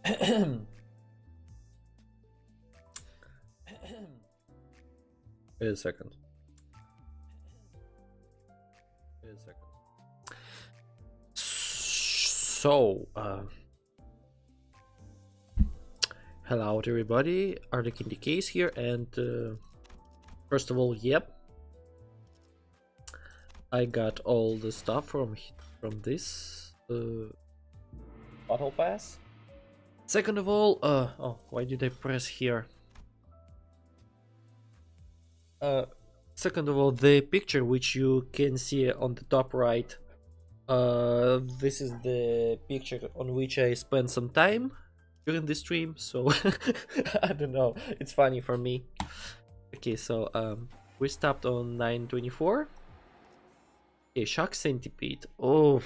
Wait a second. So, hello to everybody, Arctic in the case here, and first of all, yep, I got all the stuff from this battle pass. Second of all, oh, why did I press here? Second of all, the picture which you can see on the top right, this is the picture on which I spent some time during the stream, so I don't know, it's funny for me. Okay, so we stopped on 924. Okay, shock centipede. Oh,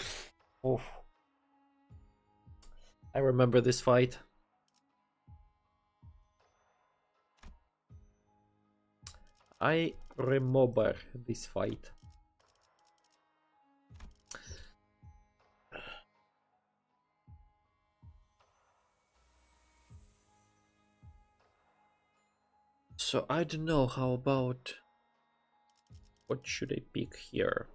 I remember this fight. I remember this fight. So I don't know, how about, what should I pick here?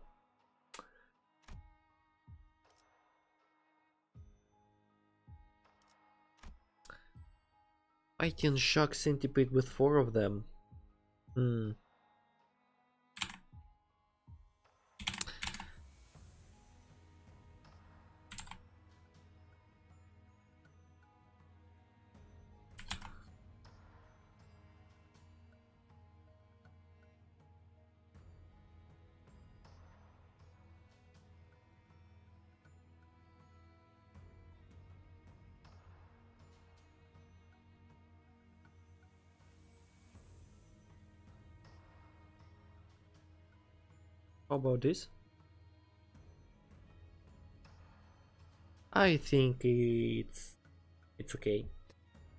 I can shock centipede with 4 of them. How about this? I think it's okay.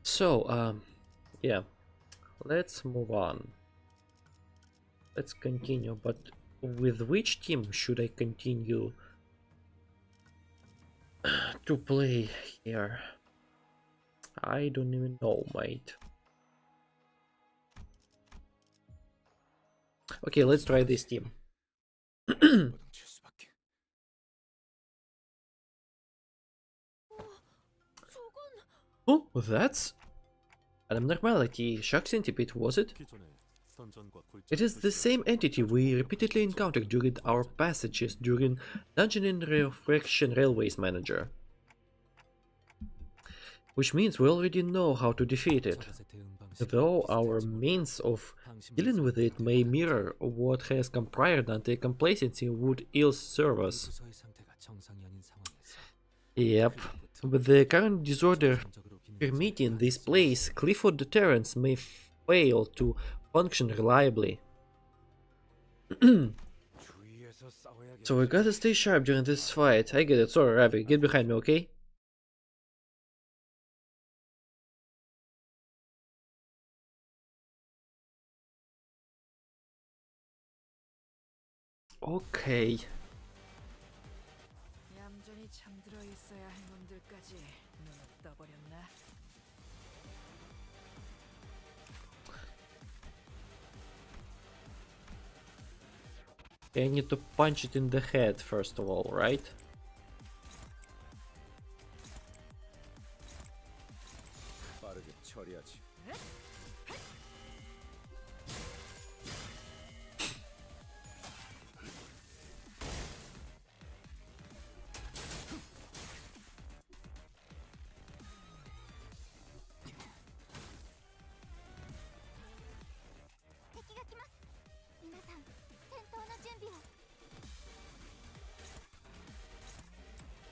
So yeah, let's move on. Let's continue, but with which team should I continue to play here? I don't even know, mate. Okay, let's try this team. Oh, that's an abnormality. Shock centipede, was it? It is the same entity we repeatedly encountered during our passages during Dungeon and Refraction Railways Manager. Which means we already know how to defeat it, though our means of dealing with it may mirror what has come prior. Anti-complacency would ill serve us. Yep, with the current disorder permitting this place, Clifford deterrence may fail to function reliably. So we gotta stay sharp during this fight. I get it. Sorry, Ravi, get behind me, okay? Okay. I need to punch it in the head first of all, right?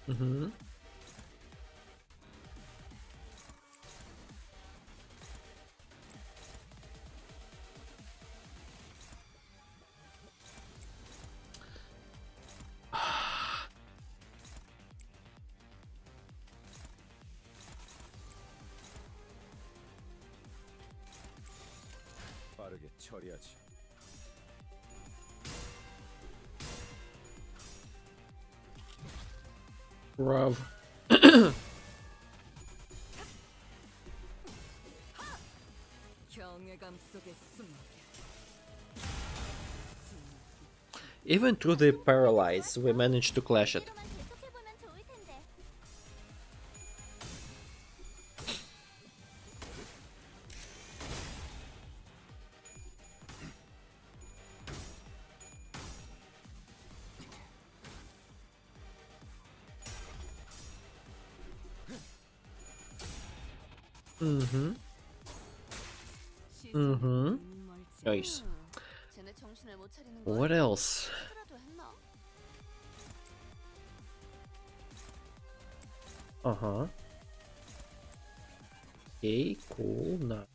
Mm-hmm. Bruv. Even through the paralyze, we managed to clash it. Nice. What else? Okay, cool. Now.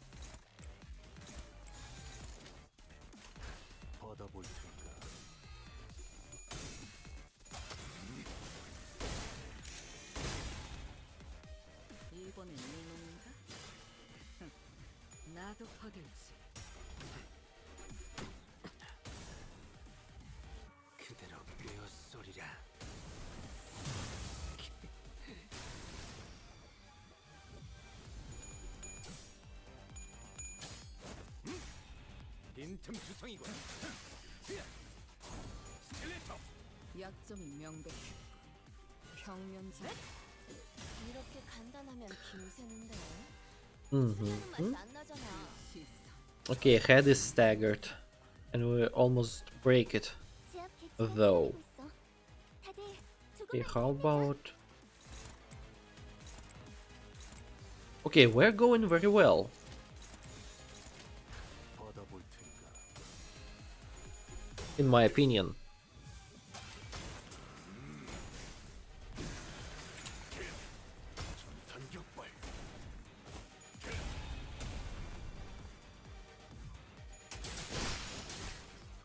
약점이 명백해. 평면자. 이렇게 간단하면 김새는데. 맛이 안 나잖아. Okay, head is staggered, and we almost break it, though. Okay, how about? Okay, we're going very well. In my opinion.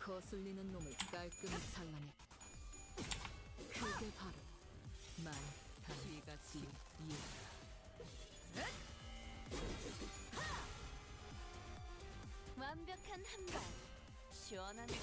거슬리는 놈을 깔끔히 잘라내. 그게 바로 말 다리가시 예. 완벽한 한발. 시원한 걸.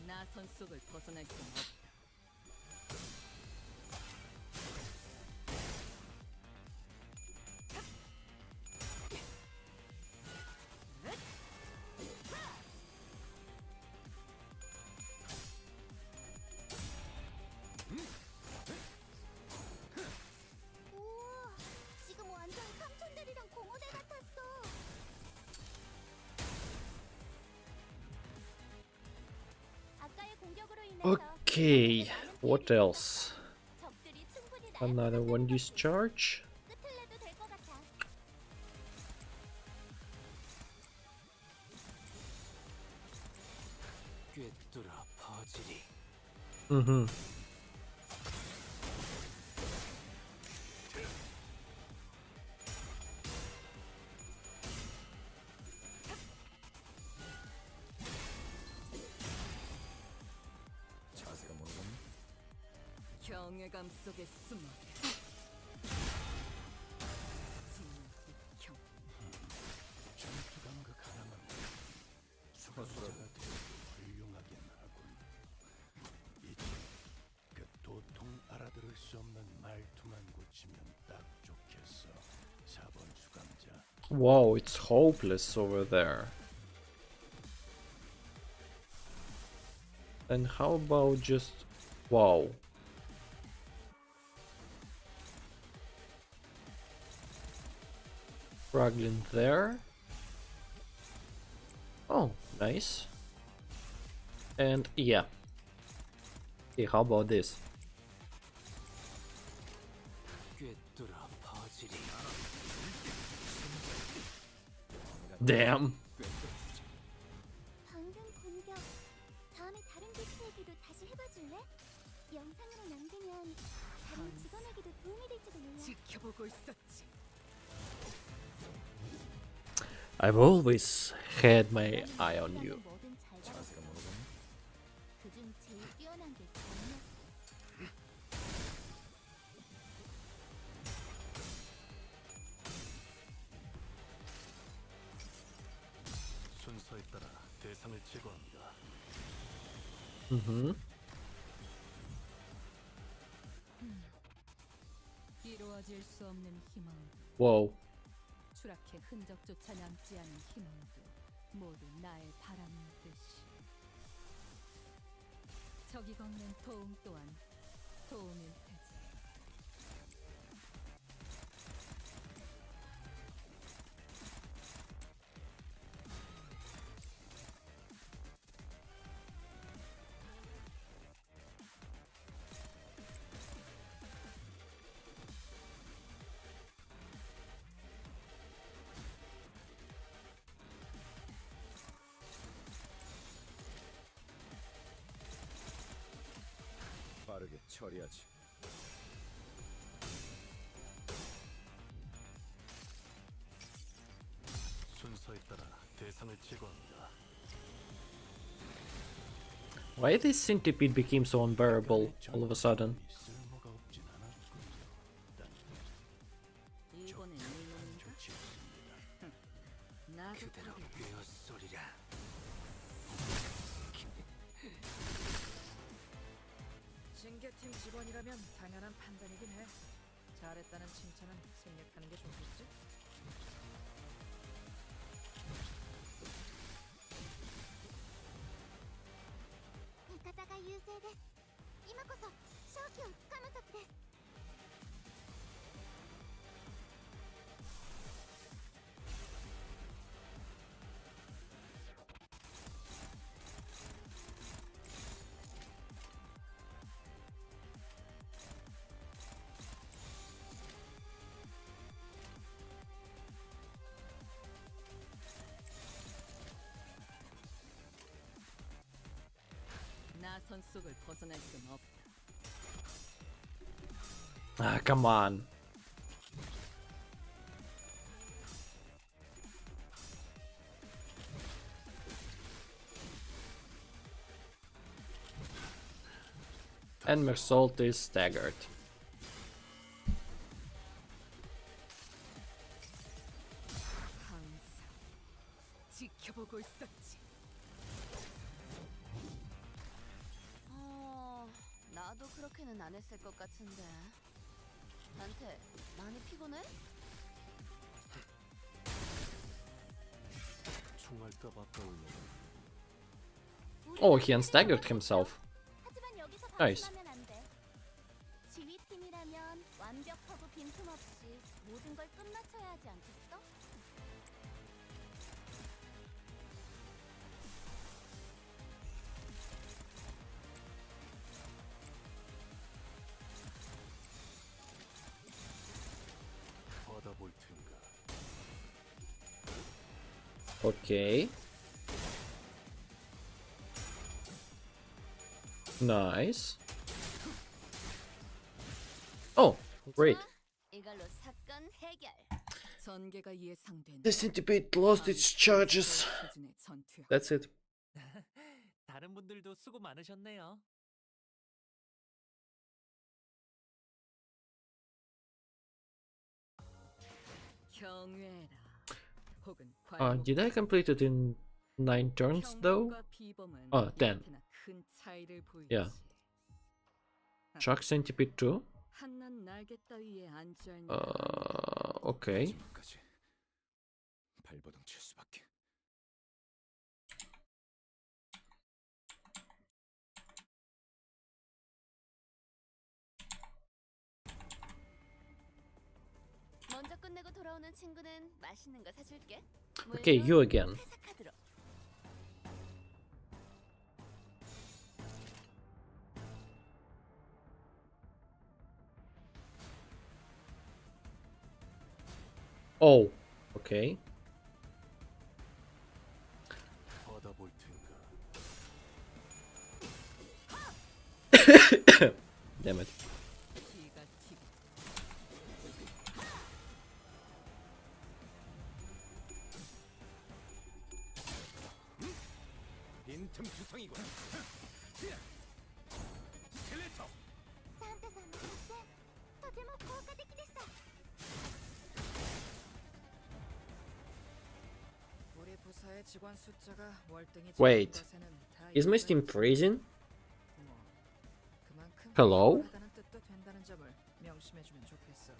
나선 속을 벗어날 수는 없다. 우와, 지금 완전 삼촌들이랑 공허대 같았어. 아까의 공격으로 인해서 Okay, what else? 적들이 충분히 날 Another one discharge. 끝을 내도 될 것 같아. 꿰뚫어 퍼지리. 자세가 모르겠네. 경외감 속에 숨어. 형. 전투 감각 하나만 수호수라가 되어 훌륭하긴 하군. 이제 그 도통 알아들을 수 없는 말투만 고치면 딱 좋겠어. 4번 수감자. Wow, it's hopeless over there. And how about just... Wow. Struggling there. Oh, nice. And yeah. Okay, how about this? 꿰뚫어 퍼지리. Damn. 방금 공격. 다음에 다른 개체에게도 다시 해봐줄래? 영상으로 남기면 다른 직원에게도 도움이 될지도 몰라. 지켜보고 있었지. I've always had my eye on you. 뭐든 잘 순서에 따라 대상을 제거합니다. Mm-hmm. 이루어질 수 없는 희망도 Whoa. 추락의 흔적조차 남지 않은 희망도 모두 나의 바람인 듯이 적이 걷는 도움 또한 도움일 테지. 빠르게 처리하지. 순서에 따라 대상을 제거합니다. Why this centipede became so unbearable all of a sudden? 쓸모가 없진 않았군요. 이번엔 네 놈인가? 좋지 않습니다. 나도 그대로 그러게. 되었소리라. 징계팀 직원이라면 당연한 판단이긴 해. 잘했다는 칭찬은 생략하는 게 좋겠지? 味方が優勢です。今こそ勝機をつかむ時です。나선 속을 벗어날 수는 없다. Ah, come on. And Mersault is staggered. 항상 지켜보고 있었지. 나도 그렇게는 안 했을 것 같은데. 단테, 많이 피곤해? 총알값 아까울려. Oh, he unstaggered himself. 하지만 여기서 Nice. 방심하면 안 돼. 지휘팀이라면 완벽하고 빈틈없이 모든 걸 끝마쳐야 하지 않겠어? 받아볼 텐가. Okay. Nice. Oh, great. 이걸로 사건 해결. 전개가 예상된 The centipede lost its charges. 수준의 전투야. That's it. 다른 분들도 수고 많으셨네요. 경외라. 혹은 Did I complete it in 9 turns though? Oh, 10. 큰 차이를 보이지. Yeah. Shark centipede too? 한낱 날개 따위에 안주할 Okay. 마지막까지 발버둥 칠 수밖에. 먼저 끝내고 돌아오는 친구는 맛있는 거 사줄게. Okay, you again. 회사 카드로. Oh, okay. 받아볼 텐가. Damn it. 기가 튀고 빈틈 투성이군. 스켈레터. サンタさんの作戦、とても効果的でした。 우리 부사의 직원 숫자가 월등히 Wait. 적은 것에는 다 Is my 이유가 Steam 있지. freezing? 뭐, 그만큼 Hello? 필요하다는 뜻도 된다는 점을 명심해주면 좋겠어.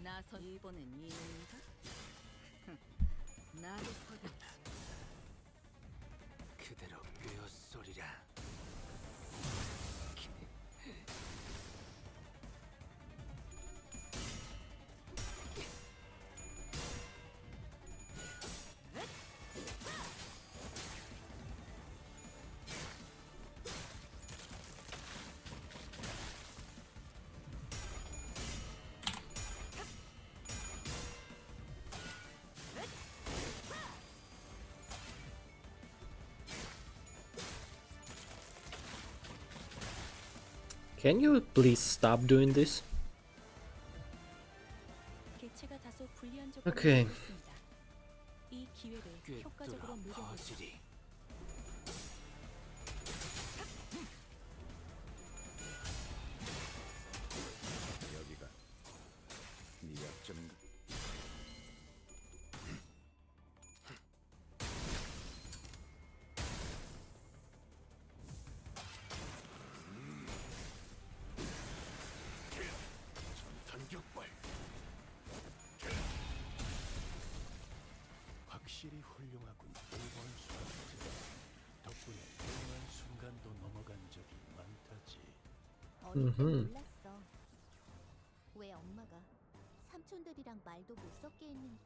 나서 이번엔 이인가? 나도 퍼겠지. 그대로 꿰어소리라. Can you please stop doing this? 개체가 다소 불리한 조건이 오케이. 있습니다. 이 기회를 효과적으로 꿰뚫어 누려보죠. 퍼지리. 여기가 네 약점인가? 전탄격발. 확실히 훌륭하군. 5번 수학자. 덕분에 훌륭한 순간도 넘어간 적이 많다지. 어릴 때 음흠. 몰랐어. 왜 엄마가 삼촌들이랑 말도 못 섞게 했는지.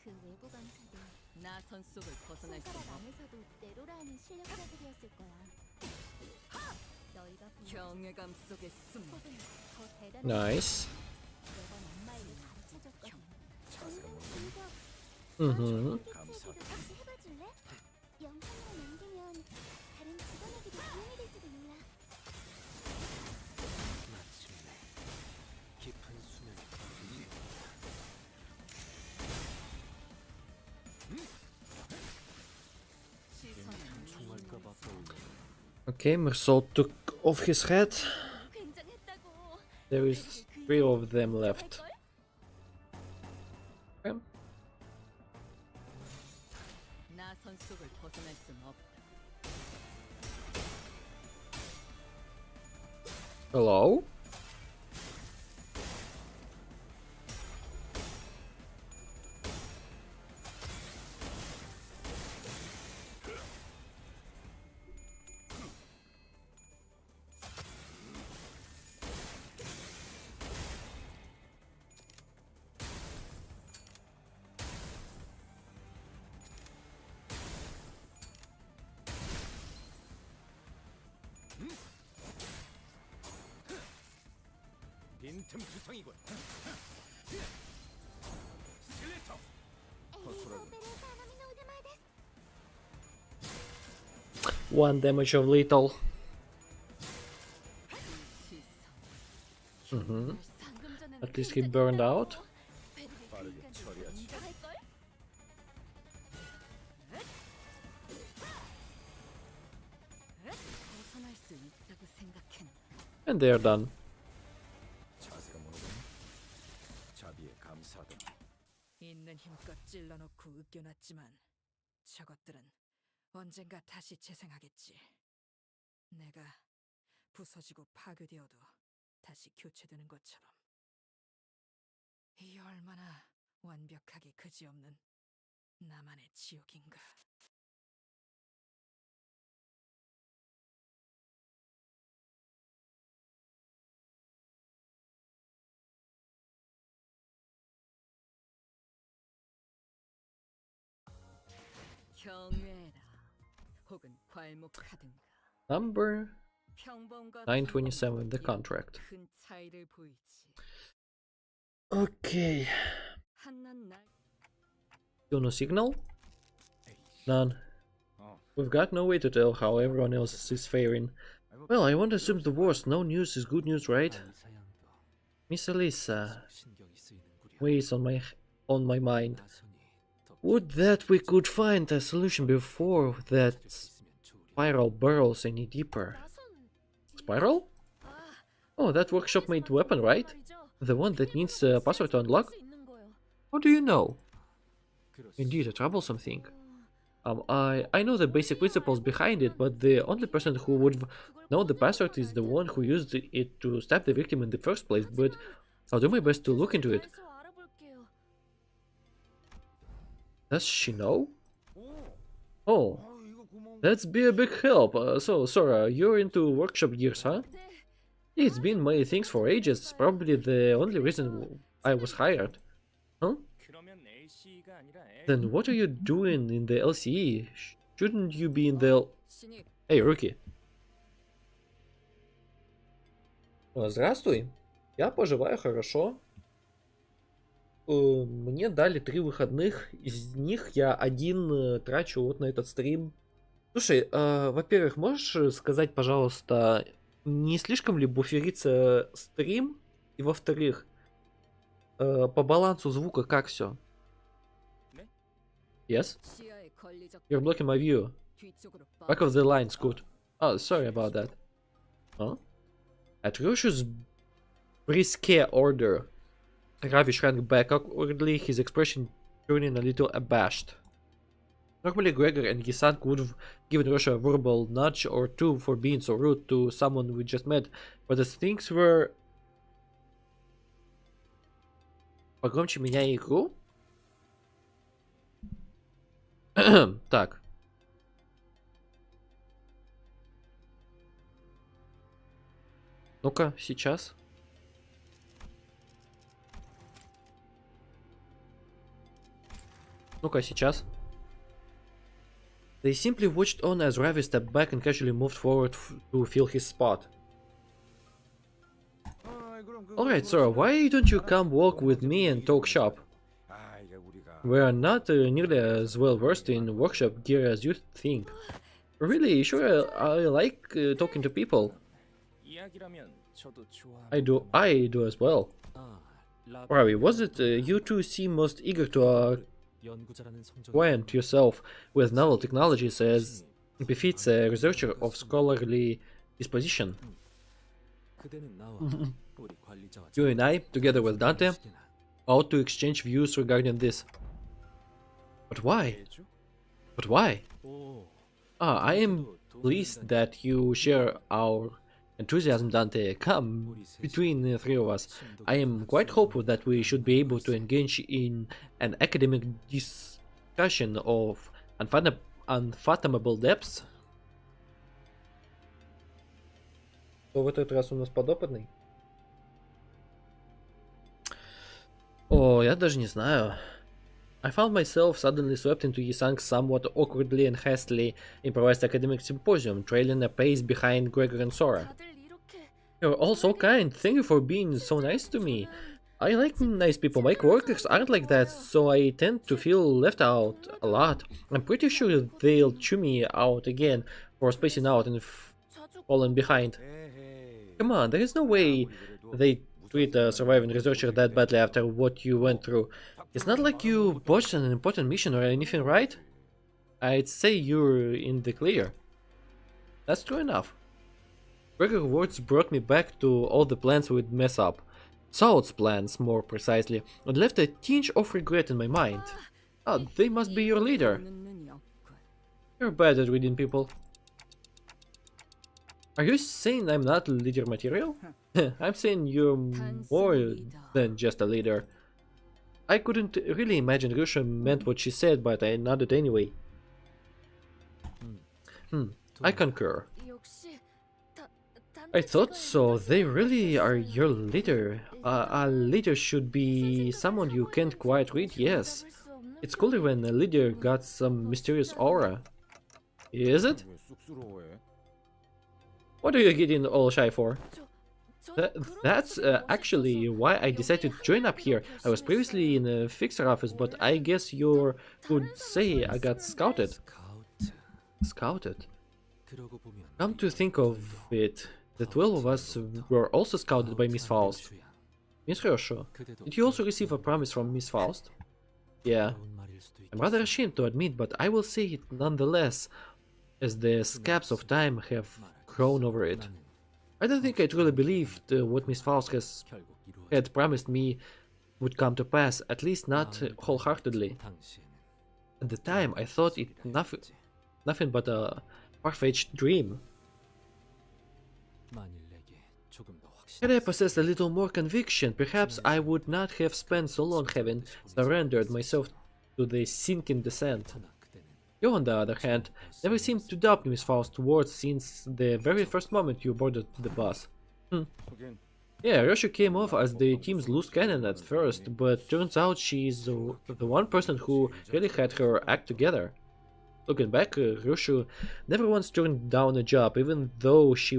그 외부 강사들 나선 속을 벗어날 수 손가락 없. 안에서도 내로라 하는 실력자들이었을 거야. 너희가 보는 경외감 속에 숨. 혹은 더 대단한 Nice. 매번 엄마 일을 가르쳐줬거든. 자세가 뭐니? Mm-hmm. 감사도 다시 해봐줄래? 영상으로 남기면 다른 직원에게도 도움이 될지도 몰라. 마침내 깊은 수면에 시선은 총알까봐 떠올려. Okay, Mersault took off his head. 굉장했다고. There is 3 of them left. Okay. 나선 속을 벗어날 순 없다. Hello? 빈틈 투성이군. 스켈레터. One damage of lethal. 시선. Mm-hmm. 방금 전에는 At least he burned out. 빠르게 처리하지. 인정할걸? 벗어날 수 있다고 생각했나? And they're done. 자세가 뭐니? 감사하다. 있는 힘껏 찔러놓고 으껴놨지만 저것들은 언젠가 다시 재생하겠지. 내가 부서지고 파괴되어도 다시 교체되는 것처럼. 이 얼마나 완벽하게 그지없는 나만의 지옥인가. 경외라 혹은 괄목하든가. Number 평범과 927, the contract. 큰 차이를 보이지. Okay. 한낱 날 Still no signal? None. 어, We've got no way to tell how everyone else is faring. Well, I won't assume the worst. No news is good news, right? 사양도 Miss Elisa 신경이 쓰이는구려. weighs on my mind. 나선이 더 Would that we could find a solution before that 있으면 좋으려. spiral burrows any deeper. Spiral? Oh, that workshop made weapon, right? The one that needs a password to unlock? How do you know? Indeed, a troublesome thing. I know the basic principles behind it, but the only person who would know the password is the one who used it to stab the victim in the first place, but I'll do my best to look into it. Does she know? Oh, 이거 고마워. that's be a big help. So, Sora, you're into workshop gears, huh? It's been my things for ages, probably the only reason I was hired. Huh? 그러면 LC가 아니라 Then what are you doing in the LCE? Shouldn't you be in the... 신입 Эй, Руки. Здравствуй. Я поживаю хорошо. Мне дали 3 выходных. Из них я один трачу вот на этот стрим. Слушай, во-первых, можешь сказать, пожалуйста, не слишком ли буферится стрим? И во-вторых, по балансу звука как все? Yes? 시야에 권리적 You're blocking my view. 뒤쪽으로 Back of the line's good. Oh, sorry about that. Huh? Atrocious brisket order. Ravi shrank back awkwardly, his expression turning a little abashed. Normally Gregor and Gisan would have given Russia a verbal nudge or two for being so rude to someone we just met, but as things were... Погромче меняй игру? Так. Ну-ка, сейчас. Ну-ка, сейчас. They simply watched on as Ravi stepped back and casually moved forward to fill his spot. Alright, Sora, why don't you come walk with me and talk shop? 이게 우리가 We are not nearly as well versed in workshop gear as you think. Really, sure, I like talking to people. 이야기라면 저도 좋아. I do as well. 아, 라비 Ravi, was it you two seem most eager to 연구자라는 성적 acquaint yourself with novel technologies as befits a researcher of scholarly disposition? 그대는 나와 우리 관리자와 You and I, together with Dante, ought to exchange views regarding this. But why? But why? 오, I am pleased that you share our enthusiasm, Dante. Come, between the three of us, I am quite hopeful that we should be able to engage in an academic discussion of unfathomable depths. Кто в этот раз у нас подопытный? О, я даже не знаю. I found myself suddenly swept into Yisang's somewhat awkwardly and hastily improvised academic symposium, trailing a pace behind Gregor and Sora. You're all so kind. Thank you for being so nice to me. I like nice people. My coworkers aren't like that, so I tend to feel left out a lot. I'm pretty sure they'll chew me out again for spacing out and falling behind. Come on, there is no way they treat a surviving researcher that badly after what you went through. It's not like you botched an important mission or anything, right? I'd say you're in the clear. That's true enough. Gregor's words brought me back to all the plans we'd mess up. South's plans, more precisely, and left a tinge of regret in my mind. Ah, they must be your leader. 보는 눈이 없군. You're bad at reading people. Are you saying I'm not leader material? I'm saying you're more than just a leader. I couldn't really imagine Rusha meant what she said, but I nodded anyway. I concur. 역시 I thought so. They really are your leader. A leader should be someone you can't quite read, yes. It's cooler when a leader got some mysterious aura. Is it? 왜 쑥스러워해? What are you getting all shy for? That's actually why I decided to join up here. I was previously in a fixer office, but I guess you could say I got scouted. 스카우트. Scouted? 그러고 보면 Come to think of it, the 12 of us were also scouted by Miss Faust. 주야. Miss Rosho, 그대도 did you also receive a promise from Miss Faust? Yeah. 좋은 말일 수도 I'm rather ashamed to admit, but I will say it nonetheless, as the scabs of time have grown over it. 나는 I don't think I truly believed what Miss Faust 결국 이루어진 had promised me would come to pass, at least not wholeheartedly. 당시에는 At the time, I thought it nothing but a far-fetched dream. 만일 내게 조금 더 Had I 확실한 possessed a little more conviction, perhaps I would not have spent so long having surrendered myself to the sinking descent. 하나 그대는 You, on the other hand, never seemed to doubt Miss Faust's words since the very first moment you boarded the bus. 하긴 Yeah, Russia came off as the team's loose cannon at first, but turns out she's the one person who really had her act together. Looking back, Russia never once turned down a job, even though she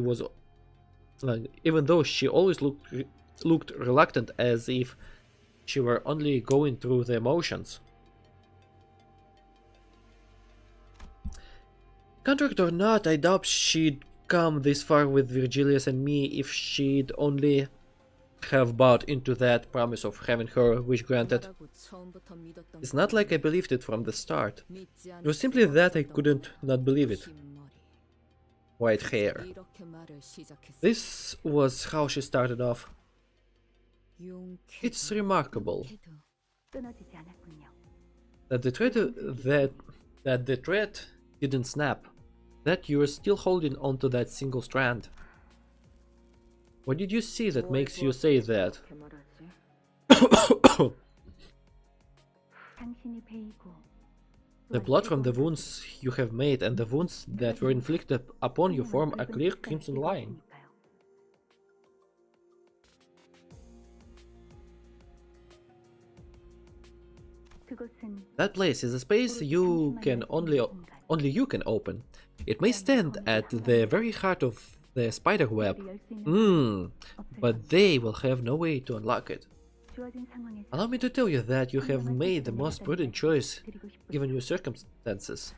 always looked reluctant, as if she were only going through the motions. Contract or not, I doubt she'd come this far with Virgilius and me if she'd only have bought into that promise of having her wish granted. 너라고 처음부터 믿었던 It's not like I believed it from the start. 믿지 It was simply that I 않을 couldn't not believe it. 흰 머리. White hair. 이렇게 말을 시작했어. This was how she started off. 용케도 It's remarkable 끊어지지 않았군요. that the thread didn't snap, that you're still holding onto that single strand. What did you see that makes you say that? 당신이 베이고 The blood from the wounds you have made and the wounds that were inflicted upon you form a clear crimson line. 그곳은 That place is a space you can only you can open. It may stand at the very heart of the spider web. But they will have no way to unlock it. 주어진 상황에서 Allow me to tell you that you have made the most prudent choice 드리고 싶은 given your circumstances.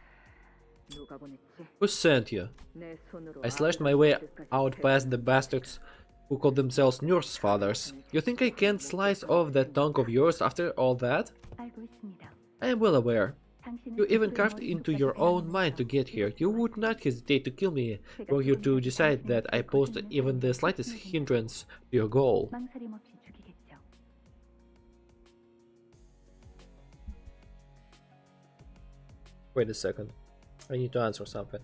누가 보냈지? Who sent you? 내 손으로 I slashed my way out past the bastards who call themselves nurse fathers. You think I can't slice off that tongue of yours after all that? 알고 있습니다. I am well aware. 당신은 You even 스스로 carved 머리 into 끝까지 your own 대항하면서 mind to get here. You would not hesitate to kill me were you to decide that I posed even the slightest hindrance to your goal. 망설임 없이 죽이겠죠. Wait a second. I need to answer something.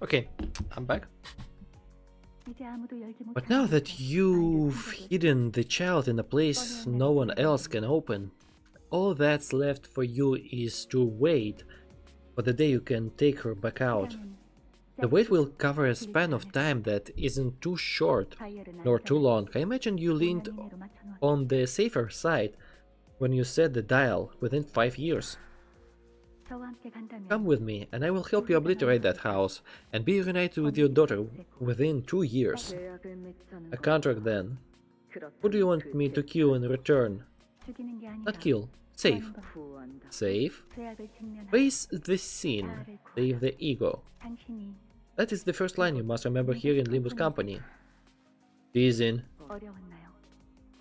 Okay, I'm back. 이제 아무도 열지 But 못하는 now that 곳에 you've 알게 hidden the child in a place no one else can open, all that's left for you is to wait for the day you can take her back out. 시간은 The wait will cover a span of time that isn't too short 다이얼은 nor too long. I imagine you leaned 이내로 맞춰놓았 on the safer side when you set the dial within 5 years. 저와 함께 간다면 Come with me, and I will help you obliterate that house and be reunited with your daughter within 2 years. 계약을 맺자는 A 거. contract then. 그렇다면 Who do you want me to kill in return? 죽이는 게 아니라 Not kill. Save. 구한다. Save. 죄악을 직면하고 Face the sin. Save the ego. 당신이 That is the first line you must remember here in Limbus Company. Teasing. 어려웠나요?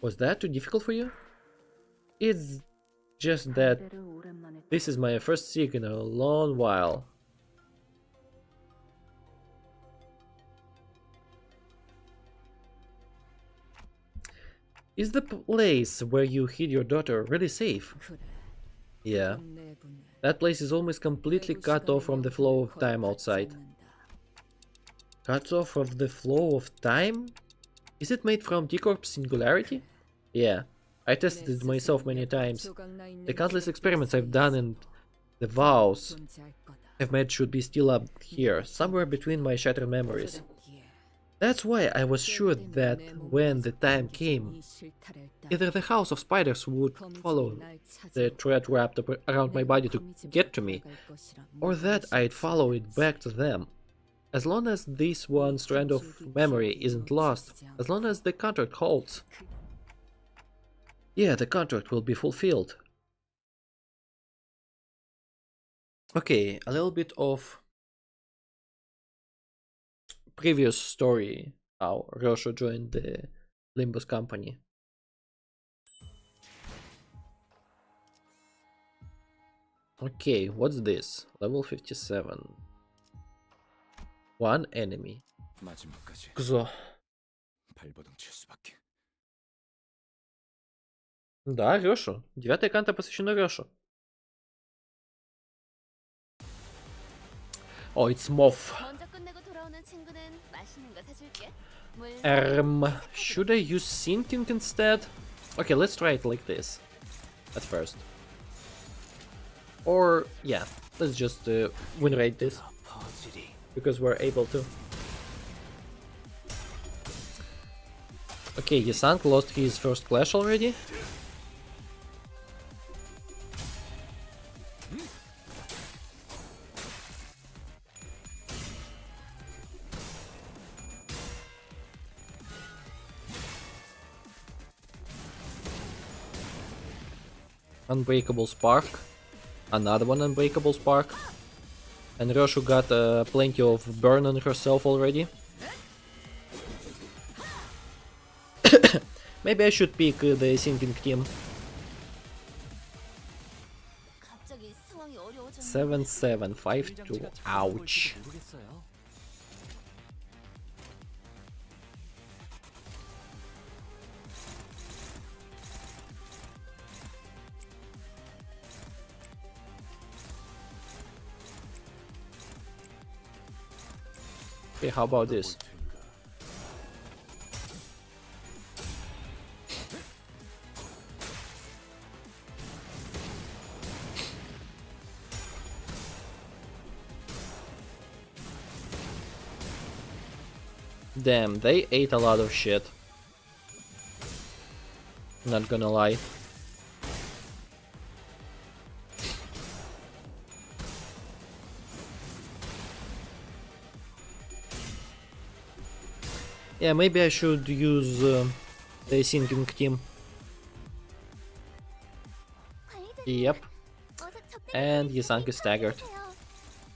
Was that too difficult for you? It's just that 때를 오랜만에 this is my first Sig in a long while. Is the place where you hid your daughter really safe? 그래. Yeah. 그건 내분은 That place is almost completely 내부 cut off 시간의 from the flow of 영향을 time 거의 outside. 받지 않는다. Cut off of the flow of time? Is it made from T-Corp singularity? Yeah. I tested it myself many times. The countless experiments I've done and the vows I've made should be still up here, somewhere between my shattered memories. That's why I was sure that when the time came, either the House of Spiders would follow the thread wrapped around my body to get to me, or that I'd follow it back to them. As long as this one strand of memory isn't lost, as long as the contract holds, yeah, the contract will be fulfilled. Okay, a little bit of previous story how Rosho joined the Limbus company. Okay, what's this? Level 57. One enemy. 마지막까지 Кзо. 발버둥 칠 수밖에. Да, Рёшу. 9 канта посвящена Рёшу. Oh, it's Moth. 먼저 끝내고 돌아오는 친구는 맛있는 거 사줄게. Should I use sinking instead? Okay, let's try it like this. At first. Or, yeah, let's just win rate this. Because we're able to. Okay, Ysank lost his first clash already. Unbreakable Spark. Another one Unbreakable Spark. And Roshu got plenty of burn on herself already. Maybe I should pick the sinking team. 7752. Ouch. 모르겠어요. Okay, how about this? Damn, they ate a lot of shit. Not gonna lie. Yeah, maybe I should use the sinking team. Yep. And Ysank is staggered.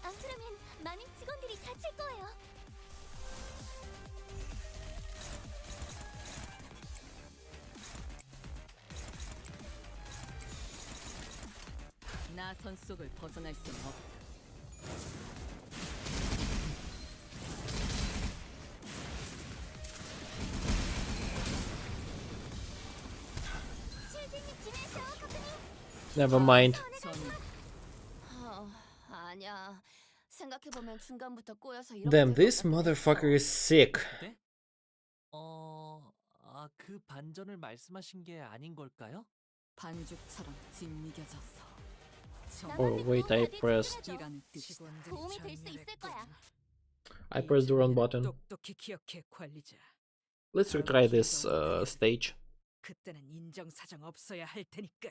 안 그러면 많은 직원들이 다칠 거예요. 나선 속을 벗어날 수는 없다. 집에서 가끔이 Never mind. 아니야. 생각해 보면 중간부터 꼬여서 이렇게 Damn, 된 this 것 같아. motherfucker is sick. 네? 그 반전을 말씀하신 게 아닌 걸까요? 반죽처럼 짓이겨져서 Oh wait, I pressed 이라는 뜻이 도움이 될 수 있을 거야. I pressed the wrong button. 똑똑히 기억해 관리자. Let's retry this stage. 그때는 인정사정 없어야 할 테니까.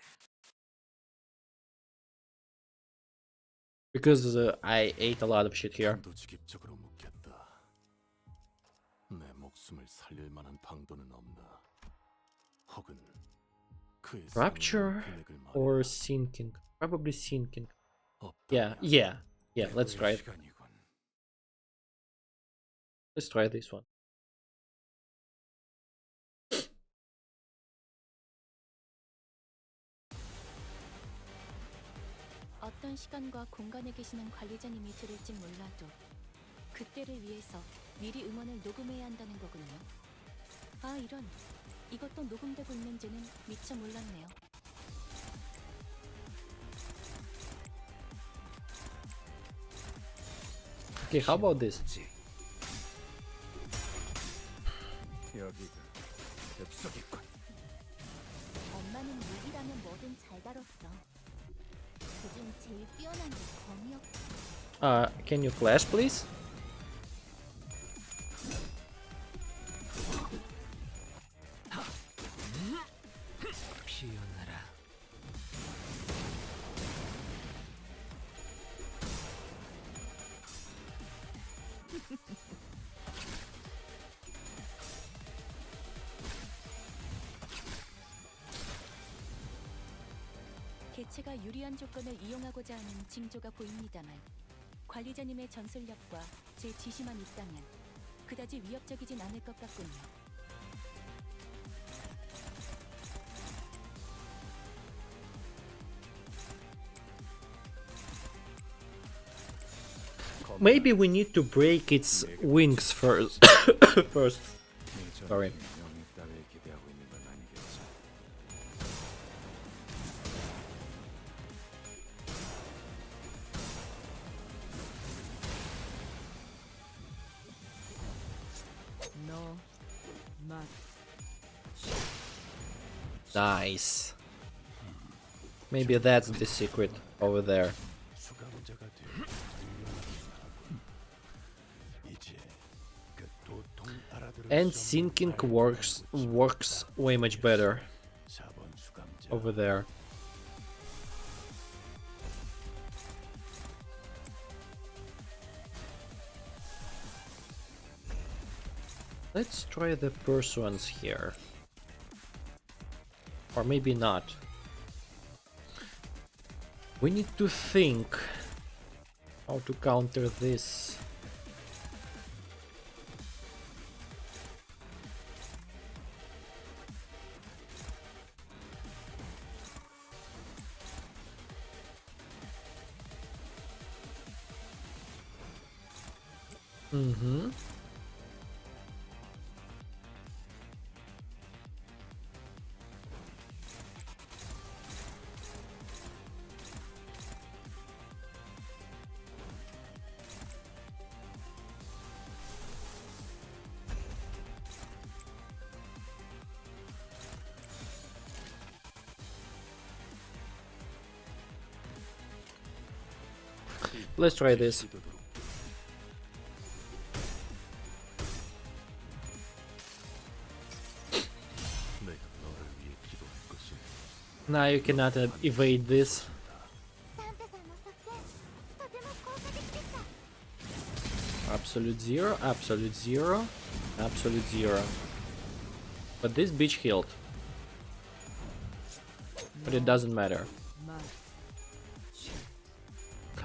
Because I ate a lot of shit here. 단도직입적으로 묻겠다. 내 목숨을 살릴 만한 방도는 없나? 혹은 그의 Rapture 생명을 금액을 말해 or sinking? Probably sinking. 없다. Yeah, let's try it. 시간이군. Let's try this one. 어떤 시간과 공간에 계시는 관리자님이 들을지 몰라도 그때를 위해서 미리 음원을 녹음해야 한다는 거군요. 아, 이런. 이것도 녹음되고 있는지는 미처 몰랐네요. Okay, how about this? 여기가 엽석이군. 엄마는 무기라면 뭐든 잘 다뤘어. 그중 제일 뛰어난 게 검이었고. Can you flash, please? 피어나라. 개체가 유리한 조건을 이용하고자 하는 징조가 보입니다만 관리자님의 전술력과 제 지시만 있다면 그다지 위협적이진 않을 것 같군요. Maybe we need to break its wings first. First. Sorry. 영웅 따위에 기대하고 있는 건 아니겠지. 너, 맛, Nice. Maybe that's the secret over there. 수감자가 되어 이제 그 도통 알아들을 And 수 없는 syncing 발걸음을 works way much better 4번 수감자 over there. Let's try the pursuance here. Or maybe not. We need to think how to counter this. Mm-hmm. Let's try this. 내가 너를 위해 기도할 것이 Now you cannot evade this. サンタさんの作戦とても効果的でした。 Absolute zero, absolute zero, absolute zero. But this bitch healed. But it doesn't matter. 맛,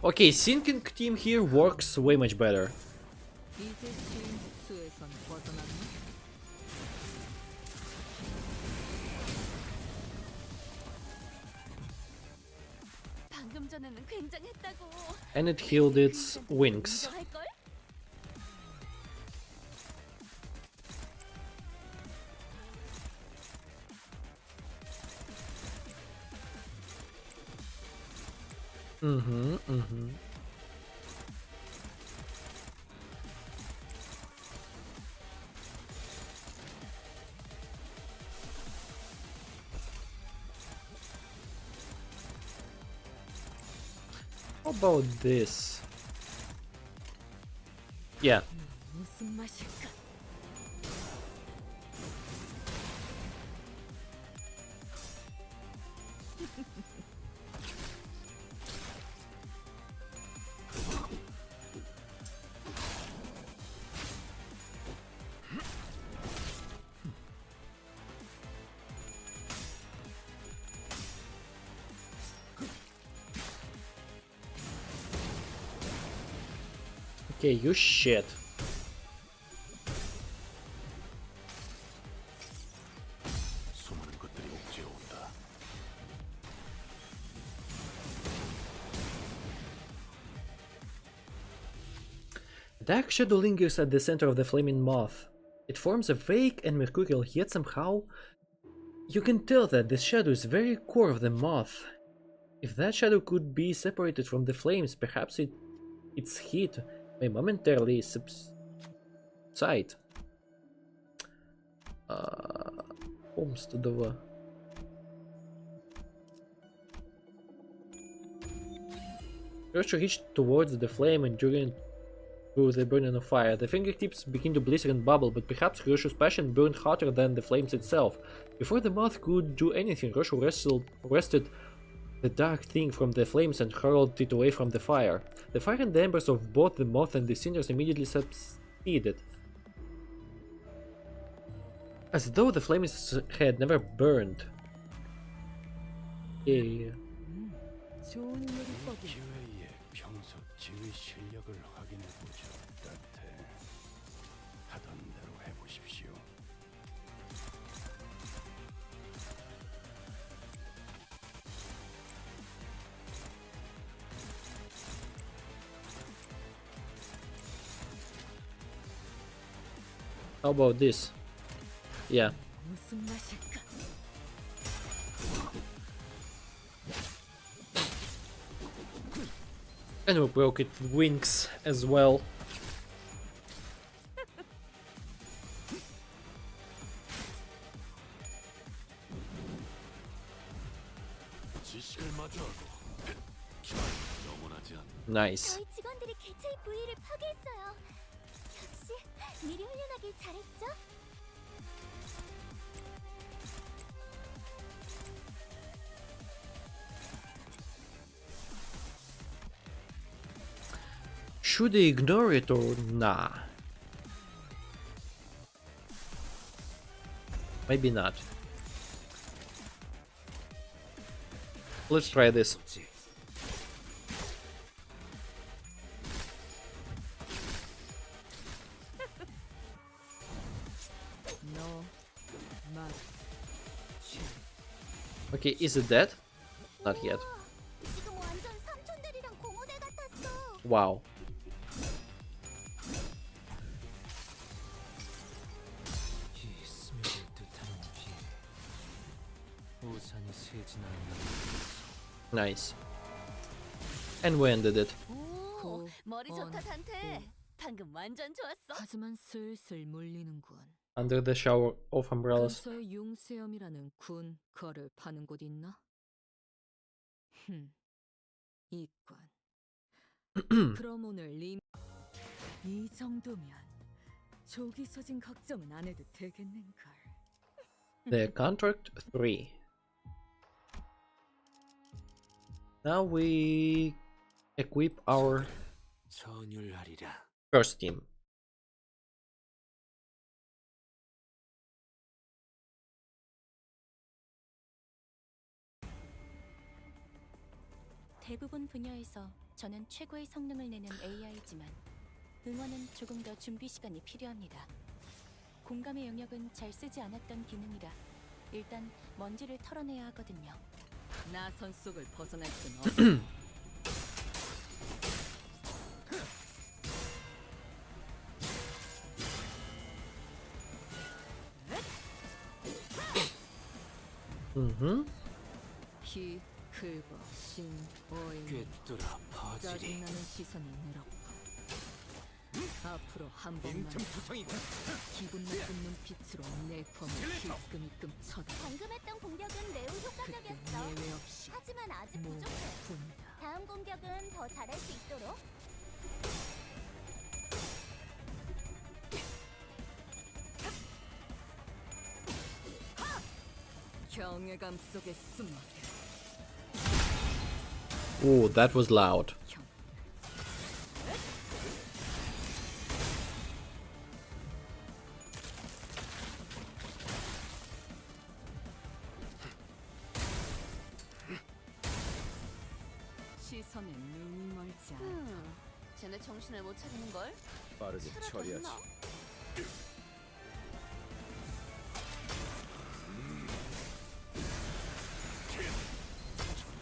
Okay, syncing team here works way much better. 이제 시인 수에선 벗어났니? 방금 전에는 굉장했다고. And it healed its wings. 인정할걸? Mm-hmm, mm-hmm. How about this? Yeah. 무슨 맛일까? Okay, you shit. 수많은 것들이 옥죄어 온다. dark shadow lingers at the center of the flaming moth. It forms a vague and mercurial, yet somehow you can tell that this shadow is very core of the moth. If that shadow could be separated from the flames, perhaps its heat may momentarily subside. Помстудово. Hiroshi reached towards the flame, enduring through the burning of fire. The fingertips begin to blister and bubble, but perhaps Hiroshi's passion burned hotter than the flames itself. Before the moth could do anything, Hiroshi wrested the dark thing from the flames and hurled it away from the fire. The fire and the embers of both the moth and the cinders immediately subsided, as though the flames had never burned. Yeah. 좋은 요리법이. 기회에 평소 지휘 실력을 확인해 보죠. 따뜻해. 하던 대로 해보십시오. How about this? Yeah. 무슨 맛일까? And we broke it wings as well. 지식을 마주하고 영원하지 않는 Nice. 저희 직원들이 개체의 부위를 파괴했어요. 역시 미리 훈련하길 잘했죠? Should they ignore it or nah? Maybe not. Let's try this. 너 맛. Okay, is it dead? Not yet. 지금 완전 삼촌들이랑 공원에 같았어. Wow. 이 스며들 듯한 비. 우산이 새진 않는. Nice. And we ended it. 오, 머리 좋다 온, 단테. 방금 완전 좋았어. 하지만 슬슬 물리는군. Under the shower of umbrellas. 근처에 융수염이라는 군 거를 파는 곳 있나? 이건. 그럼 오늘 이 정도면 조기 소진 걱정은 안 해도 되겠는걸. The contract 3. Now we equip our 전율하리라. first team. 대부분 분야에서 저는 최고의 성능을 내는 AI지만 응원은 조금 더 준비 시간이 필요합니다. 공감의 영역은 잘 쓰지 않았던 기능이라 일단 먼지를 털어내야 하거든요. 나선 속을 벗어날 순 없어. 피, 긁어, 신, 오일. 꿰뚫어 퍼지리. 짜증나는 시선이 늘었고. 앞으로 한 번만 기분 나쁜 눈빛으로 내 범을 힐끔힐끔 쳐다. 방금 했던 공격은 매우 그때 효과적이었어. 예외 없이 하지만 아직 못 부족해. 분다. 다음 공격은 더 잘할 수 있도록. 경외감 속에 숨어. Oh, that was loud. 시선에 눈이 멀지 않아. 쟤네 정신을 못 차리는 걸. 빠르게 처리하지.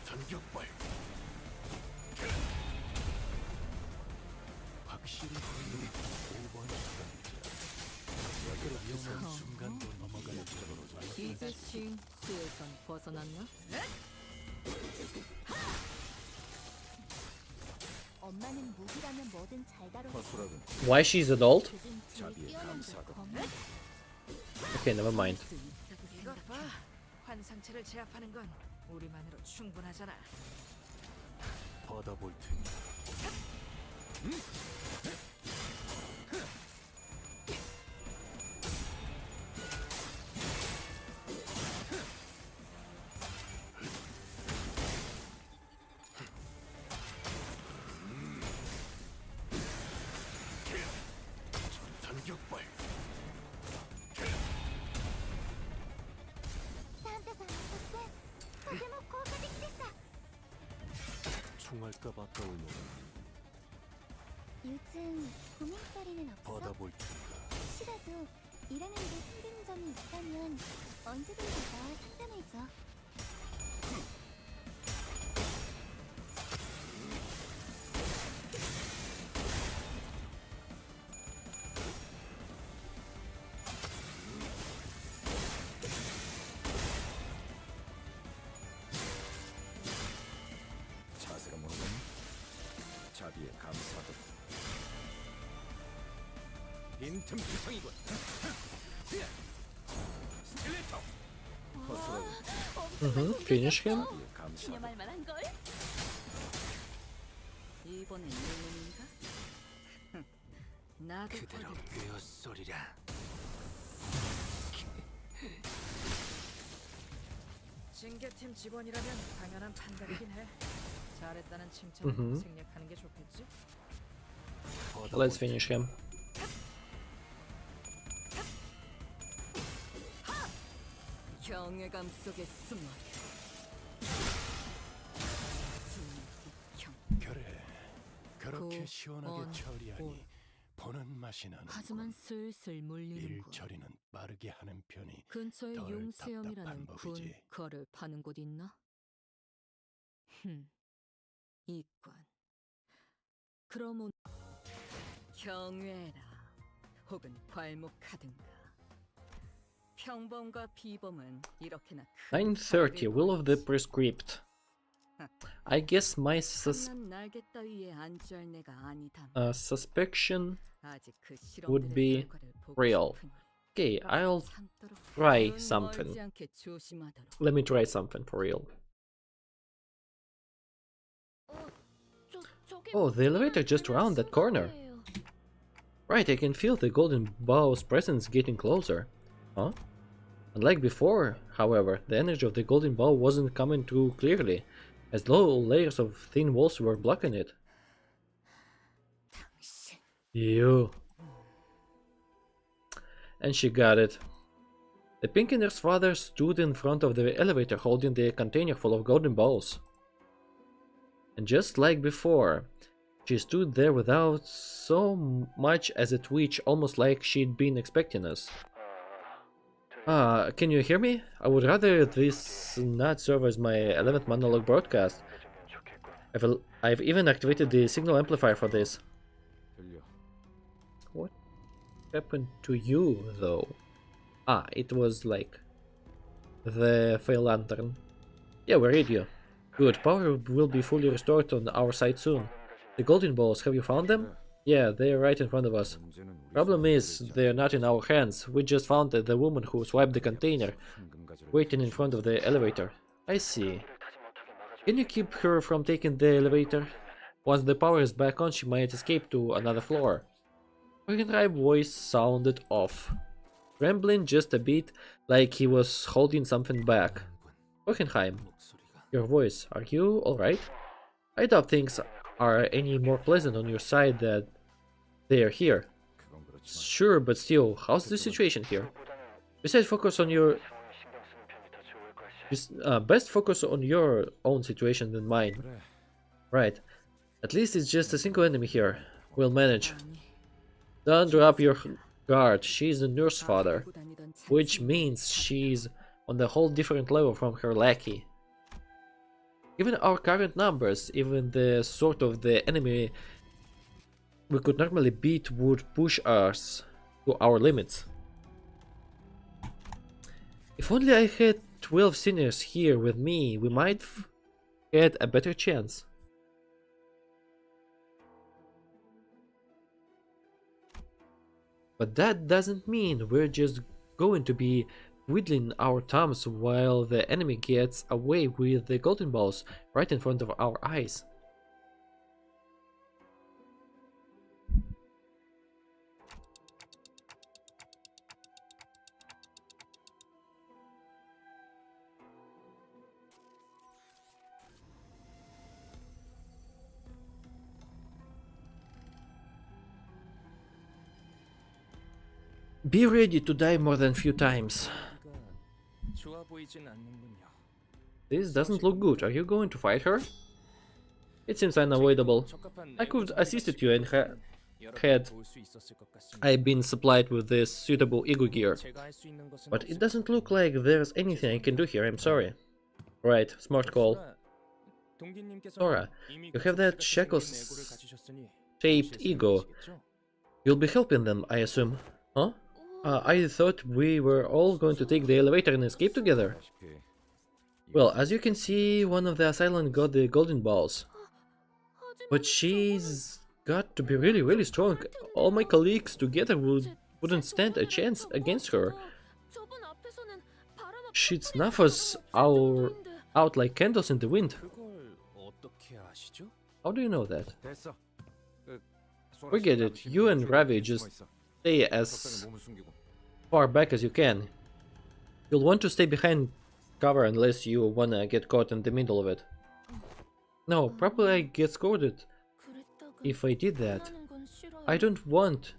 단격발. 확실히 보이는 이제 싱스에선 벗어났나? 엄마는 무기라면 뭐든 잘 다뤄. 허술하군. Why she's adult? 자비에 감사하군. Okay, never mind. 이것 봐. 환상체를 제압하는 건 우리만으로 충분하잖아. 받아볼 테니 전탄격발 サンタさんの作戦とても効果的でした。 총알값 아까울 노래 요즘 고민거리는 없어? 받아볼 테니까 혹시라도 일하는 데 힘든 점이 있다면 언제든지 나와 상담해줘. 자세가 뭐는 자비에 감사하군. 빈틈 투성이군. 스켈레터. 허술하군. Finish him. 자비에 감사하군. 기념할 만한 걸? 이번엔 내 놈인가? 나도 그대로 꿰었소리라. 징계팀 직원이라면 당연한 판단이긴 해. 잘했다는 칭찬을 생략하는 게 좋겠지? Let's finish him. 경외감 속에 숨어. 그래 그렇게 고, 시원하게 온, 처리하니 올. 보는 맛이 하지만 나는군. 슬슬 일 물리는군. 처리는 빠르게 하는 편이 근처에 덜 용세염이라는 답답한 법이지. 분커를 파는 곳 있나? 이건 그럼 오늘 경외라 혹은 괄목하든가. 평범과 비범은 이렇게나 9:30. Will of the prescript. I guess my 난 날개 따위에 안주할 내가 아니다. suspicion. 아직 그 would 실험들의 be 결과를 보고 real. 싶으니 Okay, I'll 참도록 try 눈 something. 멀지 않게 조심하도록. Let me try something for real. Oh, the elevator just around that corner. Right, I can feel the golden bow's presence getting closer. Huh? Unlike before, however, the energy of the golden bow wasn't coming through clearly, as low layers of thin walls were blocking it. You. And she got it. The Pinkiner's father stood in front of the elevator holding the container full of golden balls. And just like before, she stood there without so much as a twitch, almost like she'd been expecting us. Can you hear me? I would rather this not serve as my 11th monologue broadcast. I've even activated the signal amplifier for this. 들려. What happened to you, though? It was like the fail lantern. Yeah, we read you. Good, power will be fully restored on our side soon. The golden balls, have you found them? Yeah, they're right in front of us. 문제는 우리 Problem is, 손에 they're not in our hands. We just found the woman who swiped the container, 황금 가지를 waiting in front of the elevator. I see. Can you keep her from taking the elevator? Once the power is back on, she might escape to another floor. Hohenheim's voice sounded off, trembling just a bit, like he was holding something back. Hohenheim, your voice, are you alright? I doubt things are any more pleasant on your side that they are here. 그건 그렇지만 Sure, but still, how's the situation here? Besides, focus on your... best focus on your own situation than mine. 그래. Right. At least it's just a single enemy here. We'll manage. 아니, Don't drop your guard. She's a nurse father, 들고 다니던 which 장치 means she's on a whole different level from her lackey. Given our current numbers, even the sort of the enemy we could normally beat would push us to our limits. If only I had 12 seniors here with me, we might had a better chance. But that doesn't mean we're just going to be twiddling our thumbs while the enemy gets away with the golden balls right in front of our eyes. Be ready to die more than few times. 좋아 보이진 않는군요. This doesn't look good. Are you going to fight her? It seems unavoidable. I could have assisted you and had I been supplied with this suitable ego gear. But it doesn't look like there's anything I can do here, I'm sorry. Right, smart call. Sora, you have that shackle-shaped ego. You'll be helping them, I assume. Huh? I thought we were all going to take the elevator and escape together. Well, as you can see, one of the assailant got the golden balls. But she's got to be really strong. All my colleagues together wouldn't stand a chance against her. She'd snuff us out like candles in the wind. How do you know that? Forget it, you and Ravi just stay as far back as you can. You'll want to stay behind cover unless you wanna get caught in the middle of it. No, probably I get scolded if I did that. I don't want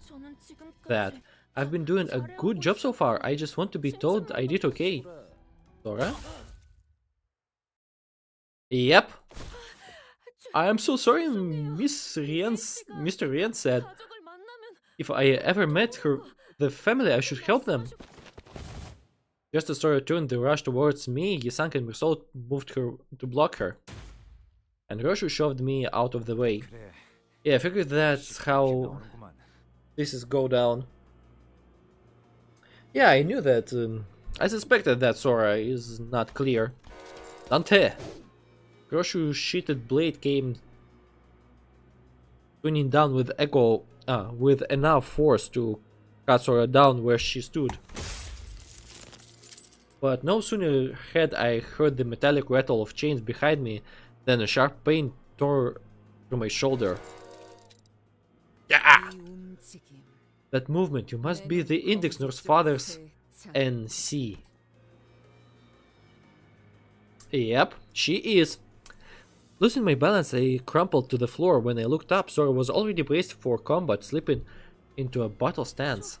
that. I've been doing a good job so far. I just want to be told I did okay. Sora? Yep. I am so sorry, Mr. Rien said. If I ever met the family, I should help them. Just as Sora turned the rush towards me, Yisank and Mirsol moved her to block her. And Roshu shoved me out of the way. Yeah, I figured that's how this is go down. Yeah, I knew that. I suspected that Sora is not clear. Dante! Roshu's sheeted blade came swinging down with with enough force to cut Sora down where she stood. But no sooner had I heard the metallic rattle of chains behind me than a sharp pain tore through my shoulder. Yeah! That movement, you must be the Index North Father's NC. Yep, she is. Losing my balance, I crumpled to the floor. When I looked up, Sora was already braced for combat, slipping into a battle stance.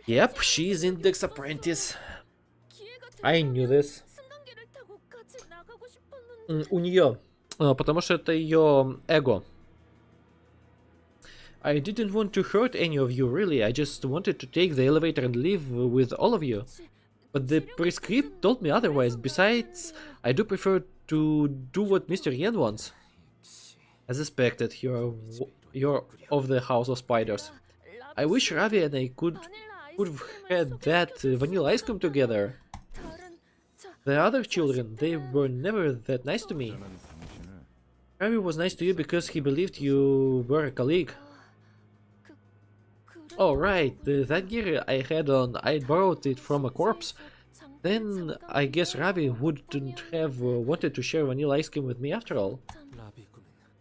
Yep, she's Index Apprentice. I knew this. У нее, потому что это ее эго. I didn't want to hurt any of you, really. I just wanted to take the elevator and leave with all of you. But the prescript told me otherwise. Besides, I do prefer to do what Mr. Yen wants. As expected, you're of the House of Spiders. I wish Ravi and I could have had that vanilla ice cream together. The other children, they were never that nice to me. Ravi was nice to you because he believed you were a colleague. Oh right, that gear I had on, I borrowed it from a corpse. Then I guess Ravi wouldn't have wanted to share vanilla ice cream with me after all.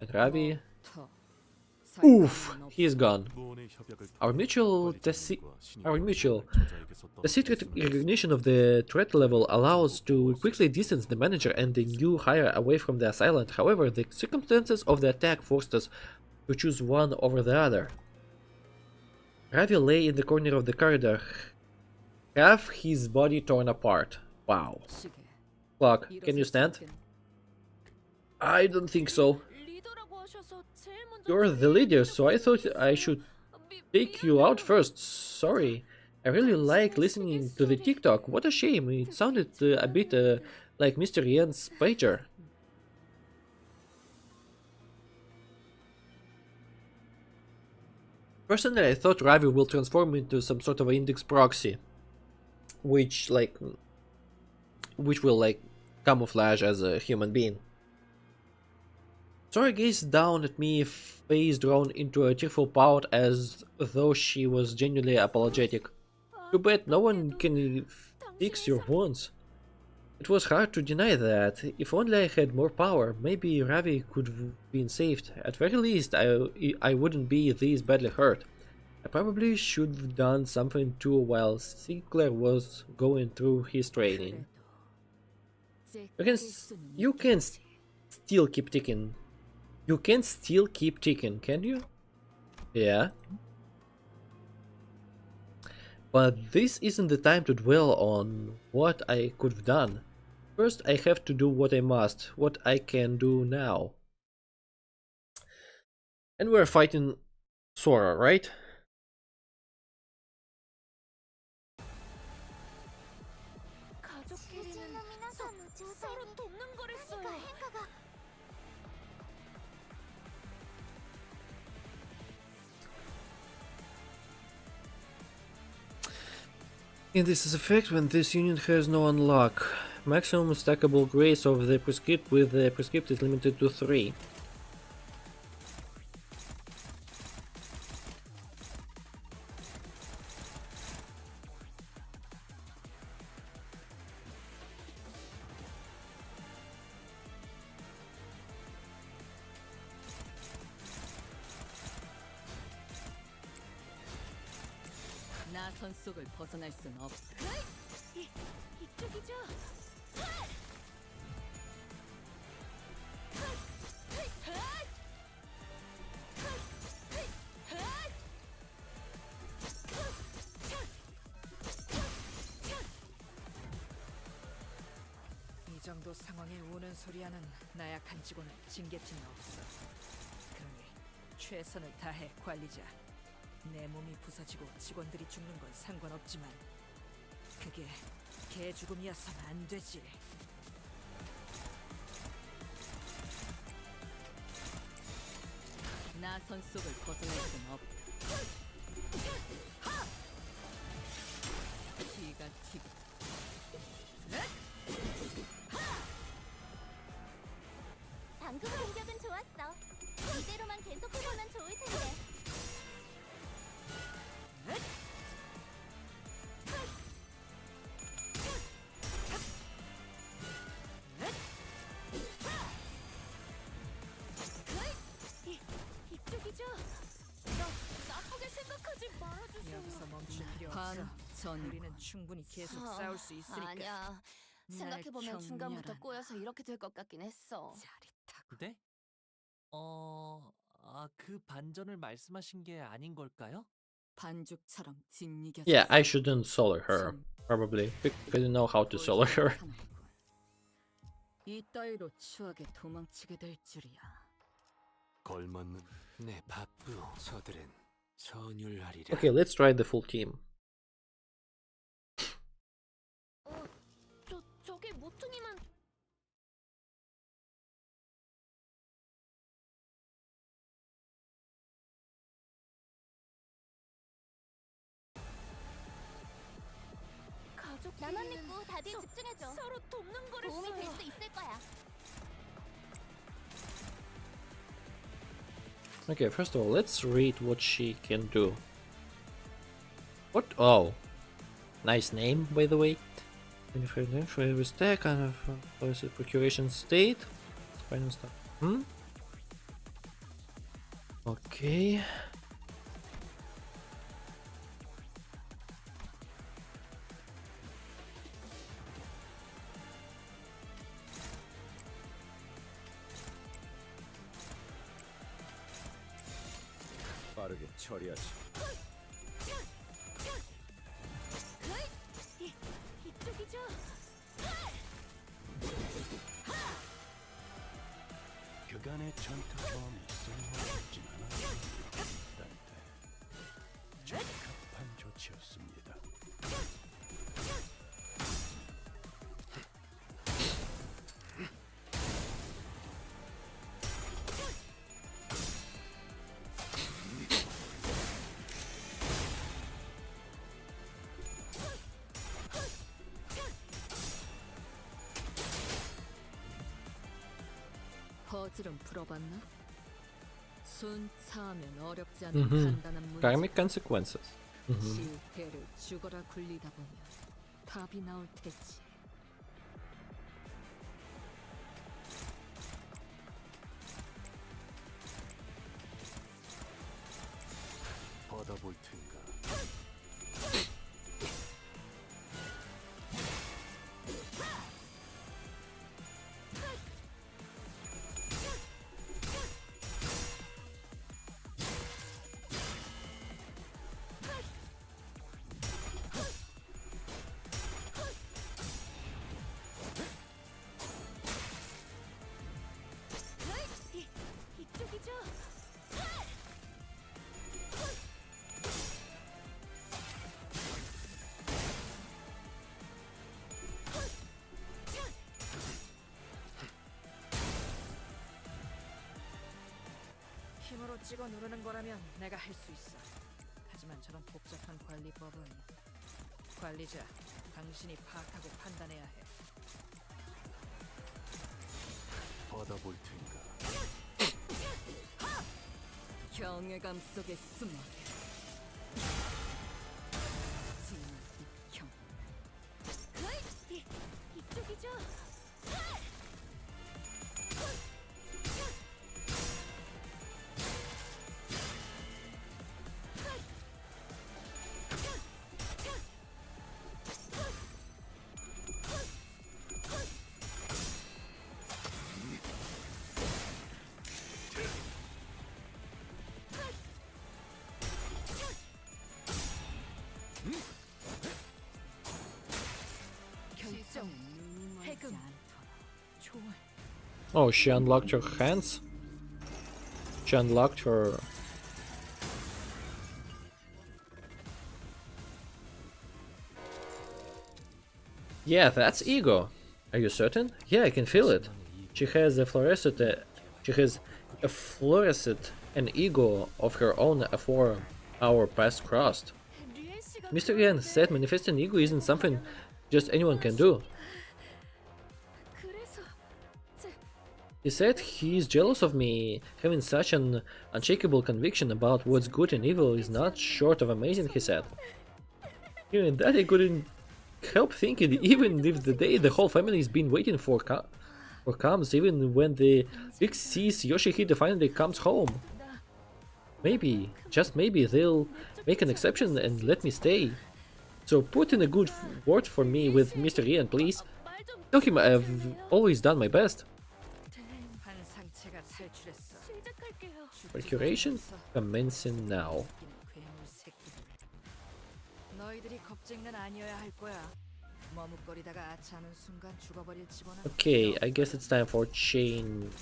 And Ravi... Oof, he is gone. Our mutual... The secret recognition of the threat level allows to quickly distance the manager and the new hire away from the assailant. However, the circumstances of the attack forced us to choose one over the other. Ravi lay in the corner of the corridor, half his body torn apart. Wow. Clock, can you stand? I don't think so. You're the leader, so I thought I should take you out first. Sorry. I really like listening to the TikTok. What a shame. It sounded a bit like Mr. Yen's pager. Personally, I thought Ravi will transform into some sort of index proxy, which will camouflage as a human being. Sora gazed down at me, face drawn into a tearful pout as though she was genuinely apologetic. Too bad no one can fix your wounds. It was hard to deny that. If only I had more power, maybe Ravi could have been saved. At very least, I wouldn't be this badly hurt. I probably should have done something too while Sinclair was going through his training. You can still keep ticking. You can still keep ticking, can you? Yeah. But this isn't the time to dwell on what I could have done. First, I have to do what I must, what I can do now. And we're fighting Sora, right? And this is effect when this unit has no unlock. Maximum stackable grades of the prescript with the prescript is limited to 3. 나 선 속을 벗어날 순 없. 이쪽이죠. 이 정도 상황에 우는 소리하는 나약한 직원은 징계팀에 없어. 그러니 최선을 다해 관리자. 내 몸이 부서지고 직원들이 죽는 건 상관없지만 그게 개 죽음이어서는 안 되지. 나 선 속을 벗어날 순 없. 피가 튀. 방금 공격은 좋았어. 이대로만 계속 해보면 좋을 텐데. 이쪽이죠. 나쁘게 생각하지 말아주세요. 여기서 멈출 필요 없어. 우리는 충분히 계속 싸울 수 있으니까. 아니야. 생각해보면 날 중간부터 경멸하나. 꼬여서 이렇게 될 것 같긴 했어. 짜릿하고. 네? 그 반전을 말씀하신 게 아닌 걸까요? 반죽처럼 짓이겨. Yeah, I shouldn't solo her. Probably. Because you know how to solo her. 이 따위로 추하게 도망치게 될 줄이야. 걸맞는 내 바쁘. 저들은 전율하리라. Okay, let's try the full team. 저게 모퉁이만. 나만 믿고 다들 집중해줘. 서로 돕는 거를 도움이 될 수 있을 거야. Okay, first of all, let's read what she can do. What? Oh. Nice name, by the way. For every stack, kind of procuration state. Final stuff. Okay. 빠르게 처리하지. 이쪽이죠. 그간의 전투 경험이 쓸모없지만 적합한 조치였습니다. 퍼즐은 풀어봤나? 순차하면 어렵지 않은 간단한 문제. Karmic consequences. 실패를 죽어라 굴리다 보면 답이 나올 테지. 받아볼 텐가. 이쪽이죠? 힘으로 찍어 누르는 거라면 내가 할 수 있어. 하지만 저런 복잡한 관리법은 관리자, 당신이 파악하고 판단해야 해. 받아볼 텐가. 경외감 속에 숨어. 진경. 이쪽이죠? 결정. 해금. 좋아. Oh, she unlocked her hands? She unlocked her... Yeah, that's ego. Are you certain? Yeah, I can feel it. She has a fluorescent... an ego of her own for our past crossed. Mr. Ian said manifesting ego isn't something just anyone can do. 그래서 He said he's jealous of me. Having such an unshakable conviction about what's good and evil is not short of amazing, he said. Hearing that, I couldn't help thinking, even if the whole family's been waiting for comes, even when the big sees Yoshihide finally comes home. Maybe, just maybe, they'll make an exception and let me stay. So put in a good word for me with Mr. Ian, please. Tell him I've always done my best. 한 상체가 탈출했어. 시작할게요. Procuration commencing now. 괴물 새끼들. 너희들이 겁쟁이는 아니어야 할 거야. 머뭇거리다가 아차하는 순간 죽어버릴지거나. Okay, I guess it's time for chains.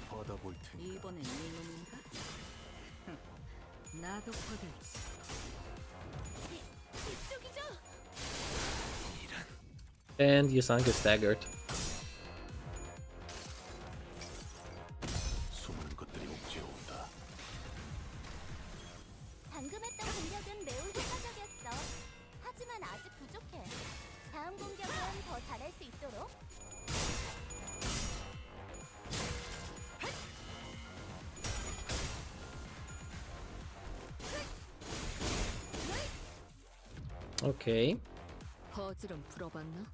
받아볼 텐가. 이번엔 네 놈인가? 나도 거들지. 이쪽이죠? And Yasanka staggered. 숨은 것들이 옥죄어온다. 방금 했던 공격은 매우 효과적이었어. 하지만 아직 부족해. 다음 공격은 더 잘할 수 있도록. Okay. 퍼즐은 풀어봤나?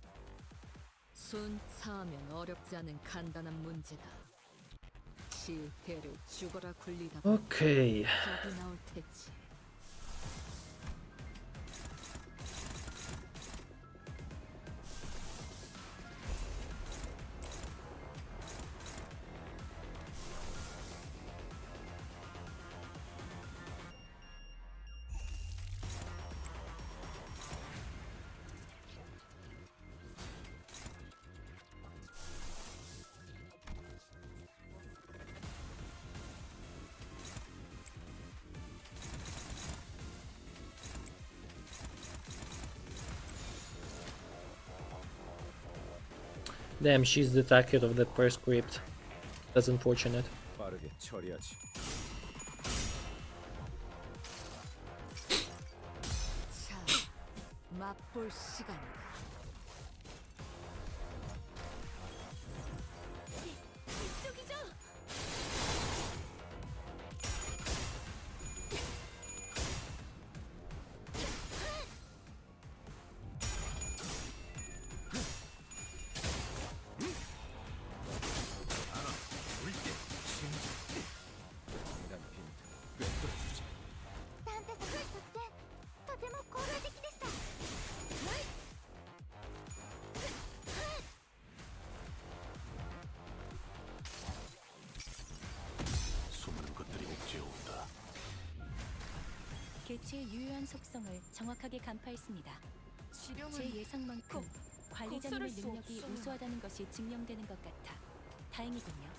순차하면 어렵지 않은 간단한 문제다. 실패를 죽어라 굴리다 보면 Okay. 답이 나올 테지. Damn, she's the target of the prescript. That's unfortunate. 빠르게 처리하지. 자, 맛볼 시간이다. 이쪽이죠? 이런 빈 꿰뚫어주지. 探偵作戦とても効果的でした。 숨은 것들이 옥죄어온다. 개체의 유효한 속성을 정확하게 간파했습니다. 제 예상만큼 관리자님의 능력이 우수하다는 것이 증명되는 것 같아 다행이군요.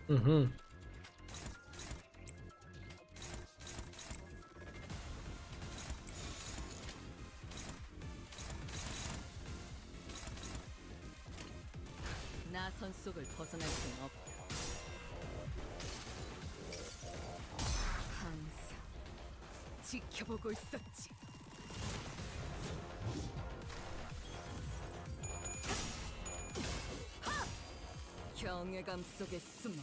Mm-hmm. 나선 속을 벗어날 수는 없다. 항상 지켜보고 있었지. 경외감 속에 숨어.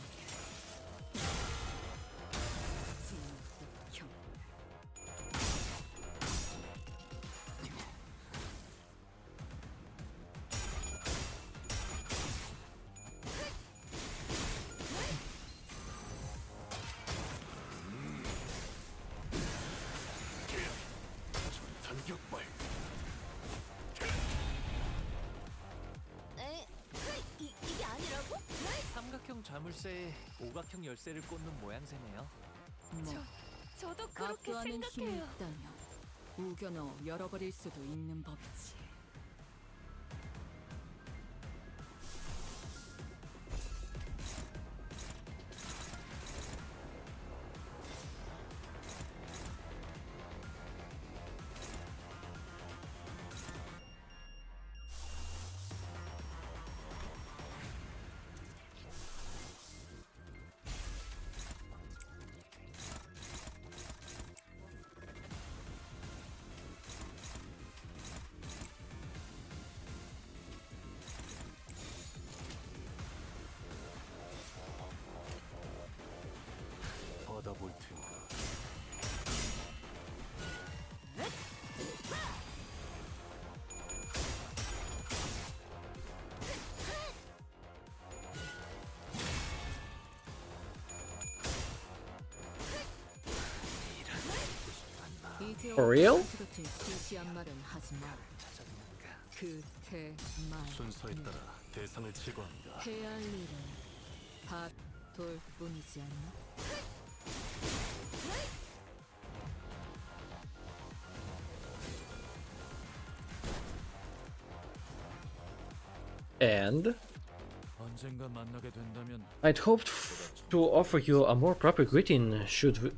진득형. 단격발. 에? 이게 아니라고? 삼각형 자물쇠에 오각형 열쇠를 꽂는 모양새네요. 저도 압도하는 힘이 있다면 우겨넣어 열어버릴 수도 있는 법이지. 받아볼 텐가. For real? 같은 시시한 말은 하지 마. 그 대말 순서에 따라 대상을 제거합니다. 해야 할 일은 밭돌뿐이지 않나? And 언젠가 만나게 된다면 I'd hoped to offer you a more proper greeting should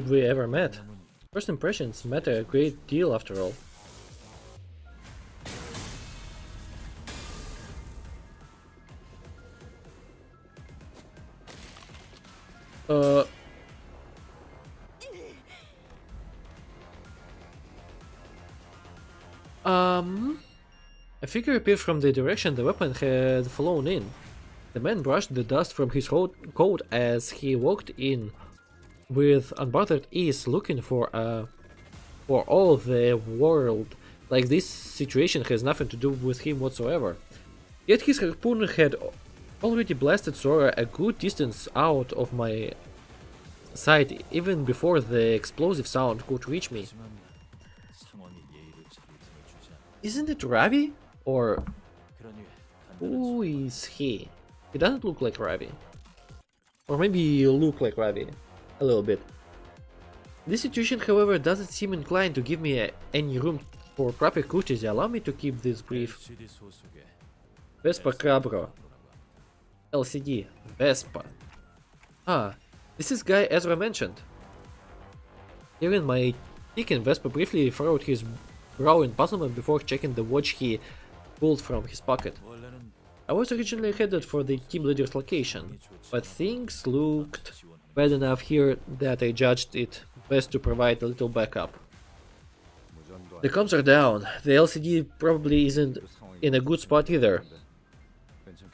we ever met. First impressions matter a great deal after all. A figure appeared from the direction the weapon had flown in. The man brushed the dust from his coat as he walked in with unbothered ease, looking for all the world like this situation has nothing to do with him whatsoever. Yet his harpoon had already blasted Sora a good distance out of my sight, even before the explosive sound could reach me. 상원이 예의를 차릴 틈을 주지 않아. Isn't it Ravi? Or 그러니 who is he? He doesn't look like Ravi. Or maybe you look like Ravi. A little bit. This situation, however, doesn't seem inclined to give me any room for proper courtesy. Allow me to keep this brief. LCD 소속의 Vespa Cabro. LCD. Vespa. Ah, this is guy Ezra mentioned. Even my Deacon Vespa briefly furrowed his brow in puzzlement before checking the watch he pulled from his pocket. 원래는 I was originally headed for the team leader's location, but things looked bad enough here that I judged it best to provide a little backup. 무전도 The comms are down. The LCD probably isn't in a good spot either.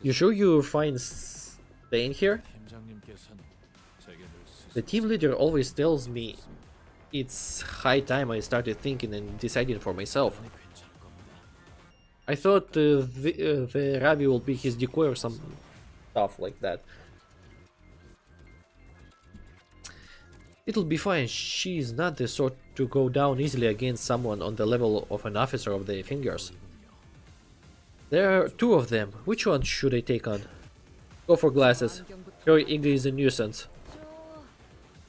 You sure you're fine staying here? 팀장님께서는 제게 늘 The team leader always tells me it's high time I started thinking and deciding for myself. 괜찮을 겁니다. I thought the Ravi will be his decoy or some stuff like that. It'll be fine. She's not the sort to go down easily against someone on the level of an officer of the Fingers. There are two of them. Which one should I take on? Go for glasses. Her ego is a nuisance.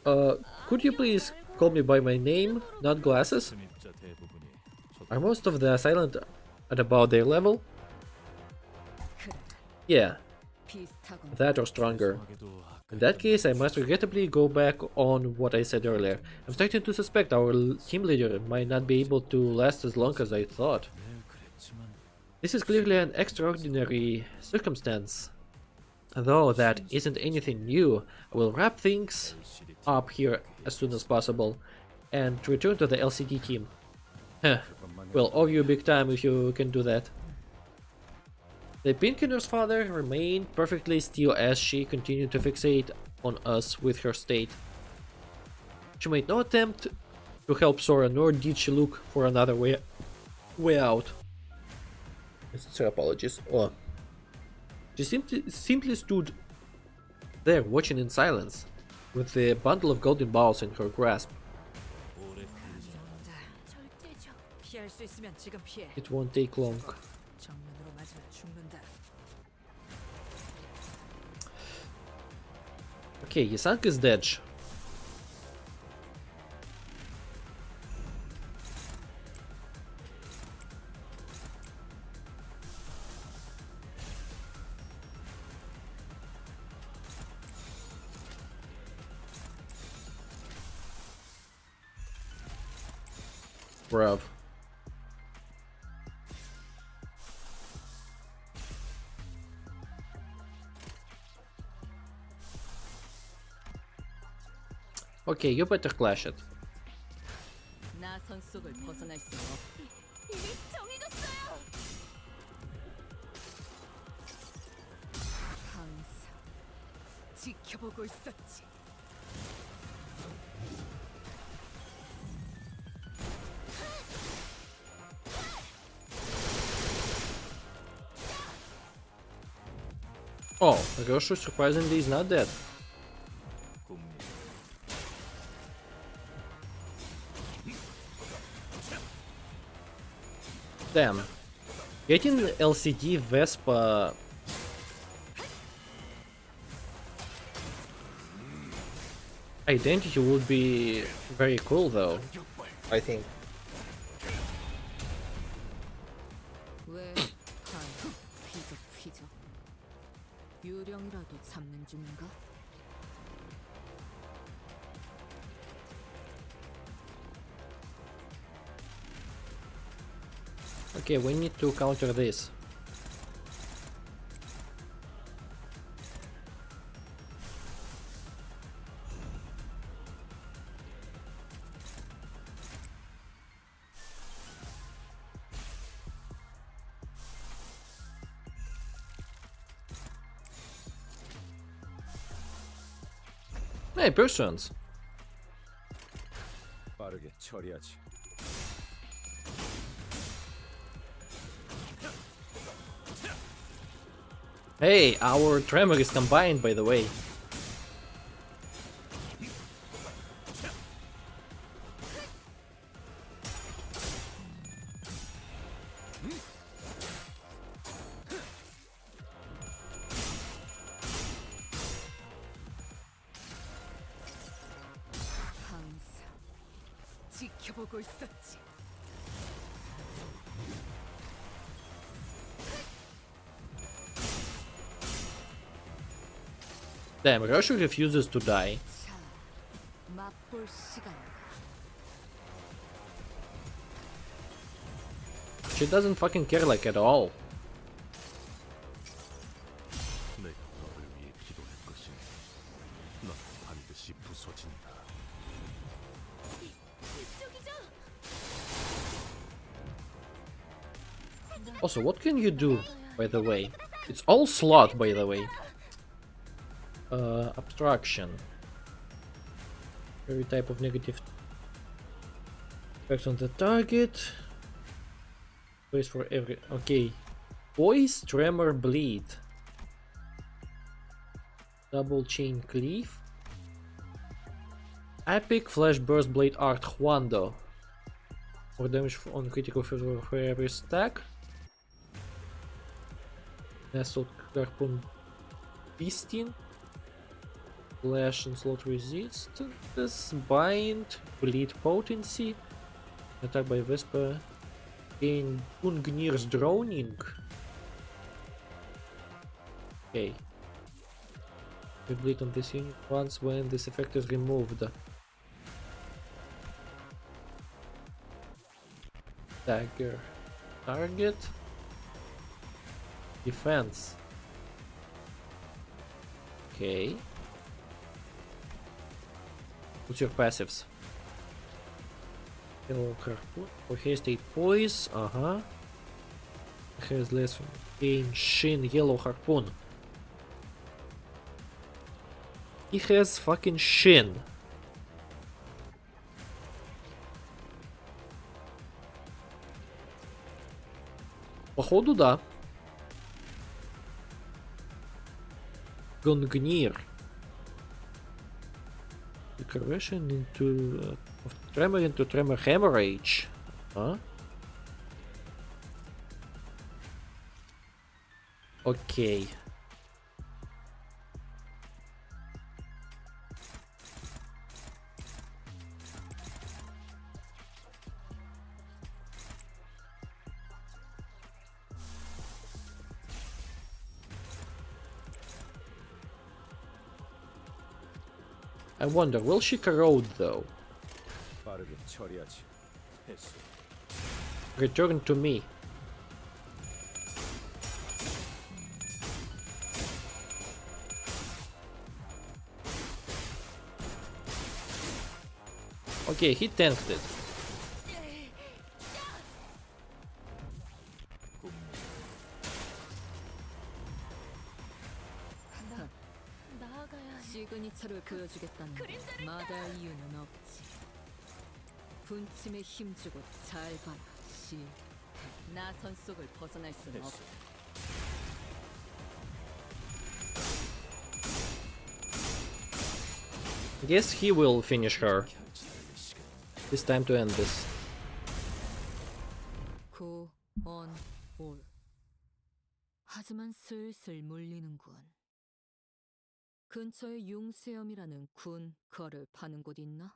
Could you please call me by my name, not glasses? 침입자 대부분이 Are most of the silent at about their level? Yeah, 비슷하군. that or stronger. In that case, I must regrettably go back on what I said earlier. I'm starting to suspect our team leader might not be able to last as long as I thought. 늘 그랬지만 This is clearly an extraordinary circumstance. Though that isn't anything new, I will wrap things up here as soon as possible and return to the LCD team. Heh, we'll owe you big time if you can do that. The Pinkinger's father remained perfectly still as she continued to fixate on us with her state. She made no attempt to help Sora, nor did she look for another way out. Sincere apologies. Oh. She simply stood there watching in silence, with the bundle of golden balls in her grasp. 피할 수 있으면 지금 피해. It won't take long. 정면으로 맞으면 죽는다. Okay, Yasank is dead. Bruv. Okay, you better clash it. 나선 속을 벗어날 수 없. 이미 정해졌어요. 항상 지켜보고 있었지. Oh, Roshu surprisingly is not dead. 꿈이 Damn. Getting LCD Vespa identity would be very cool though, I think. 왜 간 휘적 유령이라도 잡는 중인가? Okay, we need to counter this. Hey, persons. 빠르게 처리하지. Hey, our tremor is combined, by the way. 항상 지켜보고 있었지. Damn, Russia refuses to die. 자, 맛볼 시간이다. She doesn't fucking care like at all. 내가 너를 위해 기도할 것이니 넌 반드시 부서진다. Also, what can you do, by the way? It's all slot, by the way. Abstraction. Every type of negative effect on the target. Place for every. Okay. Poise, tremor, bleed. Double chain cleave. Epic flash burst blade art Huando. More damage on critical failure for every stack. Nestled harpoon Beasting. Flash and slot resistance. Bind. Bleed potency. Attack by Vespa. Gain Ungnir's droning. Okay. We bleed on this unit once when this effect is removed. Dagger. Target. Defense. Okay. What's your passives? Yellow harpoon. For haste 8 poise. Has less gain shin yellow harpoon. He has fucking shin. Походу, да. Gungnir. Conversion into of tremor into tremor hemorrhage. Huh? Okay. I wonder, will she corrode though? 빠르게 처리하지. 했어. Return to me. Okay, he tanked it. 시그니처를 보여주겠다는 마다할 이유는 없지. 분침에 힘주고 잘 봐라. 나선 속을 벗어날 수는 없다. Guess he will finish her. It's time to end this. 구, on, 올. 하지만 슬슬 물리는군. 근처에 융수염이라는 군 거를 파는 곳 있나?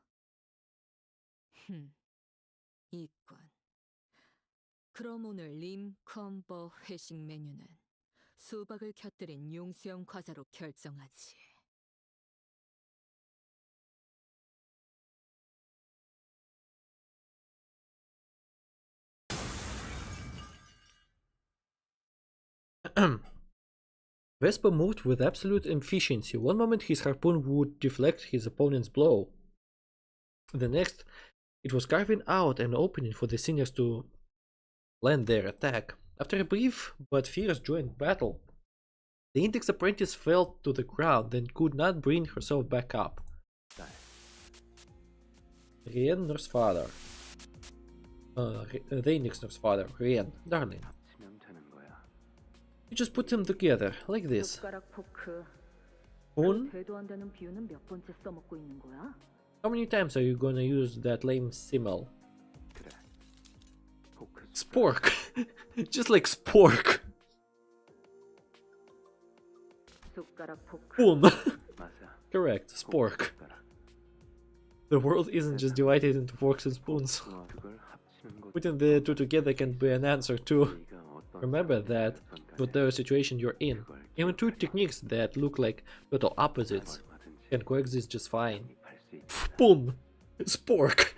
있군. 그럼 오늘 림컴버 회식 메뉴는 수박을 곁들인 융수염 과자로 결정하지. Vespa moved with absolute efficiency. One moment his harpoon would deflect his opponent's blow. The next, it was carving out an opening for the seniors to land their attack. After a brief but fierce joint battle, the Index apprentice fell to the ground and could not bring herself back up. Rien, nurse father. The Index nurse father, Rien, darling. You just put them together, like this. Un? How many times are you gonna use that lame simile? Spork! Just like spork! Un! Correct, spork. The world isn't just divided into forks and spoons. Putting the two together can be an answer too. Remember that, whatever situation you're in. Even two techniques that look like total opposites can coexist just fine. Boom! Spork!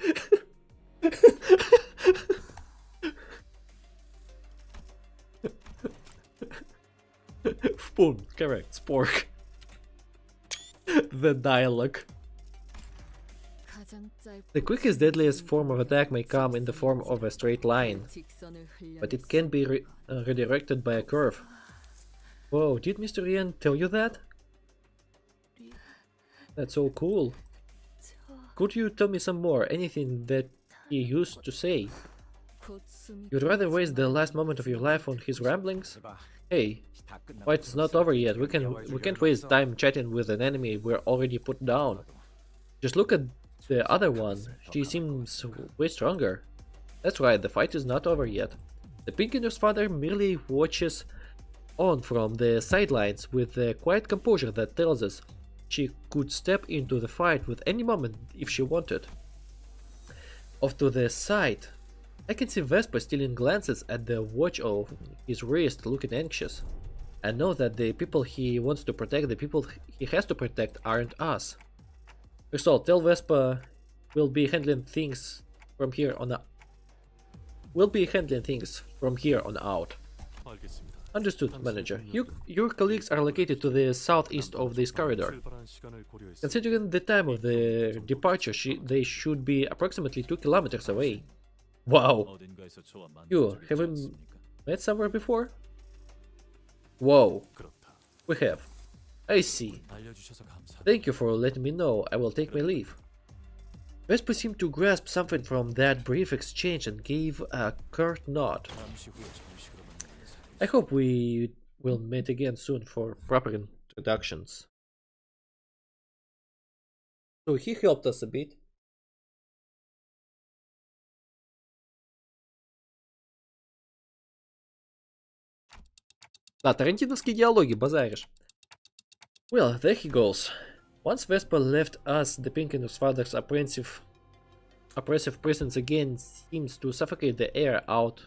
Boom! Correct, spork. The dialogue. The quickest, deadliest form of attack may come in the form of a straight line, but it can be redirected by a curve. Whoa, did Mr. Ian tell you that? That's so cool. Could you tell me some more? Anything that he used to say? You'd rather waste the last moment of your life on his ramblings? Hey, fight's not over yet. We can't waste time chatting with an enemy we're already put down. Just look at the other one. She seems way stronger. That's right, the fight is not over yet. The Pinkinder's father merely watches on from the sidelines with the quiet composure that tells us she could step into the fight with any moment if she wanted. Off to the side, I can see Vespa stealing glances at the watch of his wrist, looking anxious. I know that the people he wants to protect, the people he has to protect, aren't us. Result, tell Vespa we'll be handling things from here on out. Understood, manager. Your colleagues are located to the southeast of this corridor. Considering the time of their departure, they should be approximately 2 kilometers away. Wow. You haven't met somewhere before? Whoa. We have. I see. Thank you for letting me know. I will take my leave. Vespa seemed to grasp something from that brief exchange and gave a curt nod. I hope we will meet again soon for proper introductions. So he helped us a bit. Да, тарантиновские диалоги, базаришь. Well, there he goes. Once Vespa left us, the Pinkinder's father's oppressive presence again seems to suffocate the air out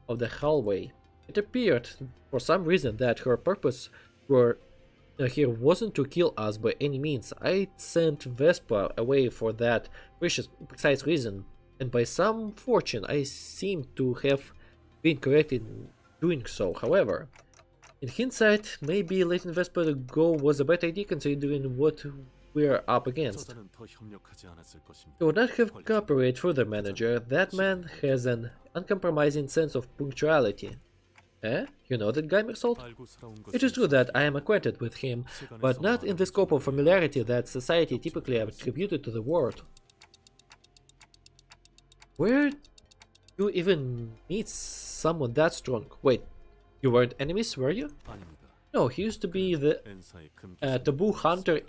of the hallway. It appeared, for some reason, that her purpose here wasn't to kill us by any means. I sent Vespa away for that precise reason, and by some fortune I seem to have been correct in doing so. However, in hindsight, maybe letting Vespa go was a bad idea considering what we're up against. I would not have cooperated further, manager. That man has an uncompromising sense of punctuality. Eh? You know that guy, Mersault? It is true that I am acquainted with him, but not in the scope of familiarity that society typically attributed to the word. Where do you even meet someone that strong? Wait, you weren't enemies, were you? No, he used to be the taboo hunter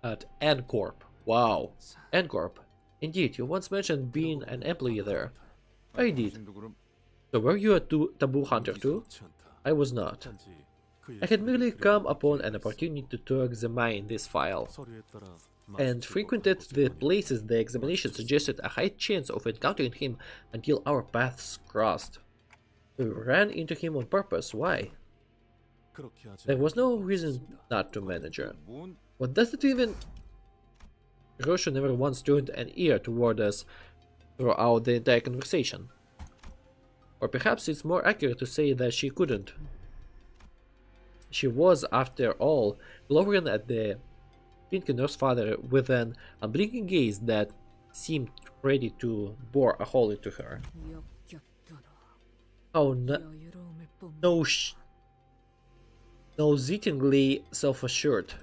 at N-Corp. Wow, N-Corp. Indeed, you once mentioned being an employee there. I did. So were you a taboo hunter too? I was not. I had merely come upon an opportunity to examine this file, and frequented the places the examination suggested a high chance of encountering him until our paths crossed. We ran into him on purpose. Why? There was no reason not to, manager. What does it even... Roshu never once turned an ear toward us throughout the entire conversation. Or perhaps it's more accurate to say that she couldn't. She was, after all, glowering at the Pinkinder's father with an unblinking gaze that seemed ready to bore a hole into her. How nauseatingly self-assured.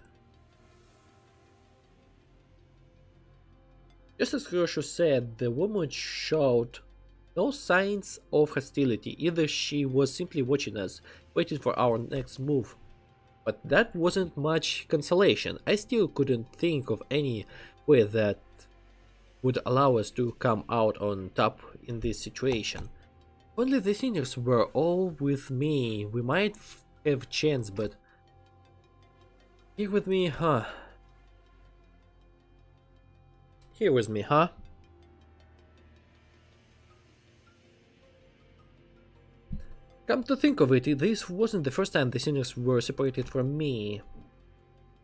Just as Roshu said, the woman showed no signs of hostility. Either she was simply watching us, waiting for our next move. But that wasn't much consolation. I still couldn't think of any way that would allow us to come out on top in this situation. Only the seniors were all with me. We might have a chance, but... Here with me, huh? Here with me, huh? Come to think of it, this wasn't the first time the sinners were separated from me.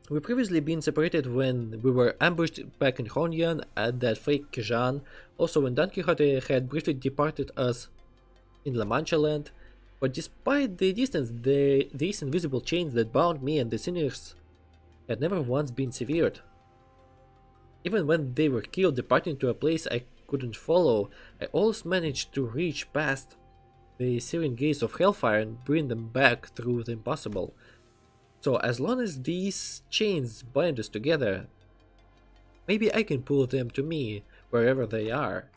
We've previously been separated when we were ambushed back in Honyan at that fake Kazan, also when Don Quixote had briefly departed us in La Mancha land, but despite the distance, these invisible chains that bound me and the sinners had never once been severed. Even when they were killed departing to a place I couldn't follow, I always managed to reach past the searing gates of hellfire and bring them back through the impossible. So as long as these chains bind us together, maybe I can pull them to me wherever they are.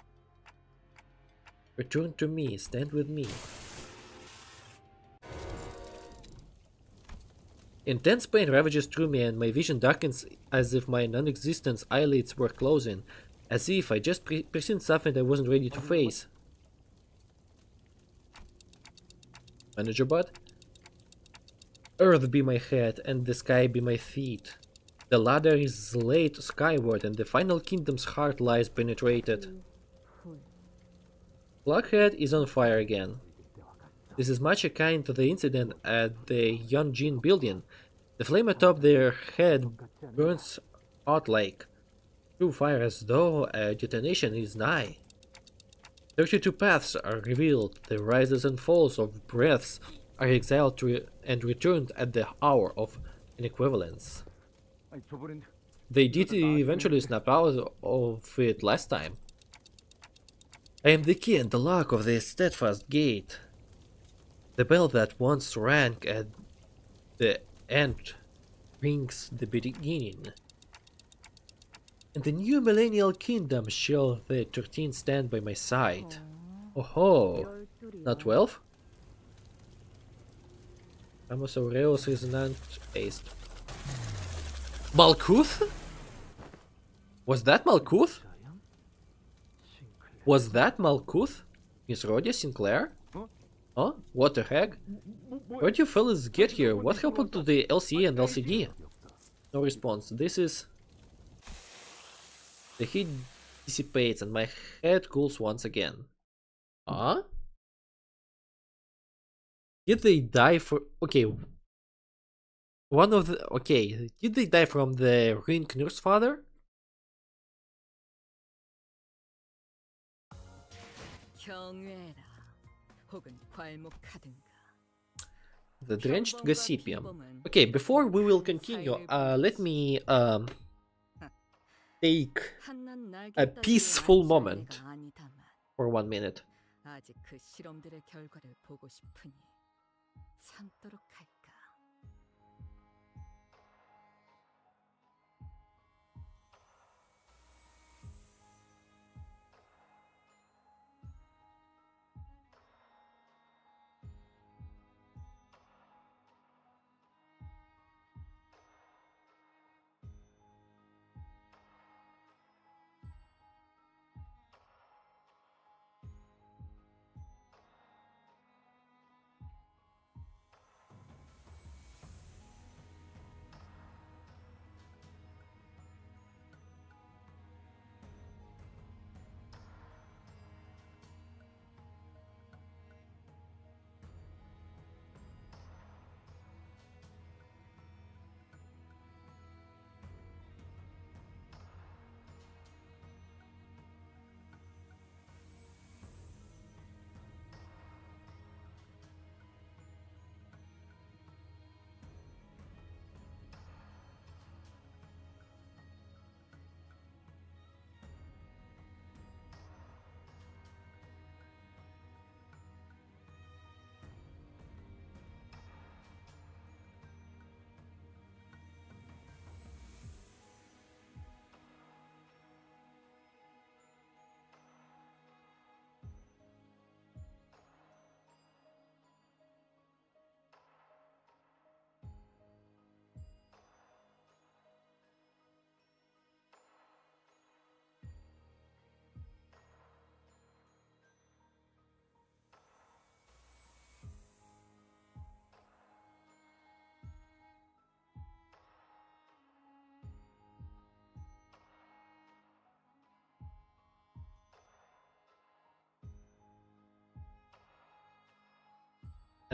Return to me, stand with me. Intense pain ravages through me and my vision darkens as if my non-existent eyelids were closing, as if I just perceived something I wasn't ready to face. Manager bot? Earth be my head and the sky be my feet. The ladder is laid skyward and the final kingdom's heart lies penetrated. Blockhead is on fire again. This is much akin to the incident at the Yonjin building. The flame atop their head burns out like true fire as though a detonation is nigh. 32 paths are revealed, the rises and falls of breaths are exiled and returned at the hour of inequivalence. They did eventually snap out of it last time. I am the key and the lock of the steadfast gate. The bell that once rang at the end rings the beginning. In the new millennial kingdom shall the 13 stand by my side. Oh ho! Not 12? Amos Aureus Resonant Paste. Malkuth? Was that Malkuth? Was that Malkuth? Miss Rhodia Sinclair? Huh? What the heck? Where'd you fellas get here? What happened to the LCE and LCD? No response. This is... The heat dissipates and my head cools once again. Huh? Did they die for... Okay. One of the... Okay. Did they die from the Ring Nurse father? The Drenched Gossipium. Okay, before we will continue, let me take a peaceful moment for 1 minute. 아직 그 실험들의 결과를 보고 싶으니 참도록 할까?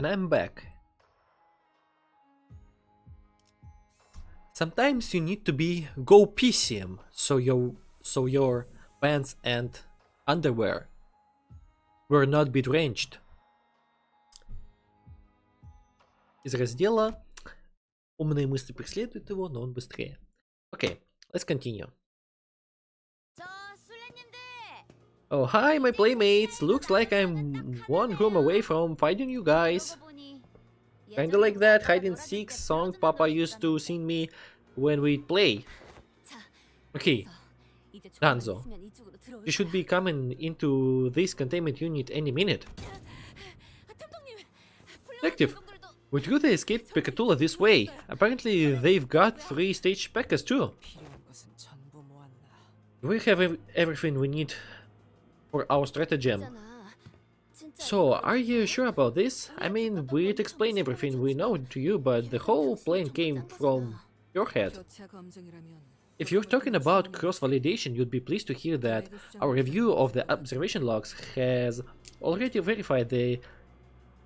And I'm back. Sometimes you need to go PCM, so your pants and underwear will not be drenched. Из раздела «Умные мысли преследуют его, но он быстрее». Okay, let's continue. Oh, hi, my playmates. Looks like I'm one room away from finding you guys. Kinda like that hide and seek song Papa used to sing me when we'd play. Okay, Danzo, you should be coming into this containment unit any minute. Detective, withdrew the escaped Pekatula this way. Apparently they've got 3 stage Pekkas too. We have everything we need for our stratagem. So, are you sure about this? I mean, we'd explain everything we know to you, but the whole plan came from your head. If you're talking about cross-validation, you'd be pleased to hear that our review of the observation logs has already verified the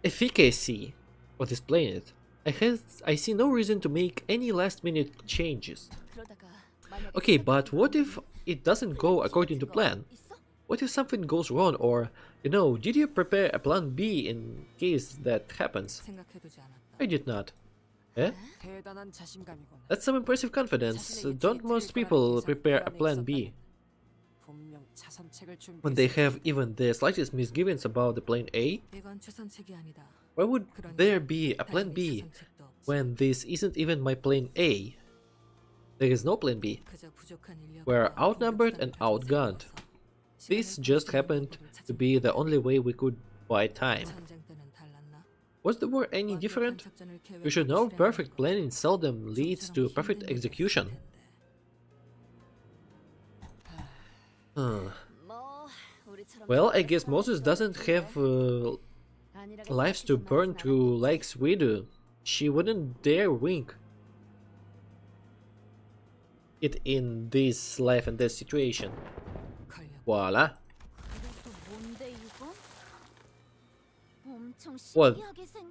efficacy of this planet. I see no reason to make any last-minute changes. Okay, but what if it doesn't go according to plan? What if something goes wrong, or, you know, did you prepare a plan B in case that happens? I did not. Eh? That's some impressive confidence. Don't most people prepare a plan B when they have even the slightest misgivings about the plan A? Why would there be a plan B when this isn't even my plan A? There is no plan B. We're outnumbered and outgunned. This just happened to be the only way we could buy time. Was the war any different? You should know perfect planning seldom leads to perfect execution. Well, I guess Moses doesn't have lives to burn through like we do. She wouldn't dare wink it in this life and death situation. Voila.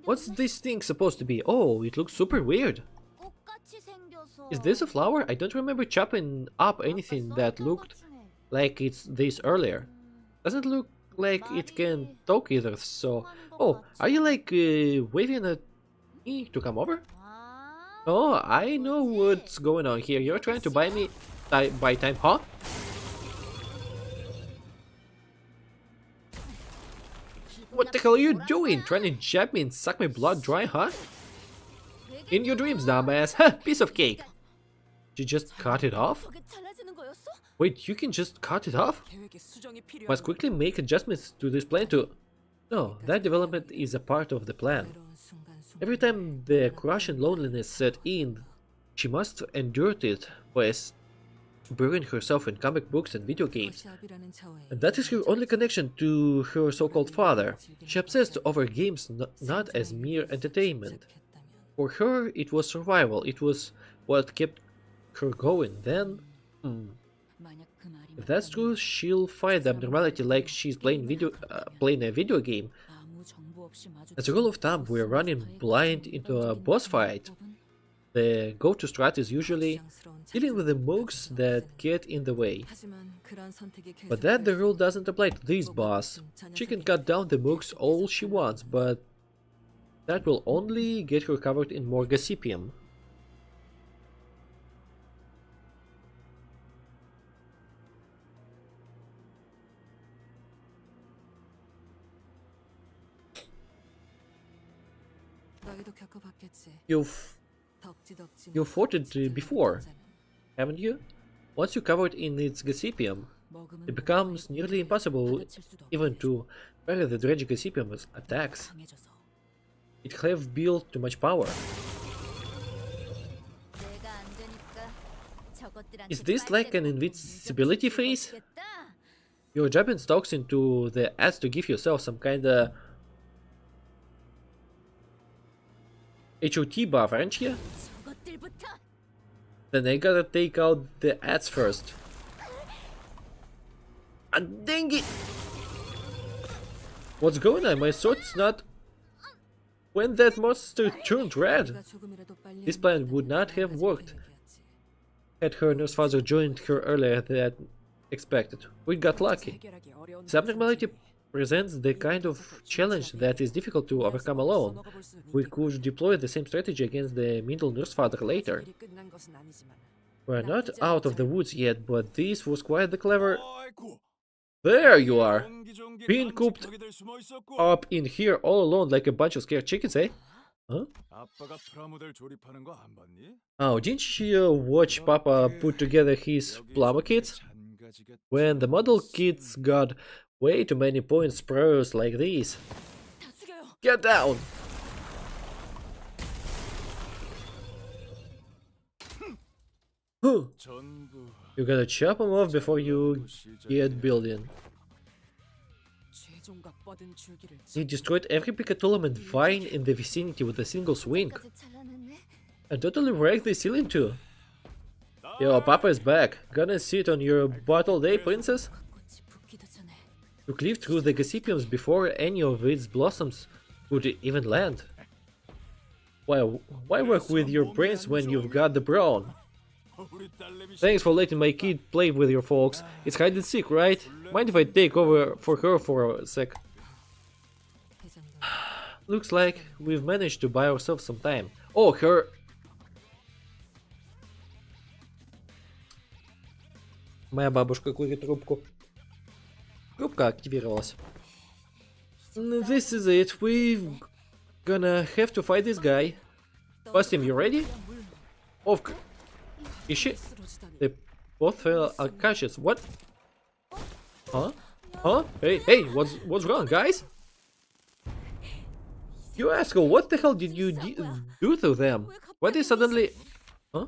What's this thing supposed to be? Oh, it looks super weird. Is this a flower? I don't remember chopping up anything that looked like it's this earlier. Doesn't look like it can talk either, so... Oh, are you like waving at me to come over? Oh, I know what's going on here. You're trying to buy me... buy time, huh? What the hell are you doing? Trying to jab me and suck my blood dry, huh? In your dreams, dumbass. Ha! Piece of cake. You just cut it off? Wait, you can just cut it off? Must quickly make adjustments to this plan to... No, that development is a part of the plan. Every time the crush and loneliness set in, she must endure it by burying herself in comic books and video games. And that is her only connection to her so-called father. She obsessed over games not as mere entertainment. For her, it was survival. It was what kept her going. Then, if that's true, she'll fight the abnormality like she's playing a video game. As a rule of thumb, we're running blind into a boss fight. The go-to strat is usually dealing with the mooks that get in the way. But that the rule doesn't apply to this boss. She can cut down the mooks all she wants, but that will only get her covered in more gossipium. You've fought it before, haven't you? Once you're covered in its gossipium, it becomes nearly impossible even to parry the dredge gossipium's attacks. It have built too much power. Is this like an invincibility phase? You're jabbing stocks into the ads to give yourself some kinda HOT buff, aren't you? Then I gotta take out the ads first. Ah, dang it! What's going on? My sword's not... when that monster turned red. This plan would not have worked had her nurse father joined her earlier than expected. We got lucky. This abnormality presents the kind of challenge that is difficult to overcome alone. We could deploy the same strategy against the middle nurse father later. We're not out of the woods yet, but this was quite the clever... There you are! Being cooped up in here all alone like a bunch of scared chickens, eh? Huh? Oh, didn't you watch Papa put together his plumber kits? When the model kits got way too many points pros like these. Get down! Huh. You gotta chop them off before you get building. He destroyed every Picatulum vine in the vicinity with a single swing. And totally wrecked the ceiling too. Yo, Papa is back. Gonna sit on your butt all day, princess? You cleaved through the gossypiums before any of its blossoms could even land. Why work with your brains when you've got the brawn? Thanks for letting my kid play with your folks. It's hide and seek, right? Mind if I take over for her for a sec? Looks like we've managed to buy ourselves some time. Oh, her... Моя бабушка курит трубку. Трубка активировалась. This is it. We're gonna have to fight this guy. Boosty, you ready? Is she? They both fell unconscious. What? Huh? Huh? Hey, what's wrong, guys? You ask her, what the hell did you do to them? Why they suddenly... Huh?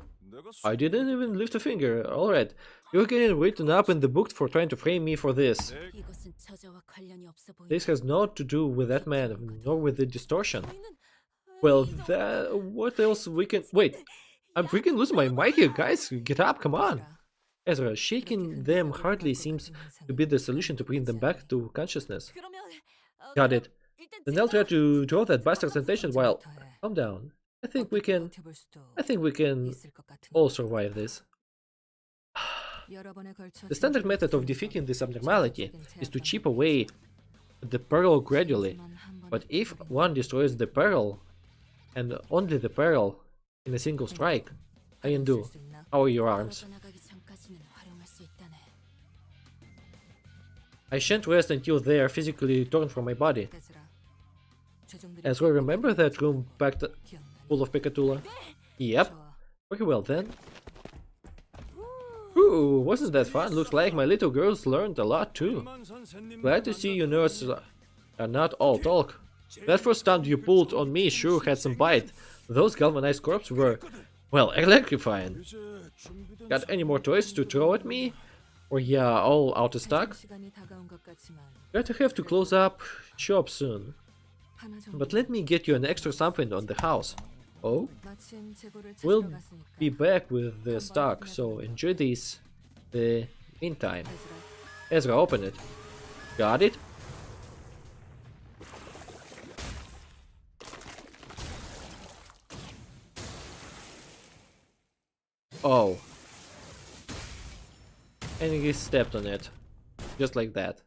I didn't even lift a finger. Alright. You're getting written up in the book for trying to frame me for this. This has naught to do with that man, nor with the distortion. Well, what else we can... Wait, I'm freaking losing my mic here, guys. Get up, come on. Ezra, shaking them hardly seems to be the solution to bring them back to consciousness. Got it. Then I'll try to draw that bastard's attention while... Calm down. I think we can all survive this. The standard method of defeating this abnormality is to chip away the pearl gradually, but if one destroys the pearl, and only the pearl, in a single strike, I undo. How are your arms? I shan't rest until they are physically torn from my body. Ezra, remember that room packed full of Picatula? Yep. Very well then. Ooh, wasn't that fun? Looks like my little girls learned a lot too. Glad to see you nerds are not all talk. That first stunt you pulled on me sure had some bite. Those galvanized corpses were, well, electrifying. Got any more toys to throw at me? Or yeah, all out of stock? Gotta have to close up shop soon. But let me get you an extra something on the house. Oh? We'll be back with the stock, so enjoy this the meantime. Ezra, open it. Got it? Oh. And he stepped on it. Just like that.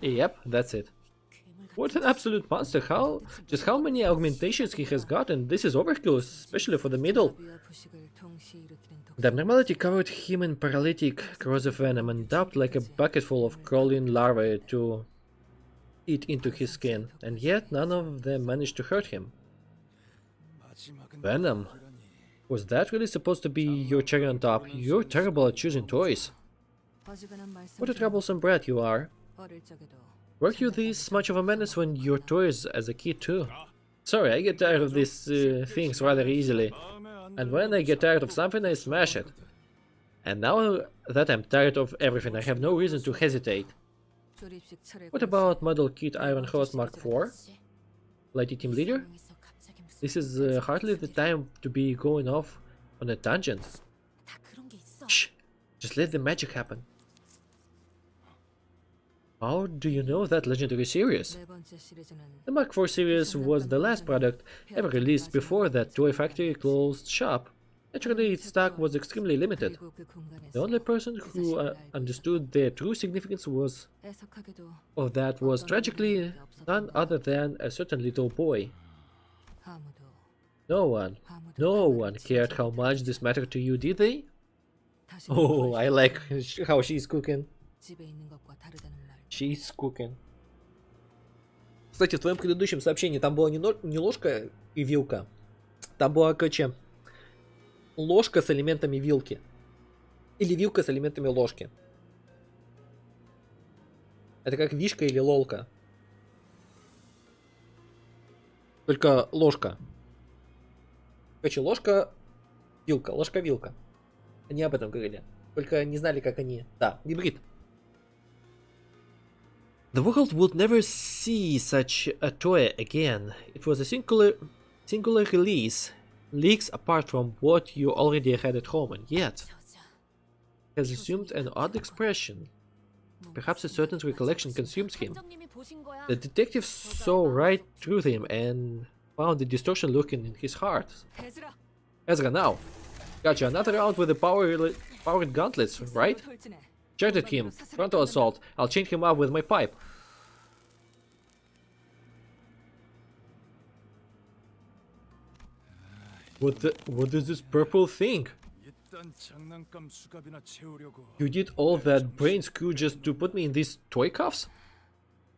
Yep, that's it. What an absolute monster. Just how many augmentations he has gotten. This is overkill, especially for the middle. The abnormality covered him in paralytic corrosive venom and dumped like a bucket full of crawling larvae to eat into his skin, and yet none of them managed to hurt him. Venom? Was that really supposed to be your cherry on top? You're terrible at choosing toys. What a troublesome brat you are. Were you this much of a menace when you were toys as a kid too? Sorry, I get tired of these things rather easily. And when I get tired of something, I smash it. And now that I'm tired of everything, I have no reason to hesitate. 조립식 철의 What about Model Kit Iron Horse Mark IV? Lady Team Leader? This is hardly the time to be going off on a tangent. 다 그런 게 있어. Shh! Just let the magic happen. How do you know that legendary series? 네 번째 시리즈는 The Mark IV series was the last product ever released before that Toy Factory closed shop. Naturally, its stock was extremely limited. 그리고 그 공간에서 The only person who understood the true significance 애석하게도 of that was tragically none other than a certain little boy. 아무도 No one cared how much this mattered to you, did they? 다시 Oh, I like how she's cooking. 집에 있는 것과 다르다는 말. She's cooking. Кстати, в твоем предыдущем сообщении там была не ложка и вилка. Там была, короче, ложка с элементами вилки. Или вилка с элементами ложки. Это как вишка или лолка. Только ложка. Короче, ложка-вилка, ложка-вилка. Они об этом говорили. Только не знали, как они... Да, гибрид. The world would never see such a toy again. It was a singular release, leagues apart from what you already had at home, and yet has assumed an odd expression. Perhaps a certain recollection consumes him. 원장님이 보신 거야. The detective saw right through him and found the distortion lurking in his heart. 해즈라. Ezra, now. Gotcha, another round with the powered gauntlets, right? 돌진해. Charge at him. Frontal assault. I'll chain him up with my pipe. What is this purple thing? 이딴 장난감 수갑이나 채우려고. You did all that brain screw just to put me in these toy cuffs?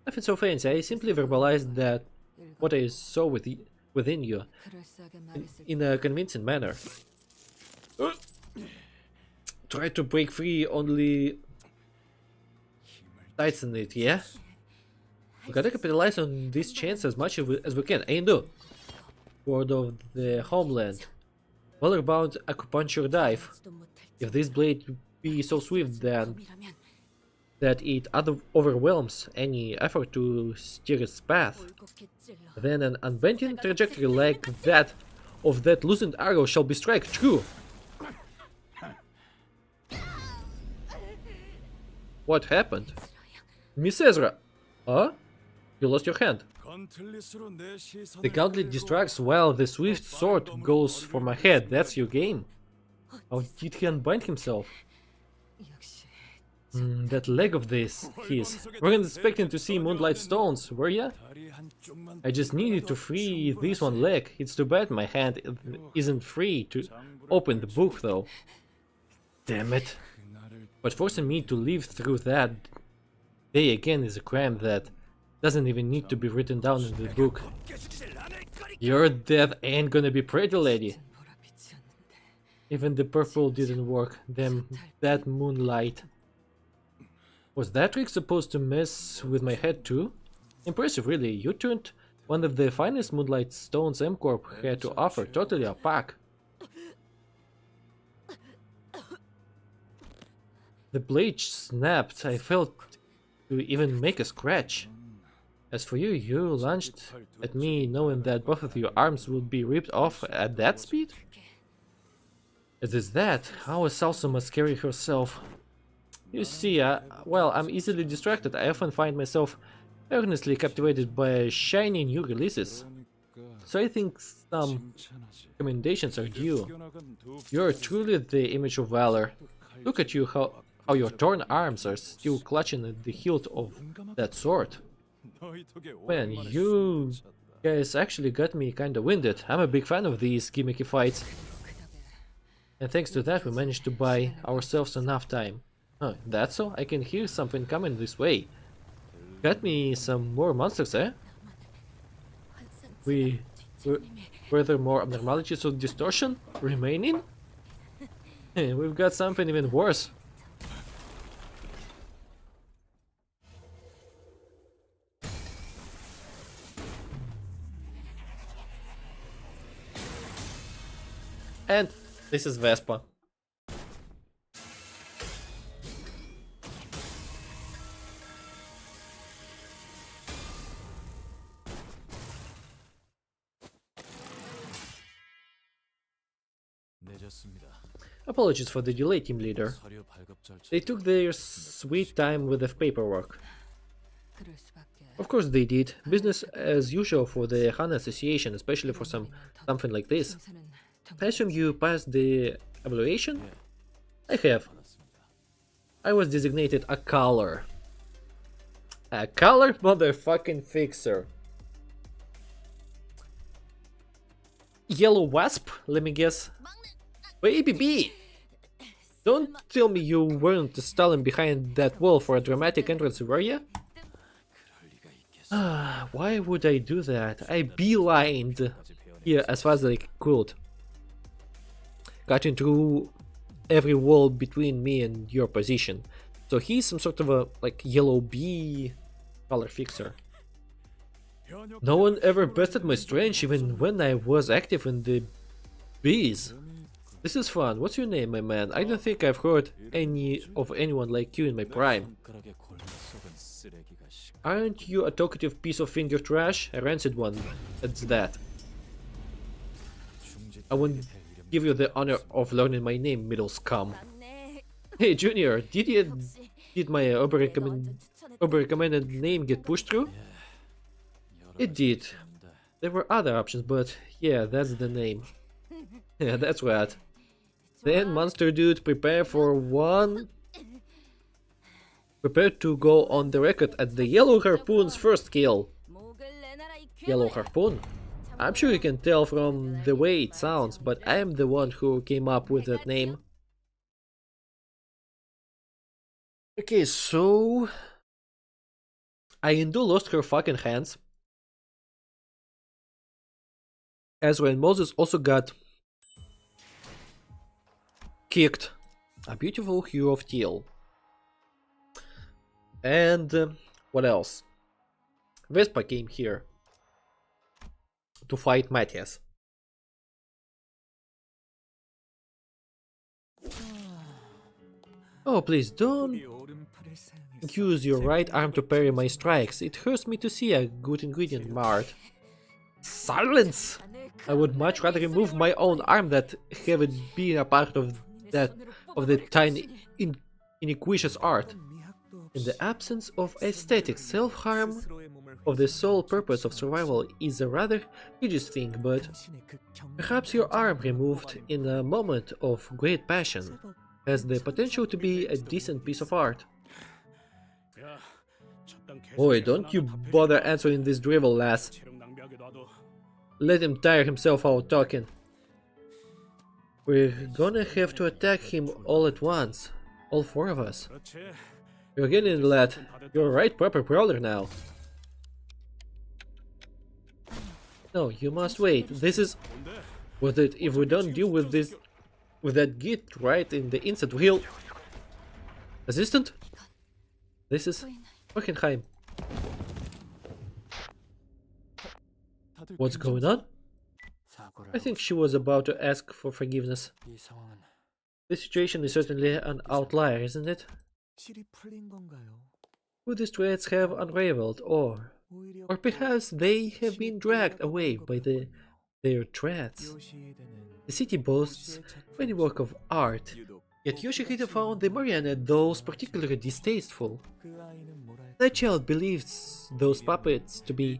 Nothing so fancy. I simply verbalized that what I saw within you 그럴싸하게 말했을 in a convincing manner. Try to break free, only tighten it, yeah? We gotta capitalize on this chance as much as we can. Aindu, Word of the Homeland. Valor-bound acupuncture dive. If this blade be so swift that it overwhelms any effort to steer its path, then an unbending trajectory like that of that loosened arrow shall be strike true. What happened? Miss Ezra! Huh? You lost your hand. The gauntlet distracts while the swift sword goes for my head. That's your game. How did he unbind himself? 역시 That leg of his. Weren't expecting to see moonlight stones, were ya? I just needed to free this one leg. It's too bad my hand isn't free to open the book though. Damn it. But forcing me to live through that day again is a crime that doesn't even need to be written down in the book. Your death ain't gonna be pretty, lady. Even the purple didn't work. Damn, that moonlight. Was that trick supposed to mess with my head too? Impressive, really. You turned one of the finest moonlight stones M-Corp had to offer totally opaque. The blade snapped. I failed to even make a scratch. As for you, you lunged at me knowing that both of your arms would be ripped off at that speed? It is that. How Salsa must carry herself. You see, well, I'm easily distracted. I often find myself earnestly captivated by shiny new releases. So I think some commendations are due. You're truly the image of valor. Look at you, how your torn arms are still clutching at the hilt of that sword. Man, you guys actually got me kinda winded. I'm a big fan of these gimmicky fights. And thanks to that we managed to buy ourselves enough time. Huh, that's so? I can hear something coming this way. Got me some more monsters, eh? Were there more abnormalities of distortion remaining? We've got something even worse. And this is Vespa. 늦었습니다. Apologies for the delay, team leader. 서류 발급 절차. They took their sweet time with the paperwork. 그럴 수밖에. Of course they did. Business as usual for the HANA Association, especially for something like this. 심사는 I assume you passed the evaluation? I have. 받았습니다. I was designated a color. A color motherfucking fixer. Yellow wasp? Let me guess. Baby B! Don't tell me you weren't stalling behind that wall for a dramatic entrance, were you? 그럴 리가 있겠어. Why would I do that? I beelined here as fast as I could, cutting through every wall between me and your position. So he's some sort of a like yellow bee color fixer. No one ever bested my strength even when I was active in the bees. This is fun. What's your name, my man? I don't think I've heard any of anyone like you in my prime. 손가락에 골라 썩은 쓰레기가 시. Aren't you a talkative piece of finger trash? A rancid one. That's that. I won't give you the honor of learning my name, middle scum. 맞네. Hey, Junior, did my recommended name get pushed through? It did. There were other options, but yeah, that's the name. Yeah, that's right. Then, monster dude, prepare to go on the record as the Yellow Harpoon's first kill. 목을 내놔라 이 Yellow 괴물. Harpoon? I'm sure you can tell from the way it sounds, but I am the one who came up with that name. Okay, so Aindu lost her fucking hands. Ezra and Moses also got kicked. A beautiful hue of teal. And what else? Vespa came here to fight Matthias. Oh, please don't use your right arm to parry my strikes. It hurts me to see a good ingredient marred. Silence! I would much rather remove my own arm than have it be a part of the tiny iniquitous art. In the absence of aesthetic, self-harm of the sole purpose of survival is a rather hideous thing, but perhaps your arm removed in a moment of great passion has the potential to be a decent piece of art. Boy, don't you bother answering this drivel, lass. Let him tire himself out talking. We're gonna have to attack him all at once. All four of us. You're getting it, lad. You're a right proper brawler now. No, you must wait. This is... With it, if we don't deal with this... With that git right in the instant, we'll... Assistant? This is... Hockenheim. What's going on? I think she was about to ask for forgiveness. This situation is certainly an outlier, isn't it? Could these threads have unraveled, or perhaps they have been dragged away by their threads? The city boasts many works of art, yet Yoshihito found the marionette dolls particularly distasteful. That child believes those puppets to be,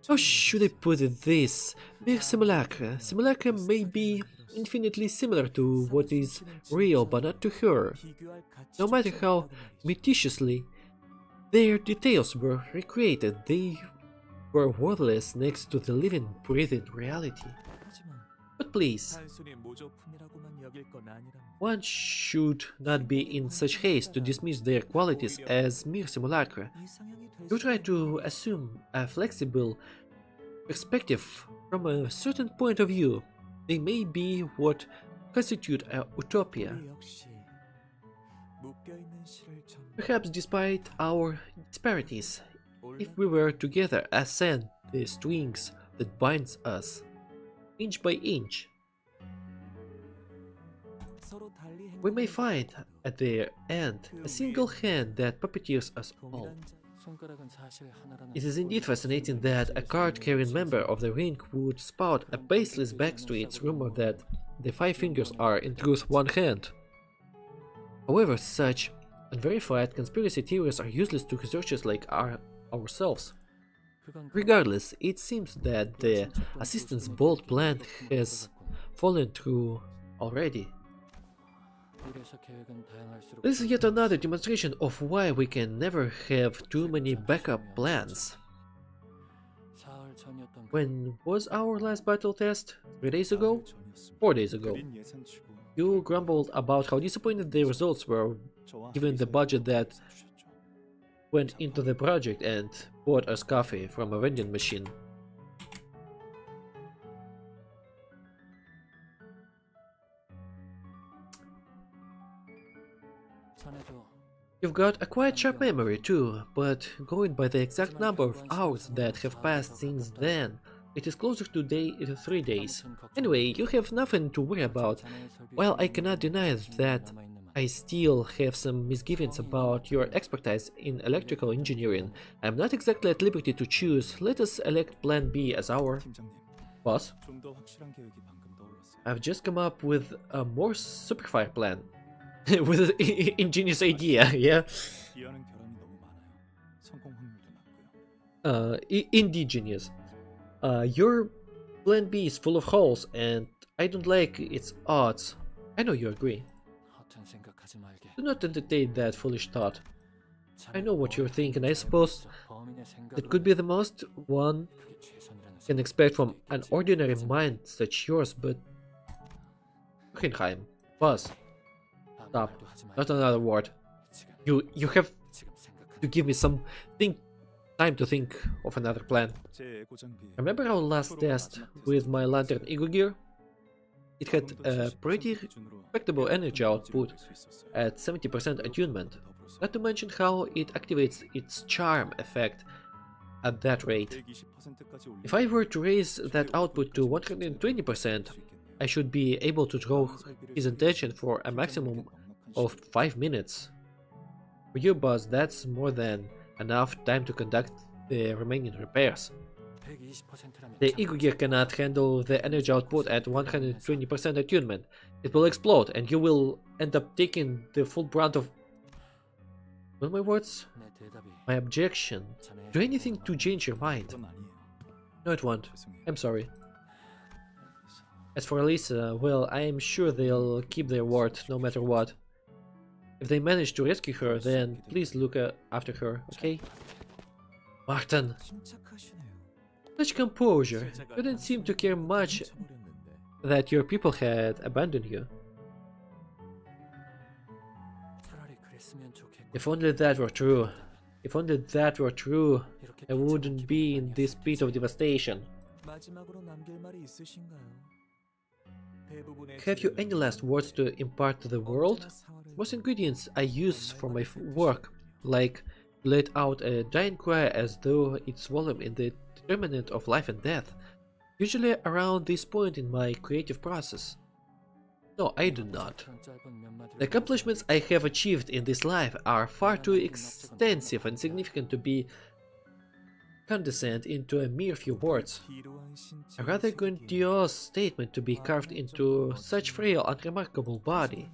how should I put it this, mere simulacra. Simulacra may be infinitely similar to what is real, but not to her. No matter how meticulously their details were recreated, they were worthless next to the living, breathing reality. But please, one should not be in such haste to dismiss their qualities as mere simulacra. You try to assume a flexible perspective from a certain point of view. They may be what constitute a utopia. Perhaps despite our disparities, if we were together ascend the strings that binds us, inch by inch, we may find at the end a single hand that puppeteers us all. It is indeed fascinating that a card-carrying member of the ring would spout a baseless backstreet's rumor that the five fingers are in truth one hand. However, such unverified conspiracy theories are useless to researchers like ourselves. Regardless, it seems that the assistant's bold plan has fallen through already. This is yet another demonstration of why we can never have too many backup plans. When was our last battle test? 3 days ago? 4 days ago. You grumbled about how disappointed the results were given the budget that went into the project and bought us coffee from a vending machine. You've got a quite sharp memory too, but going by the exact number of hours that have passed since then, it is closer to 3 days. Anyway, you have nothing to worry about. While I cannot deny that I still have some misgivings about your expertise in electrical engineering, I am not exactly at liberty to choose. Let us elect Plan B as our boss. I've just come up with a more superfire plan. With an ingenious idea, yeah? Indigenous. Your Plan B is full of holes and I don't like its odds. I know you agree. Do not entertain that foolish thought. I know what you're thinking. I suppose that could be the most one can expect from an ordinary mind such yours, but... Hohenheim. Boss. Stop. Not another word. You have to give me some time to think of another plan. Remember our last test with my lantern Ego gear? It had a pretty respectable energy output at 70% attunement, not to mention how it activates its charm effect at that rate. If I were to raise that output to 120%, I should be able to draw his attention for a maximum of 5 minutes. For you, boss, that's more than enough time to conduct the remaining repairs. The Ego gear cannot handle the energy output at 120% attunement. It will explode and you will end up taking the full brunt of... Well, my words? My objection. Do anything to change your mind. No, it won't. I'm sorry. As for Elisa, well, I am sure they'll keep their word no matter what. If they manage to rescue her, then please look after her, okay? Martin! Such composure. You didn't seem to care much that your people had abandoned you. If only that were true. If only that were true, I wouldn't be in this pit of devastation. Have you any last words to impart to the world? Most ingredients I use for my work, like let out a giant cry as though its volume in the determinant of life and death, usually around this point in my creative process. No, I do not. The accomplishments I have achieved in this life are far too extensive and significant to be condensed into a mere few words. A rather grandiose statement to be carved into such frail, unremarkable body.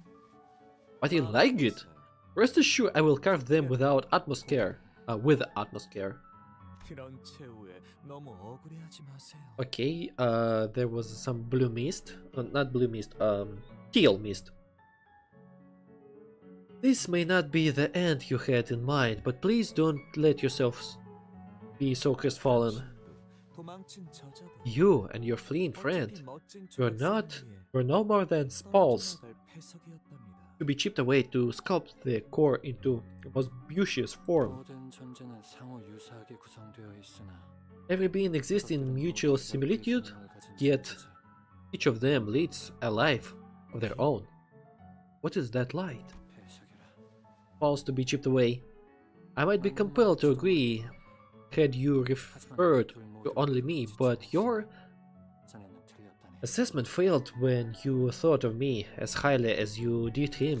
But I like it. Rest assured I will carve them without utmost care. With utmost care. Okay, there was some blue mist. Not blue mist, teal mist. This may not be the end you had in mind, but please don't let yourself be so crestfallen. You and your fleeing friend were no more than spalls to be chipped away to sculpt the core into a most beauteous form. Every being exists in mutual similitude, yet each of them leads a life of their own. What is that light? Falls to be chipped away. I might be compelled to agree had you referred to only me, but your assessment failed when you thought of me as highly as you did him.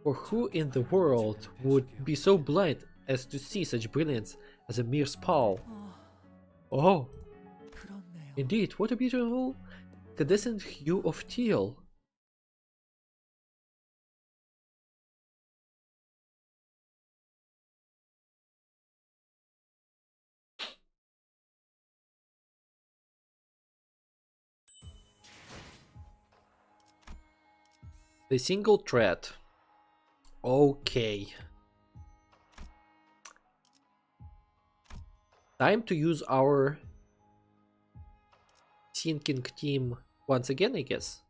For who in the world would be so blind as to see such brilliance as a mere spall. Oh, 그렇네요. indeed, what a beautiful incandescent hue of teal. The single thread. Okay. Time to use our sinking team once again, I guess.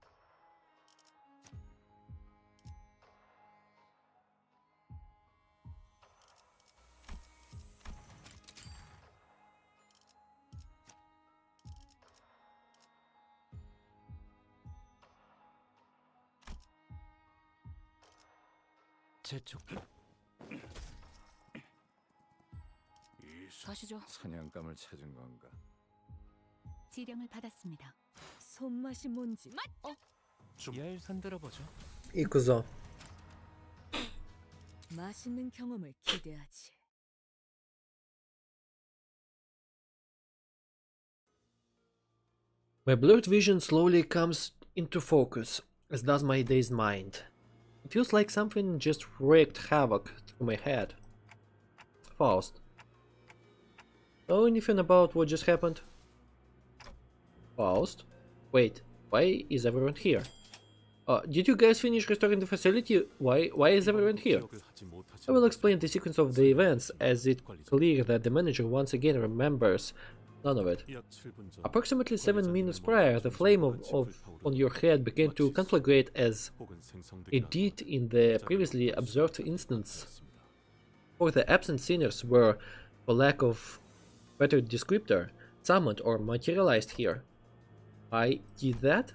제쪽 가시죠. 사냥감을 찾은 건가? 지령을 받았습니다. 손맛이 뭔지. 열 손들어보죠. 이쿠zo. 맛있는 경험을 기대하지. My blurred vision slowly comes into focus, as does my dazed mind. It feels like something just wreaked havoc through my head. Faust. Know anything about what just happened? Faust? Wait, why is everyone here? Did you guys finish restoring the facility? Why is everyone here? I will explain the sequence of the events, as it's clear that the manager once again remembers none of it. Approximately 7 minutes prior, the flame on your head began to conflagrate as it did in the previously observed instance. For the absent sinners were, for lack of better descriptor, summoned or materialized here. I did that?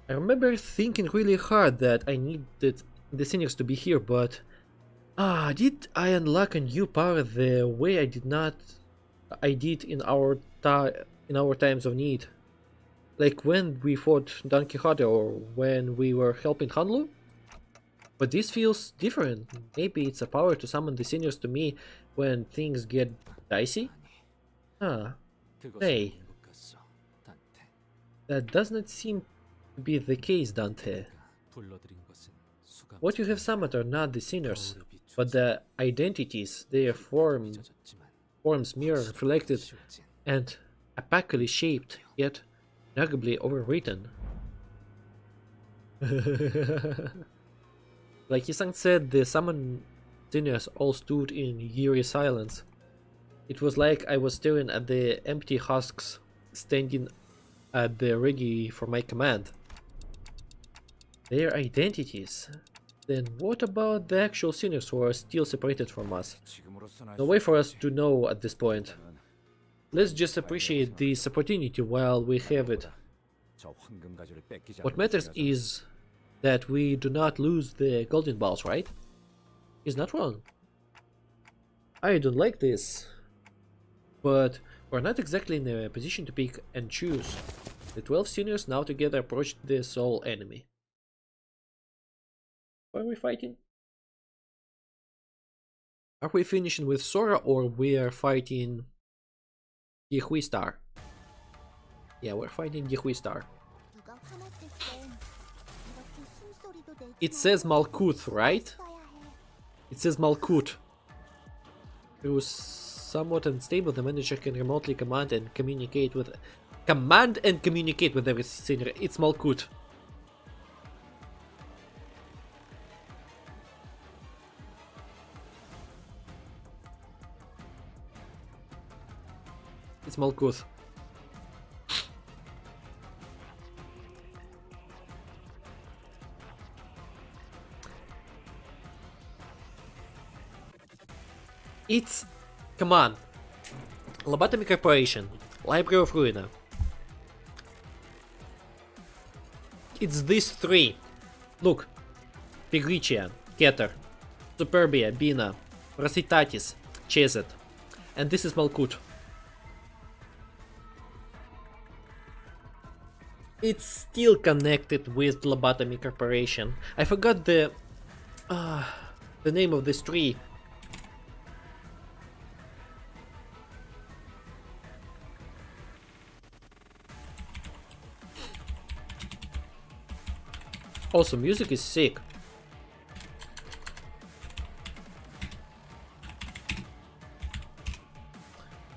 I remember thinking really hard that I needed the sinners to be here, but did I unlock a new power the way I did in our times of need? Like when we fought Don Quixote or when we were helping Hanlu? But this feels different. Maybe it's a power to summon the sinners to me when things get dicey? Hey, that does not seem to be the case, Dante. What you have summoned are not the sinners, but the identities, their forms mere reflected and opacally shaped, yet arguably overwritten. Like Isang said, the summoned sinners all stood in eerie silence. It was like I was staring at the empty husks standing at the ready for my command. Their identities? Then what about the actual sinners who are still separated from us? No way for us to know at this point. Let's just appreciate this opportunity while we have it. What matters is that we do not lose the golden balls, right? He's not wrong. I don't like this, but we're not exactly in a position to pick and choose. The 12 sinners now together approached the sole enemy. Why are we fighting? Are we finishing with Sora or we are fighting a.k.a. Star? Yeah, we're fighting a.k.a. Star. 누가 화났을 땐 이렇게 숨소리도 내지 It says Malkuth, right? 써야 해. It says Malkut. It was somewhat unstable. The manager can remotely command and communicate with every sinner. It's Malkut. It's Malkuth. It's... Come on. Lobotomy Corporation. Library of Ruina. It's these three. Look. Pigricia, Keter, Superbia, Bina, Rositatis, Chezet. And this is Malkut. It's still connected with Lobotomy Corporation. I forgot the name of this tree. Also, music is sick.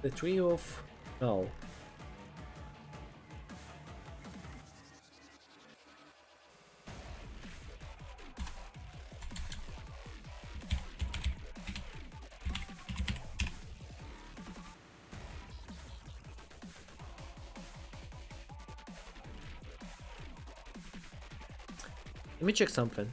The trio of... no. Let me check something.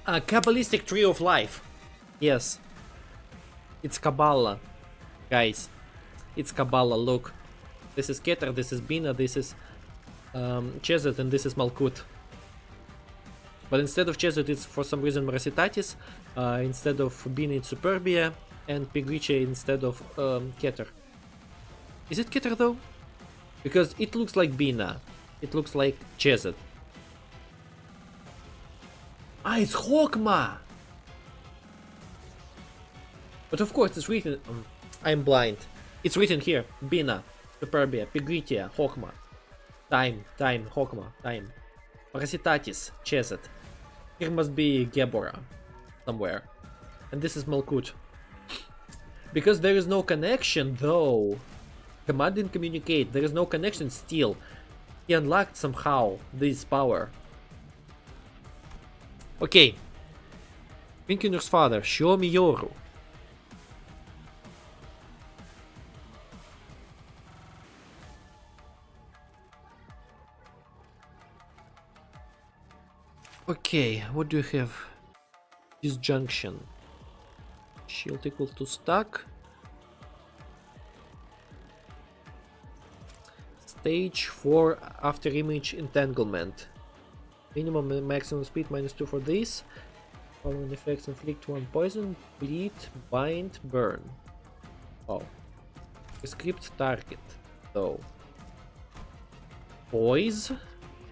A Kabbalistic Tree of Life. Yes. It's Kabbalah. Guys. It's Kabbalah, look. This is Keter, this is Bina, this is Chesed, and this is Malkut. But instead of Chesed it's for some reason Mercitatis, instead of Bina it's Superbia, and Pigrice instead of Keter. Is it Keter though? Because it looks like Bina. It looks like Chesed. Ah, it's Hokma! But of course it's written... I'm blind. It's written here. Bina, Superbia, Pigritia, Hokma. Time, Hokma, time. Parasitatis, Chesed. Here must be Gebora. Somewhere. And this is Malkut. Because there is no connection though. Command didn't communicate. There is no connection still. He unlocked somehow this power. Okay. Pinkinur's father, show me Yoru. Okay, what do you have? Disjunction. Shield equal to stack. Stage 4 after image entanglement. Minimum and maximum speed -2 for this. Following effects inflict 1 poison, bleed, bind, burn. Oh. Script target, though. Poise?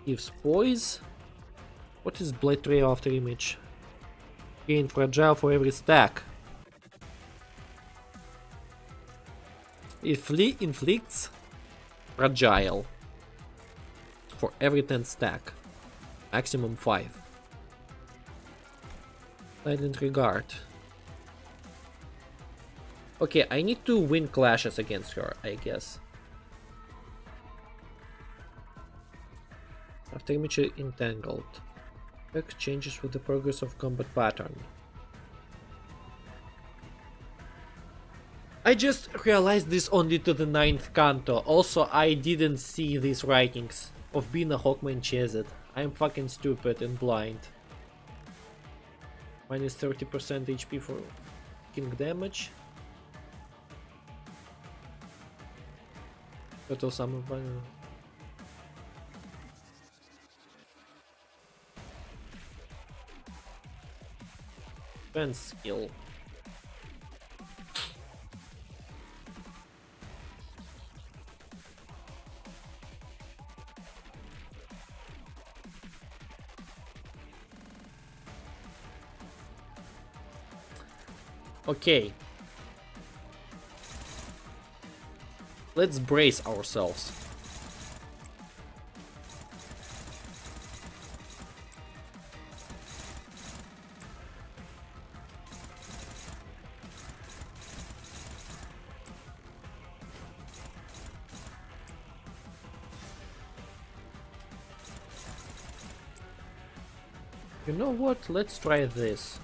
Gives poise? What is Blade Trail after image? Gain fragile for every stack. Inflicts fragile for every 10 stack. Maximum 5. Silent regard. Okay, I need to win clashes against her, I guess. After image entangled. Effect changes with the progress of combat pattern. I just realized this only to the 9th Canto. Also, I didn't see these writings of Bina, Hokma, and Chesed. I'm fucking stupid and blind. Minus 30% HP for king damage. Total sum of value. Defense skill. Okay. Let's brace ourselves. You know what? Let's try this.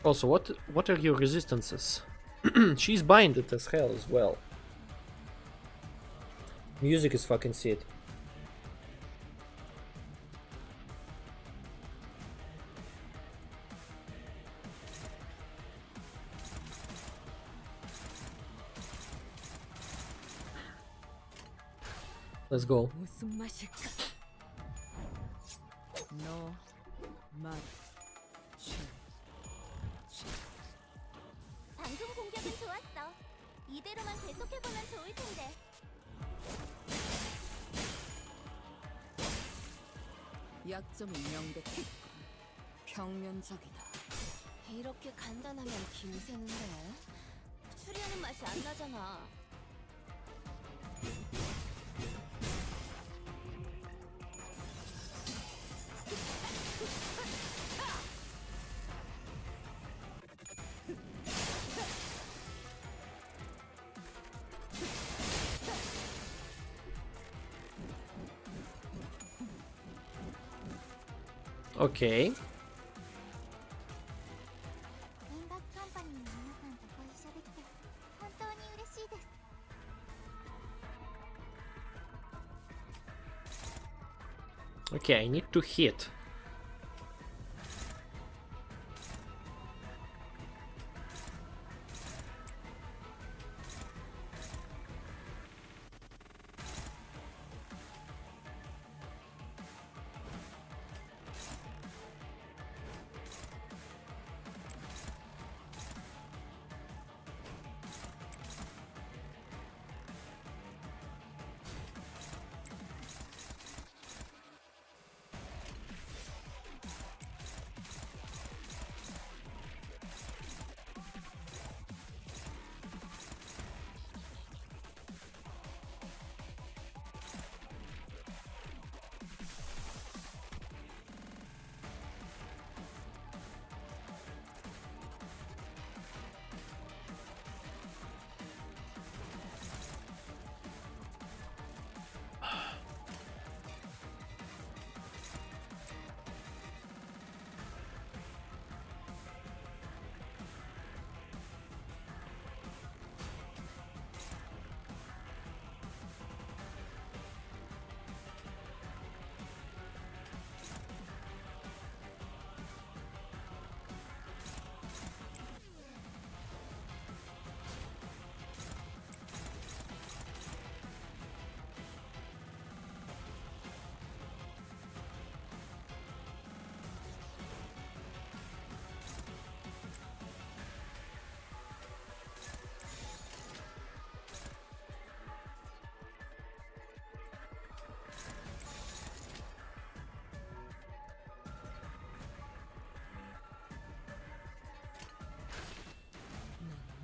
Also, what are your resistances? She's binded as hell as well. Music is fucking shit. Let's go. 무슨 맛일까? 너 맛. 방금 공격은 좋았어. 이대로만 계속해보면 좋을 텐데. 약점이 명백해. 평면적이다. 이렇게 간단하면 김새는데 추리하는 맛이 안 나잖아. Okay. 림버스 컴퍼니の皆さんとご一緒できて本当に嬉しいです。 Okay, I need to hit.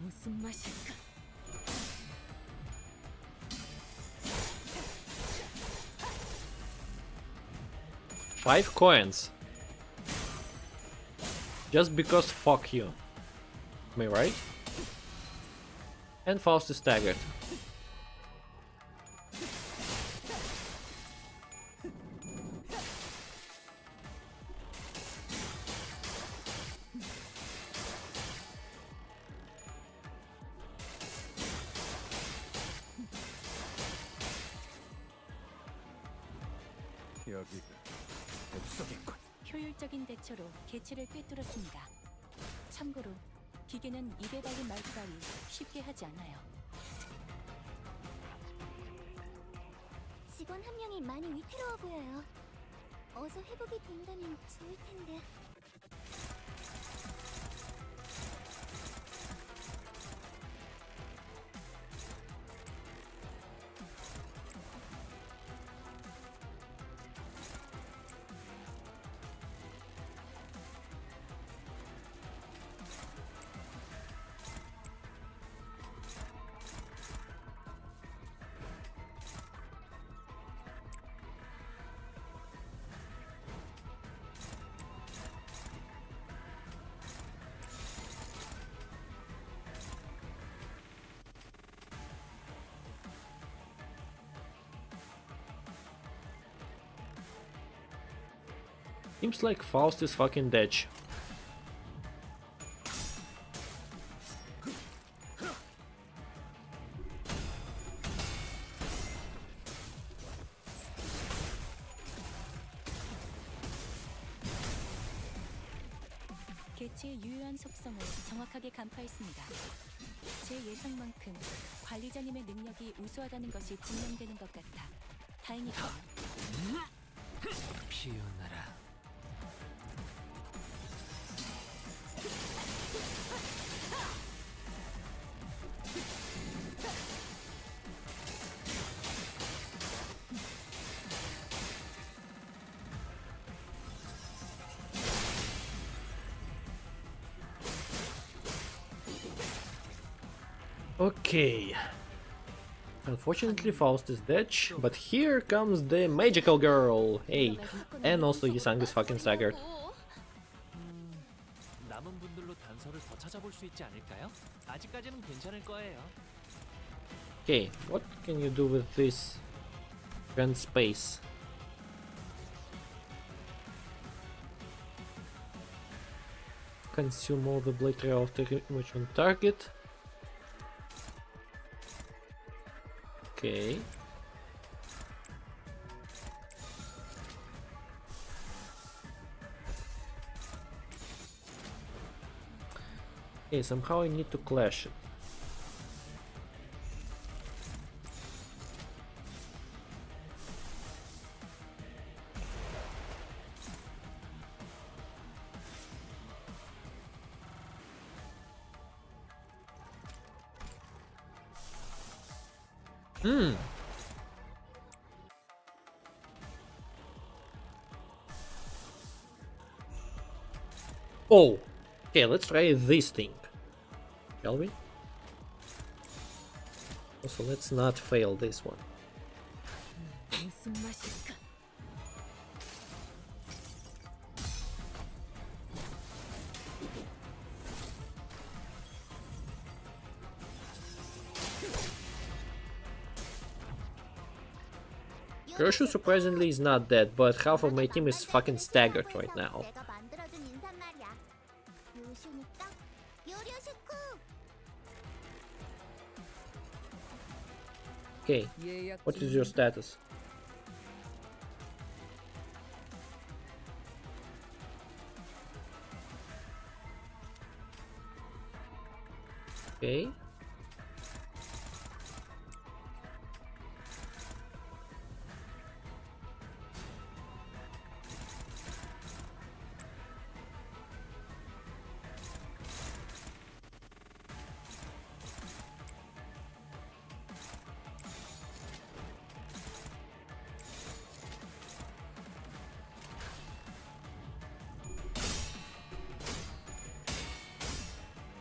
무슨 맛일까? Five coins. Just because fuck you. Am I right? And Faust is staggered. 여기가 옥석이군. 효율적인 대처로 개체를 꿰뚫었습니다. 참고로 기계는 입에 달린 말 따위 쉽게 하지 않아요. 직원 한 명이 많이 위태로워 보여요. 어서 회복이 된다면 좋을 텐데. Seems like Faust is fucking dead. 개체의 유효한 속성을 정확하게 간파했습니다. 제 예상만큼 관리자님의 능력이 우수하다는 것이 증명되는 것 같아 다행이군요. 피어나라. Okay. Unfortunately, Faust is dead, but here comes the magical girl. Hey, and also Yisang is fucking staggered. 남은 분들로 단서를 더 찾아볼 수 있지 않을까요? 아직까지는 괜찮을 거예요. Okay, what can you do with this grand space? Consume all the blade trail of the image on target. Okay. Okay, somehow I need to clash it. Oh, okay, let's try this thing, shall we? Also, let's not fail this one. 무슨 맛일까? Roshu surprisingly is not dead, but half of my team is fucking staggered right now. 내가 만들어준 인사말이야. 요시니까 요리오시쿠. Okay, what is your status? Okay.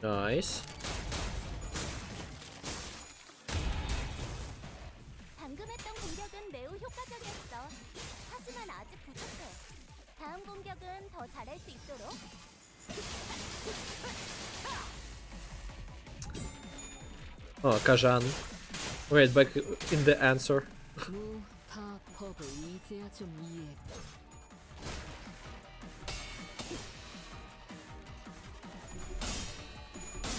Nice. 방금 했던 공격은 매우 효과적이었어. 하지만 아직 부족해. 다음 공격은 더 잘할 수 있도록. Oh, Kajan. Wait, back in the answer. 무파법을 이제야 좀 이해했고.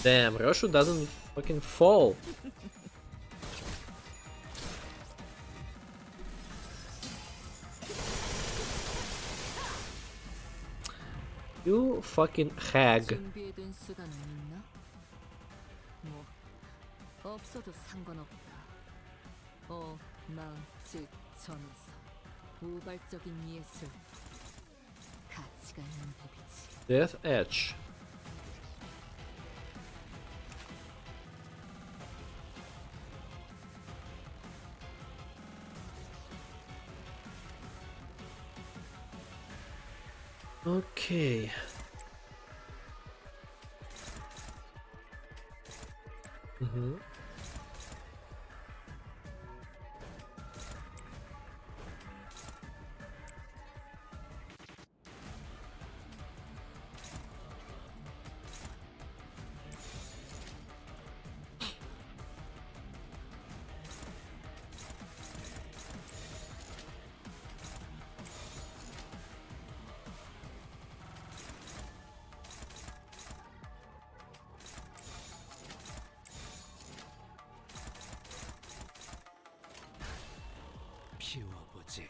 Damn, Roshu doesn't fucking fall. You fucking hag. 준비해둔 수단은 있나? 뭐 없어도 상관없다. 마음, 즉 전서, 우발적인 예술, 가치가 있는 법이지. Death Edge. Okay. 피워보지.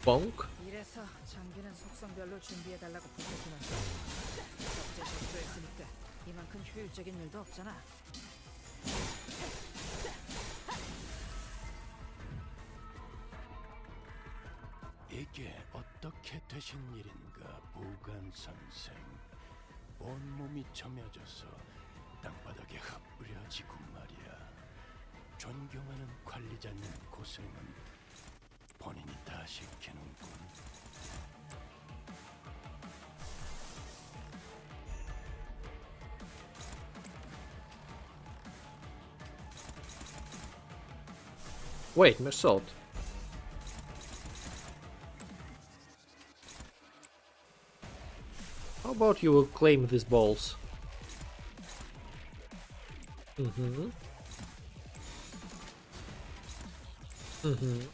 Bonk. 이래서 장비는 속성별로 준비해달라고 부탁해놨어. 적재 접수했으니까 이만큼 효율적인 일도 없잖아. 이게 어떻게 되신 일인가, 보관 선생. 온몸이 점여져서 땅바닥에 흩뿌려지고 말이야. 존경하는 관리자님 고생은 본인이 다 시키는군. Wait, Mersault. How about you will claim these balls? Mm-hmm. Mm-hmm.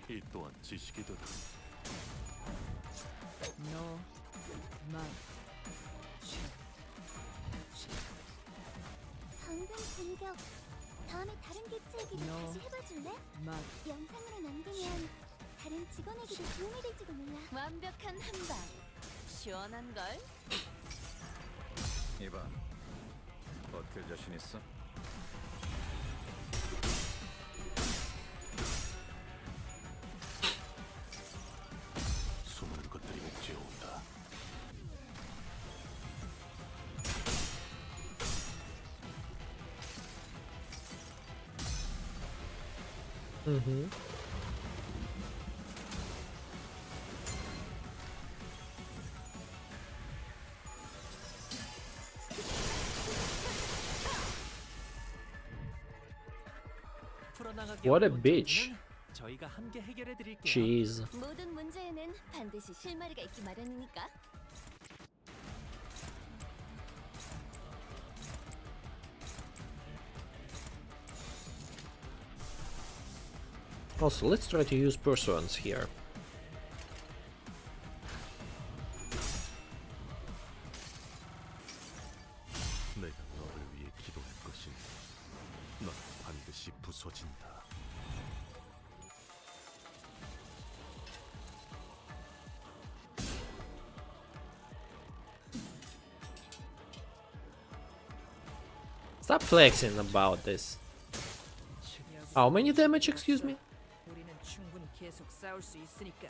이 또한 지식이도다. 너, 만, 방금 공격. 다음에 다른 개체에게도 No. 다시 해봐줄래? 만. 영상으로 남기면 다른 직원에게도 도움이 될지도 몰라. 완벽한 한방. 시원한 걸. 이봐, 버틸 자신 있어? 수많은 것들이 목지에 온다. Mm-hmm. 풀어나가기 What a 어려운 bitch. 점들은 저희가 함께 해결해 드릴게요. Jeez. 모든 문제에는 반드시 실마리가 있기 마련이니까. Also, let's try to use pursuance here. 내가 너를 위해 기도할 것이니 넌 반드시 부서진다. Stop flexing about this. How many damage, excuse me? 우리는 충분히 계속 싸울 수 있으니까.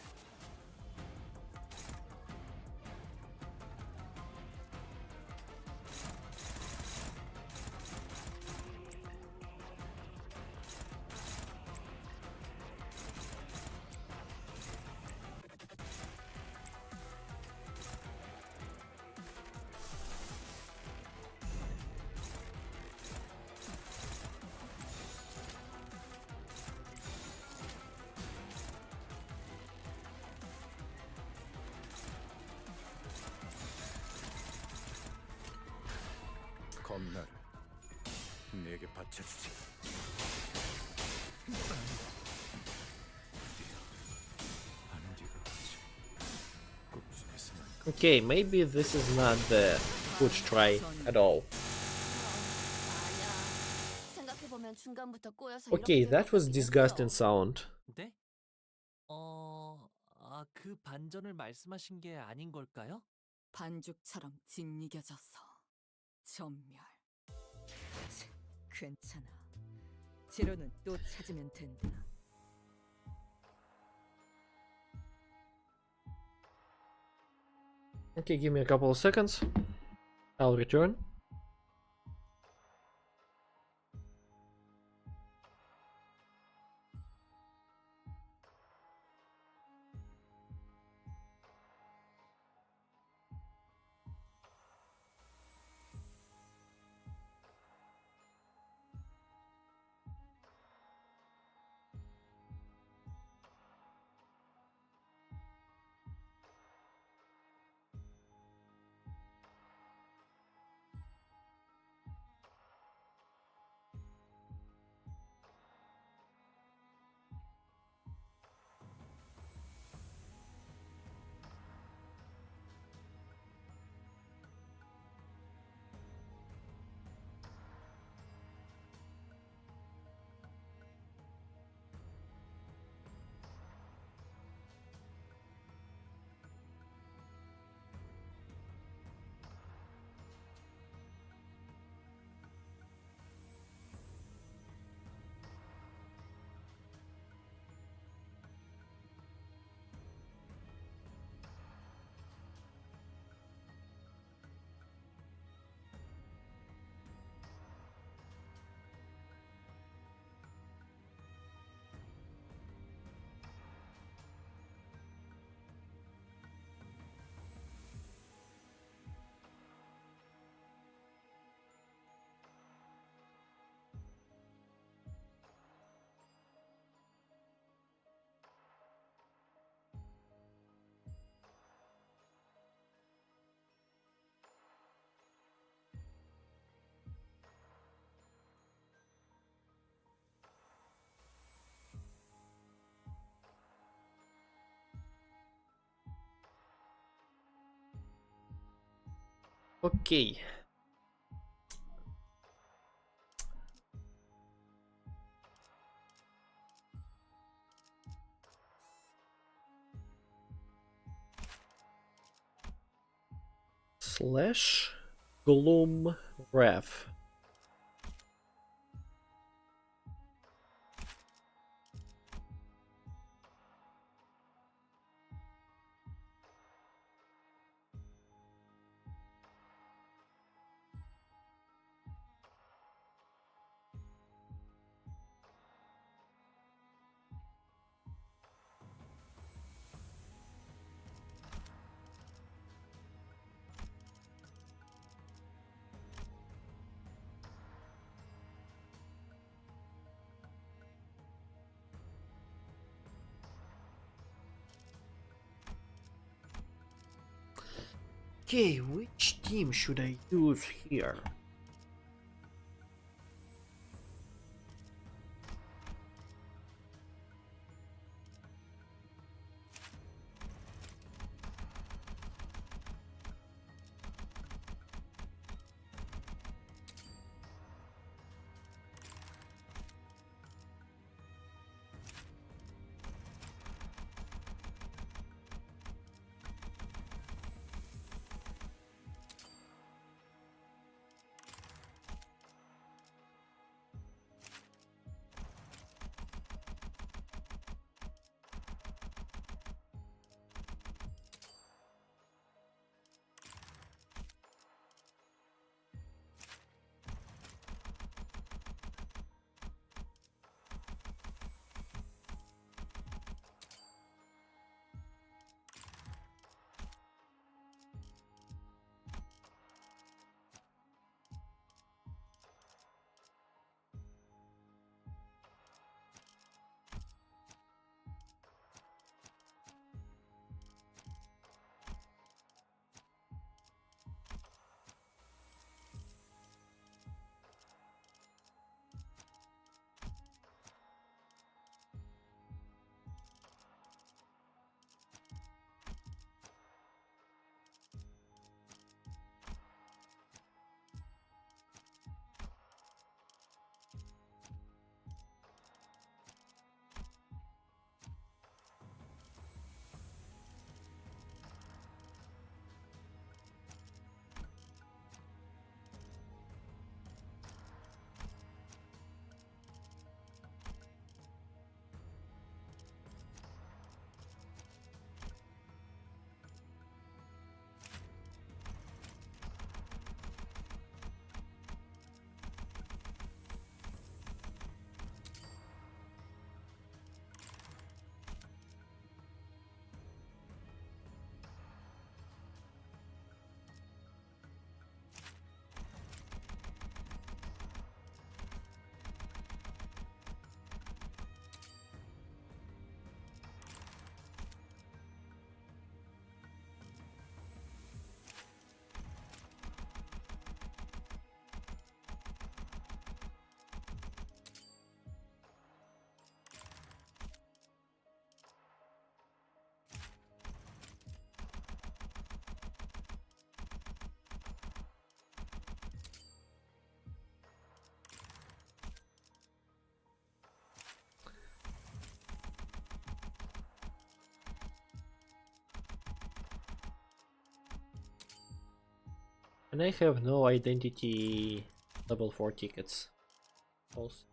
겁나를 내게 바쳐주지. 안개가 꿈속에서만 Okay, maybe this is not the good try at all. 아니야. 생각해보면 중간부터 꼬여서 Okay, 이렇게 that was 되고 disgusting 있어. sound. 네? 그 반전을 말씀하신 게 아닌 걸까요? 반죽처럼 짓이겨져서 전멸. 괜찮아. 재료는 또 찾으면 된다. Okay, give me a couple of seconds. I'll return. Okay. Slash Gloom Ref. Okay, which team should I use here? And I have no identity level 4 tickets. Also.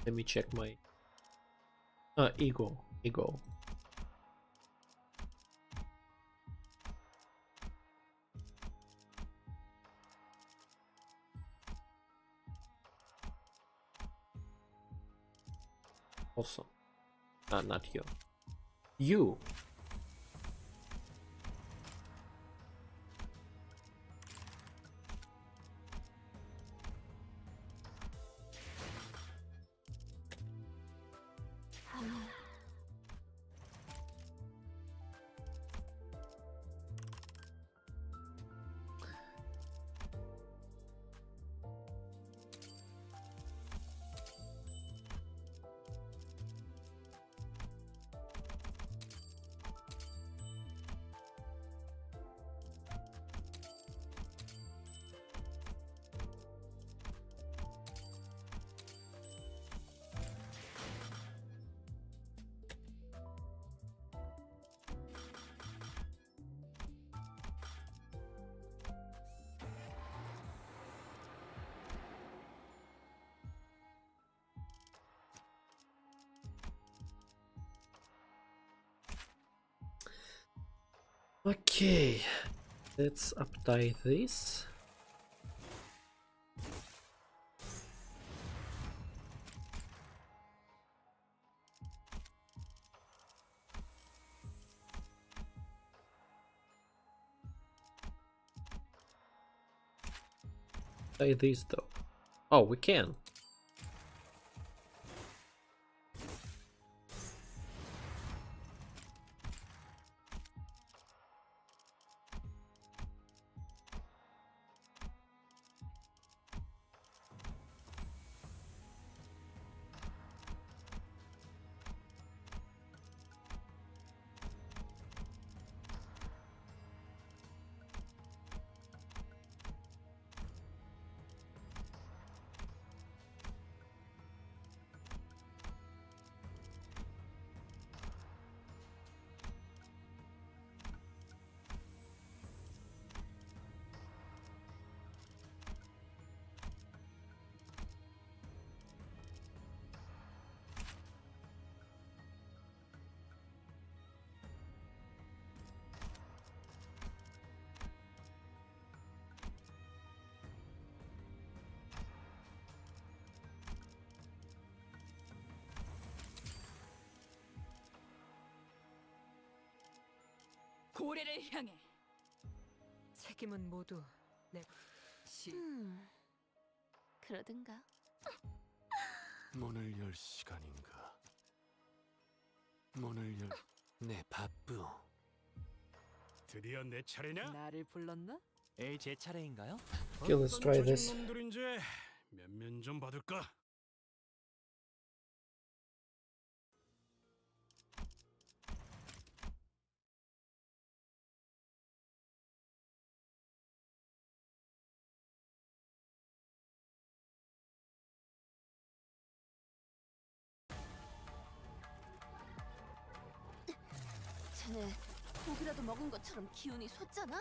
Let me check my ego. Also, not you. You. Okay, let's uptie this. Tie this though. Oh, we can. 고래를 향해 책임은 모두 내 그러든가. 문을 열 시간인가? 문을 열... 네, 바쁘. 드디어 내 차례냐? 나를 불렀나? 에이, 제 차례인가요? Okay, let's try this. 어떤 놈들인지 면면 좀 받을까? 쟤네 고기라도 먹은 것처럼 기운이 솟잖아.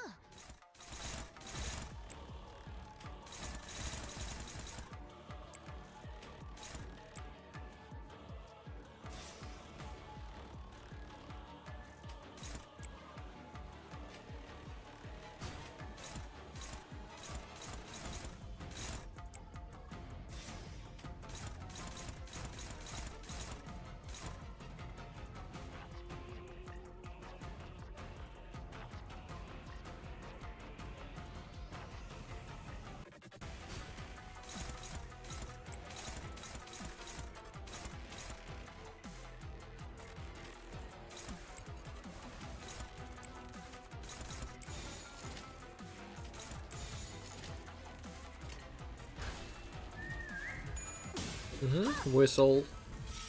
Whistle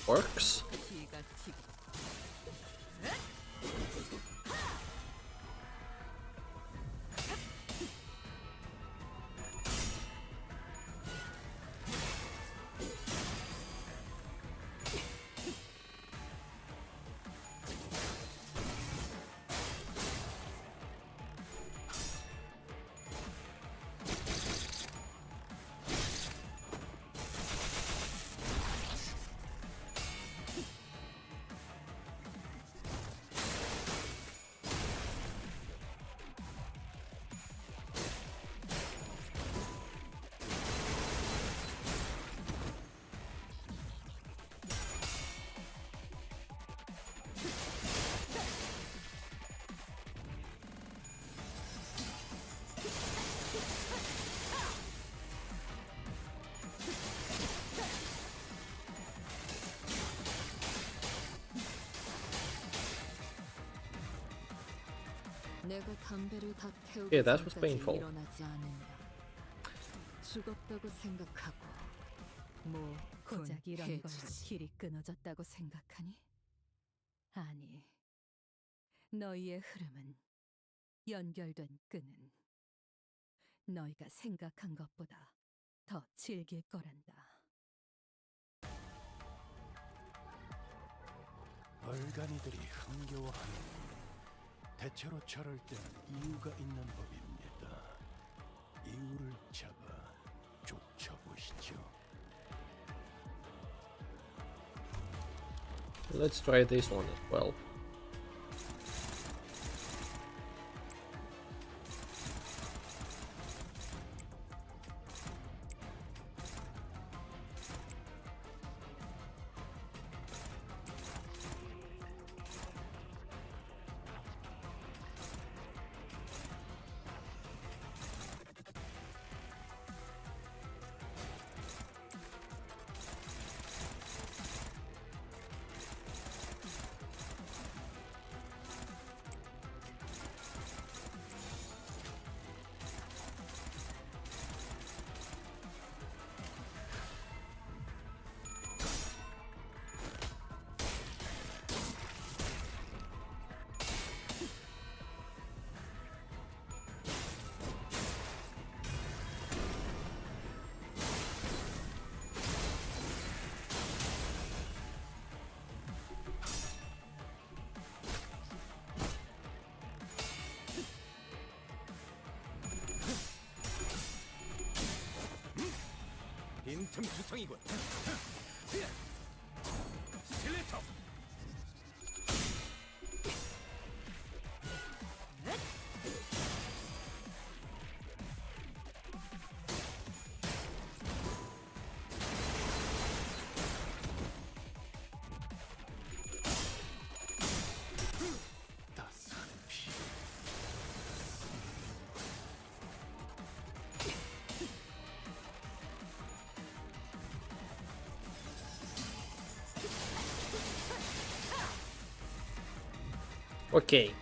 works. 기가 튀고 내가 담배를 다 태우기 Yeah, that was 전까지 painful. 일어나지 않으면 죽었다고 생각하고 뭐 고작 이런 걸로 해주지. 길이 끊어졌다고 생각하니? 아니, 너희의 흐름은 연결된 끈은 너희가 생각한 것보다 더 질길 거란다. 얼간이들이 흥겨워하는 대체로 저럴 때는 이유가 있는 법입니다. 이유를 잡아 쫓아보시죠. Let's try this one as well. 틈투성이군. 스틸레터. 따스한 피. Okay.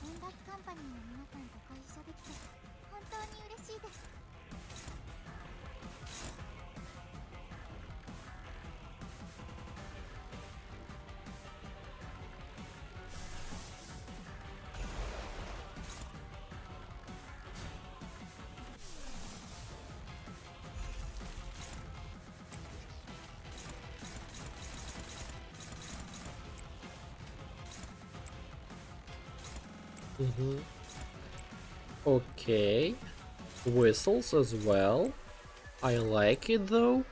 音楽カンパニーの皆さんとご一緒できて本当に嬉しいです。 Okay. Whistles as well. I like it though.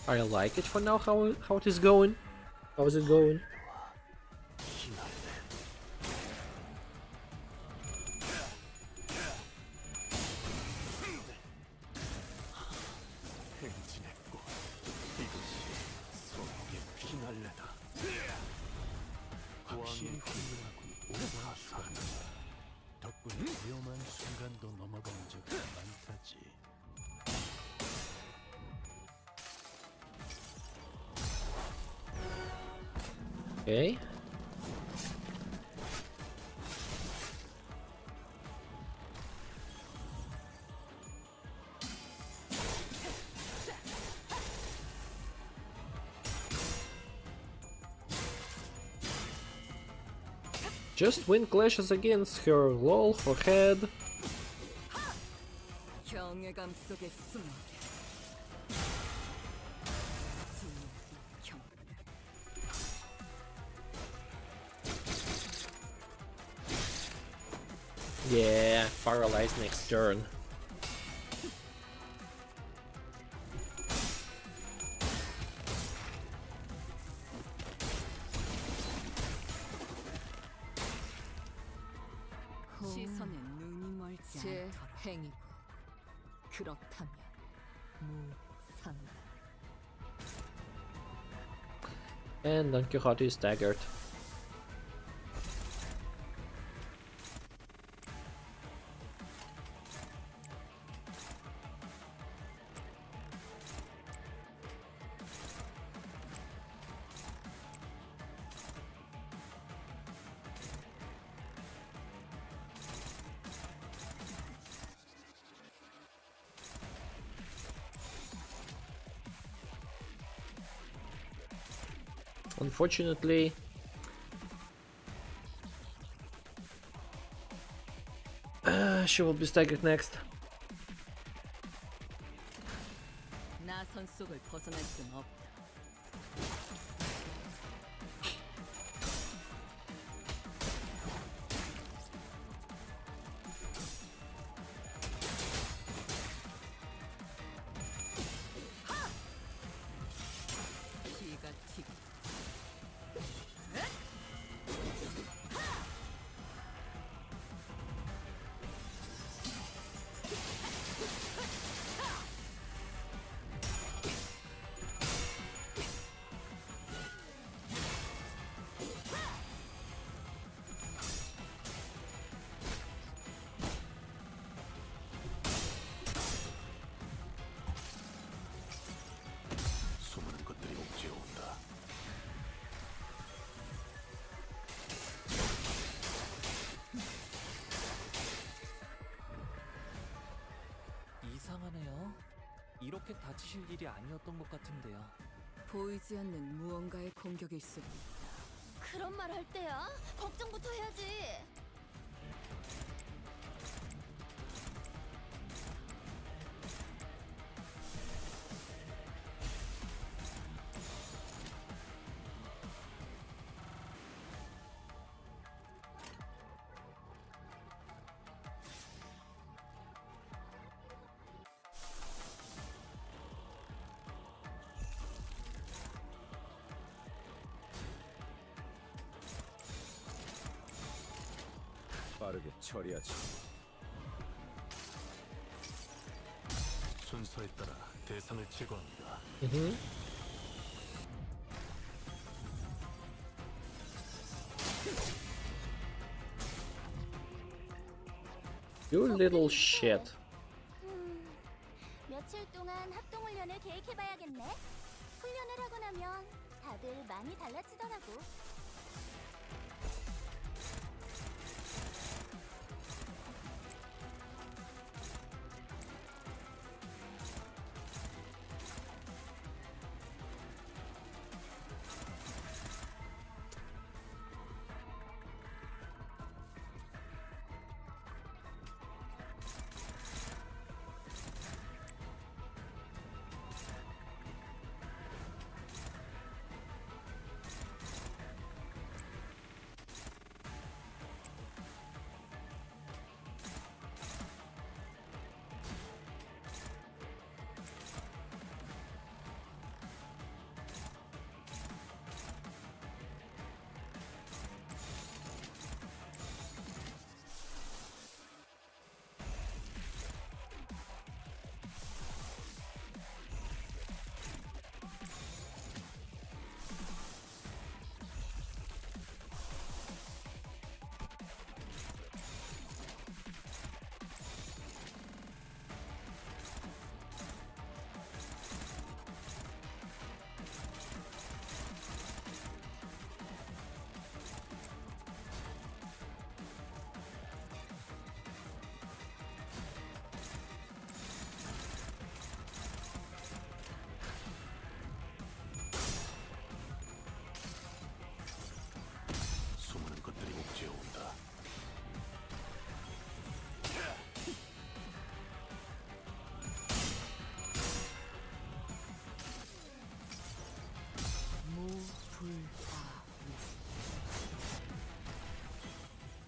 I like it for now. How it is going? How is it going? 행진했고 이것이 소국의 피날레다. 확실히 훌륭하군. 오버하수하는 덕분에 위험한 순간도 넘어간 적이 많다지. Okay. Just win clashes against her, lol, for head. 경외감 속에 숨어. Yeah, paralyze next turn. 시선에 눈이 멀지 제 행위고 그렇다면 무상다. And Don Quixote is staggered. Unfortunately, she will be staggered next. 나선 속을 벗어날 순 없다. 피가 튀고 수많은 것들이 옥죄어 온다. 이상하네요. 이렇게 다치실 일이 아니었던 것 같은데요. 보이지 않는 무언가의 공격일 수 있다. 그런 말 할 때야? 걱정부터 해야지. 빠르게 처리하지. 순서에 따라 대상을 제거합니다. You little shit. 며칠 동안 합동훈련을 계획해봐야겠네. 훈련을 하고 나면 다들 많이 달라지더라고. 수많은 것들이 옥죄어온다.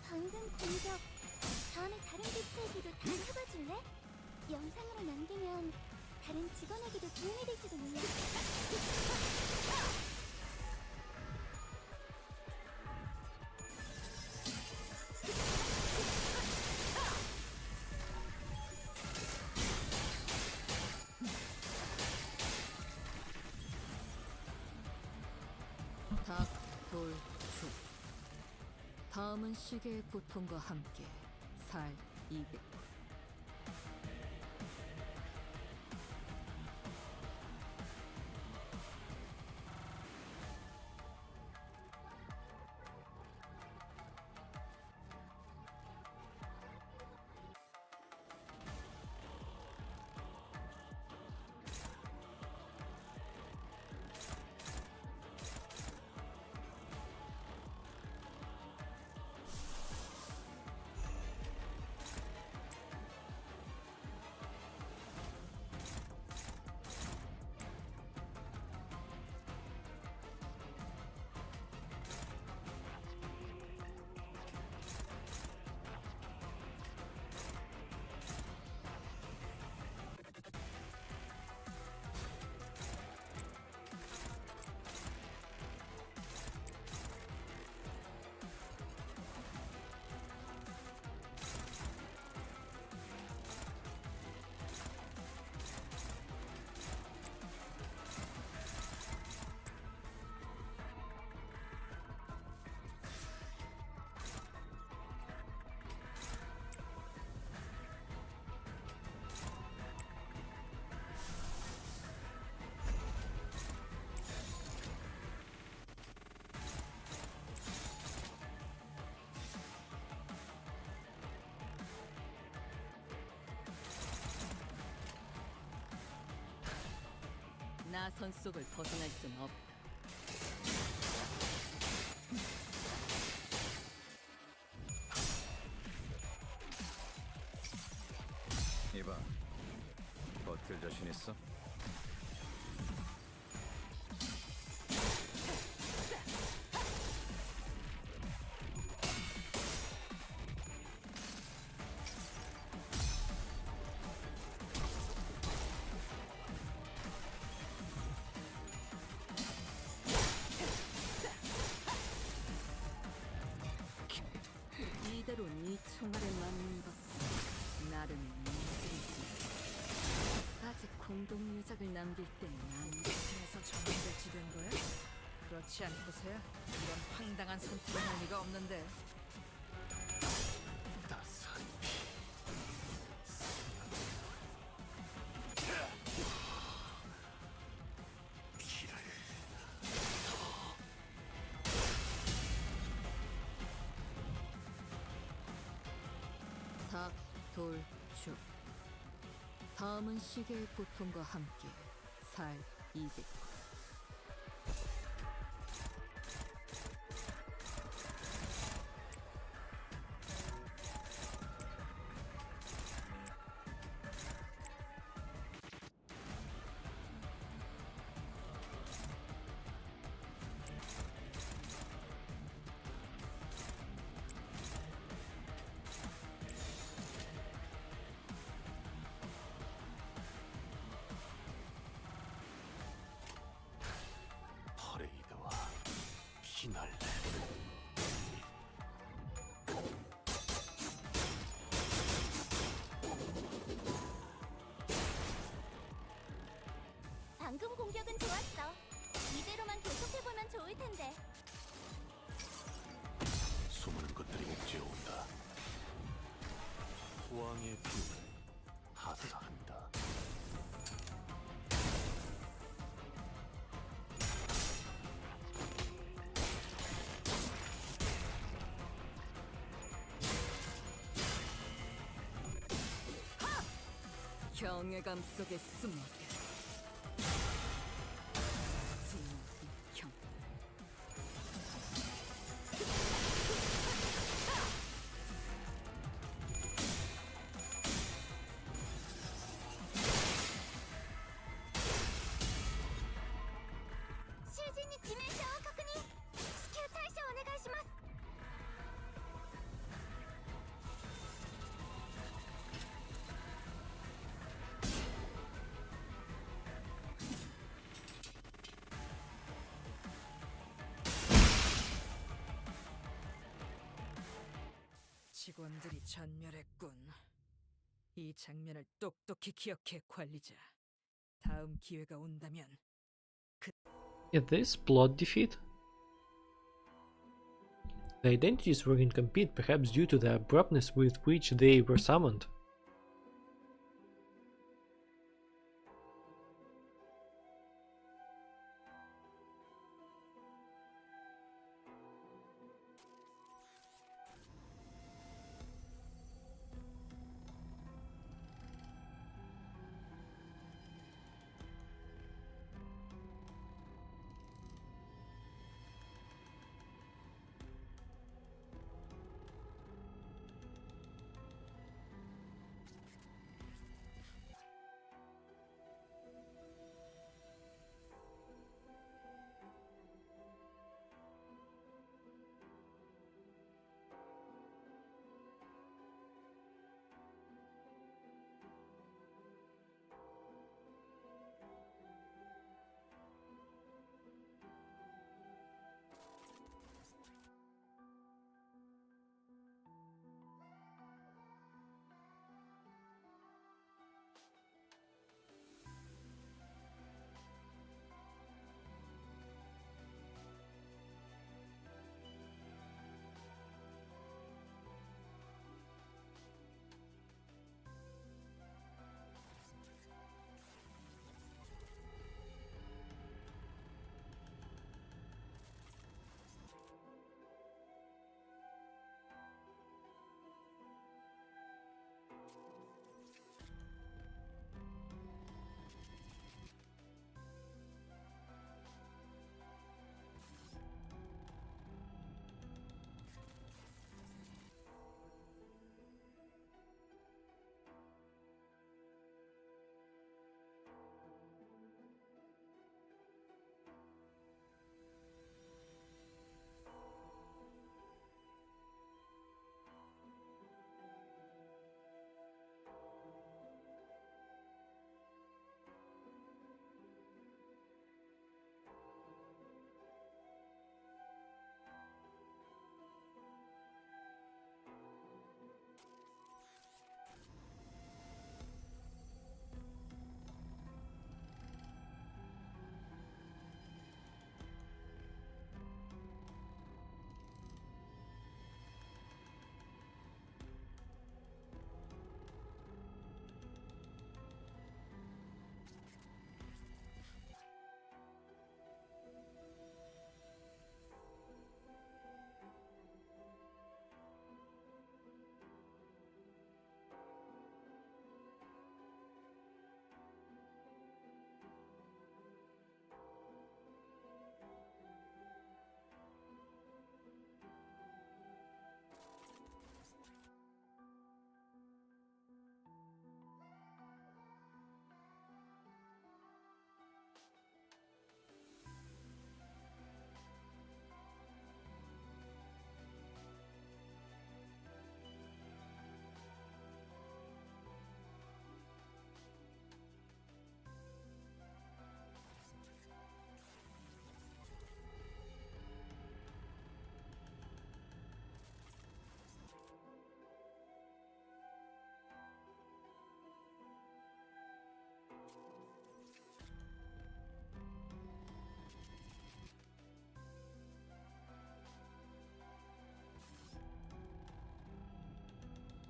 방금 공격, 다음에 다른 개체에게도 다시 해봐줄래? 영상으로 남기면 다른 직원에게도 도움이 될지도 몰라. 닭돌주. 다음은 시계의 고통과 함께 살 200. 나선 속을 벗어날 순 없다. 이봐, 버틸 자신 있어? 이대로 네 그렇지 않고서야 이런 황당한 선택은 의미가 없는데. 따스한 피를 닭, 돌, 죽. 다음은 시계의 고통과 함께 살, 이득. 퍼레이드와 피날레. 방금 공격은 좋았어. 이대로만 계속해보면 좋을 텐데. 수많은 것들이 옥죄어온다. 왕의 비밀 하사한다. 경외감 속에 숨어게. 진경.囚人に致命傷を確認。至急対処お願いします。 직원들이 전멸했군. 이 장면을 똑똑히 기억해, 관리자. 다음 기회가 온다면 Is this plot defeat? The identities were incomplete, perhaps due to the abruptness with which they were summoned.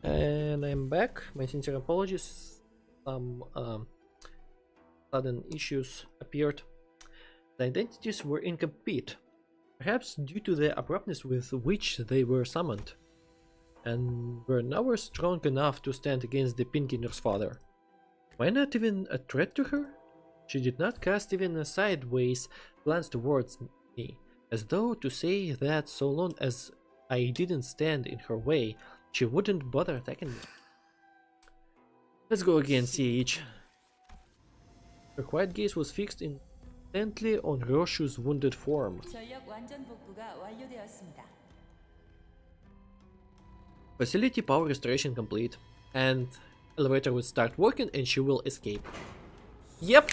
And I'm back. My sincere apologies. Some sudden issues appeared. The identities were incomplete, perhaps due to the abruptness with which they were summoned, and were nowhere strong enough to stand against the Pinky Nurse father. Why not even a threat to her? She did not cast even a sideways glance towards me, as though to say that so long as I didn't stand in her way, she wouldn't bother attacking me. Let's go again, CH. Her quiet gaze was fixed intently on Roshu's wounded form. 전력 완전 복구가 완료되었습니다. Facility power restoration complete, and elevator will start working and she will escape. Yep!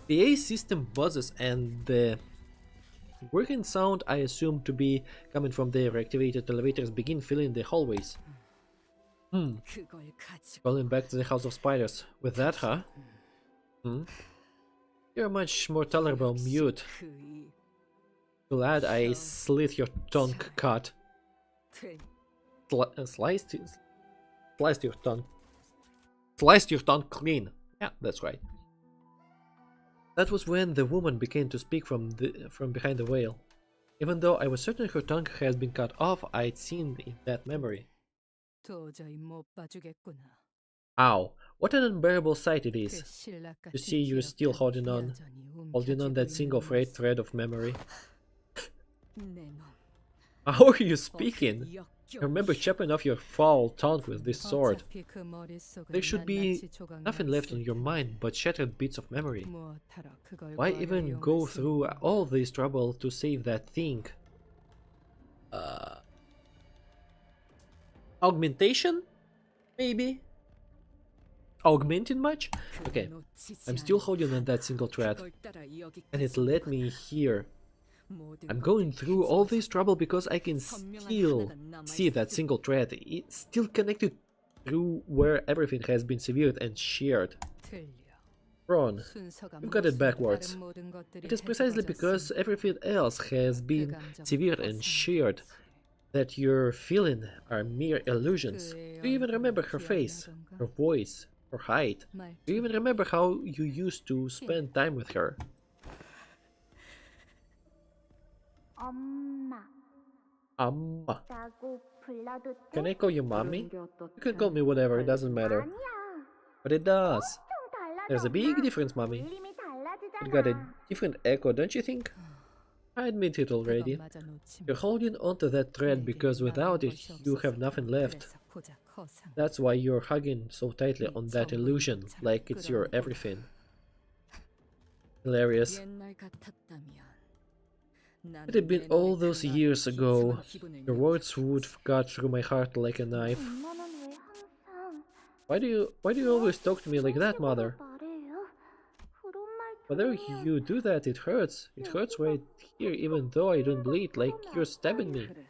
The A system buzzes and the working sound I assume to be coming from the reactivated elevators begin filling the hallways. 그걸 가지고 Calling back to the House of Spiders. With that, huh? You're much more tolerable mute. 그 Glad I slit your tongue cut. 된 Sliced your tongue. Sliced your tongue clean. Yeah, that's right. That was when the woman began to speak from behind the veil. Even though I was certain her tongue has been cut off, I'd seen in that memory. 도저히 못 봐주겠구나. Ow, what an unbearable sight it 그 is 신락 to 같은 see you still 기억들은 holding on 여전히 that 움켜쥐고 single 있는 frayed 모습. thread of memory. 내 놈, How are you speaking? 역겨운 I remember chopping off your foul tongue with this sword. 어차피 그 머릿속은 There should be 낱낱이 조각날 nothing left on 수 your 있다. mind but shattered bits of memory. 무엇하러 그걸 Why 과거에 even go 이용할 수 through 있는가? all this trouble to save that thing? Augmentation? Maybe? Augmenting much? Okay, 그걸 놓치지 I'm still 않아. holding on that single thread, 그걸 따라 and it 여기까지 led me here. 모든 I'm going 것들이 through all 휩쓸어서 this trouble because I can 선명한 still 하나가 남아 see that 있으니 single thread. It's still connected through where everything has been severed and shared. 틀려. Ron, 순서가 you got it 무엇이든 backwards. 다른 모든 것들이 it is precisely because 해집어졌으니 everything else has 그 been 감정을 severed and 벗어나는 shared 거지. that you're feeling are mere illusions. 그의 Do you even 얼굴을 remember her face, 기억나던가? her voice, her height? Do you even remember how you used to spend time with her? 엄마 Amma. 라고 불러도 돼? Can I call you mommy? 그런 게 You can call me whatever, it doesn't matter. 아니야. But it does. 좀 달라져. There's a big 엄마. difference, mommy. 울림이 It got a 달라지잖아. different echo, don't you think? I admit it already. 그것마저 놓치면 You're holding onto that thread because without it, you have nothing left. 그래서 고작 허상. That's why you're hugging so tightly on that illusion, like it's your everything. Hilarious. 옛날 같았다면 It had been all those years ago. Your 기분을 words would have cut through my heart like a knife. 엄마는 왜 항상 Why do you always talk to me like that, mother? 말해요? 그런 말 Whenever 들으면 you do that, it hurts. It hurts right here, even though I don't bleed, like you're stabbing me. 그래서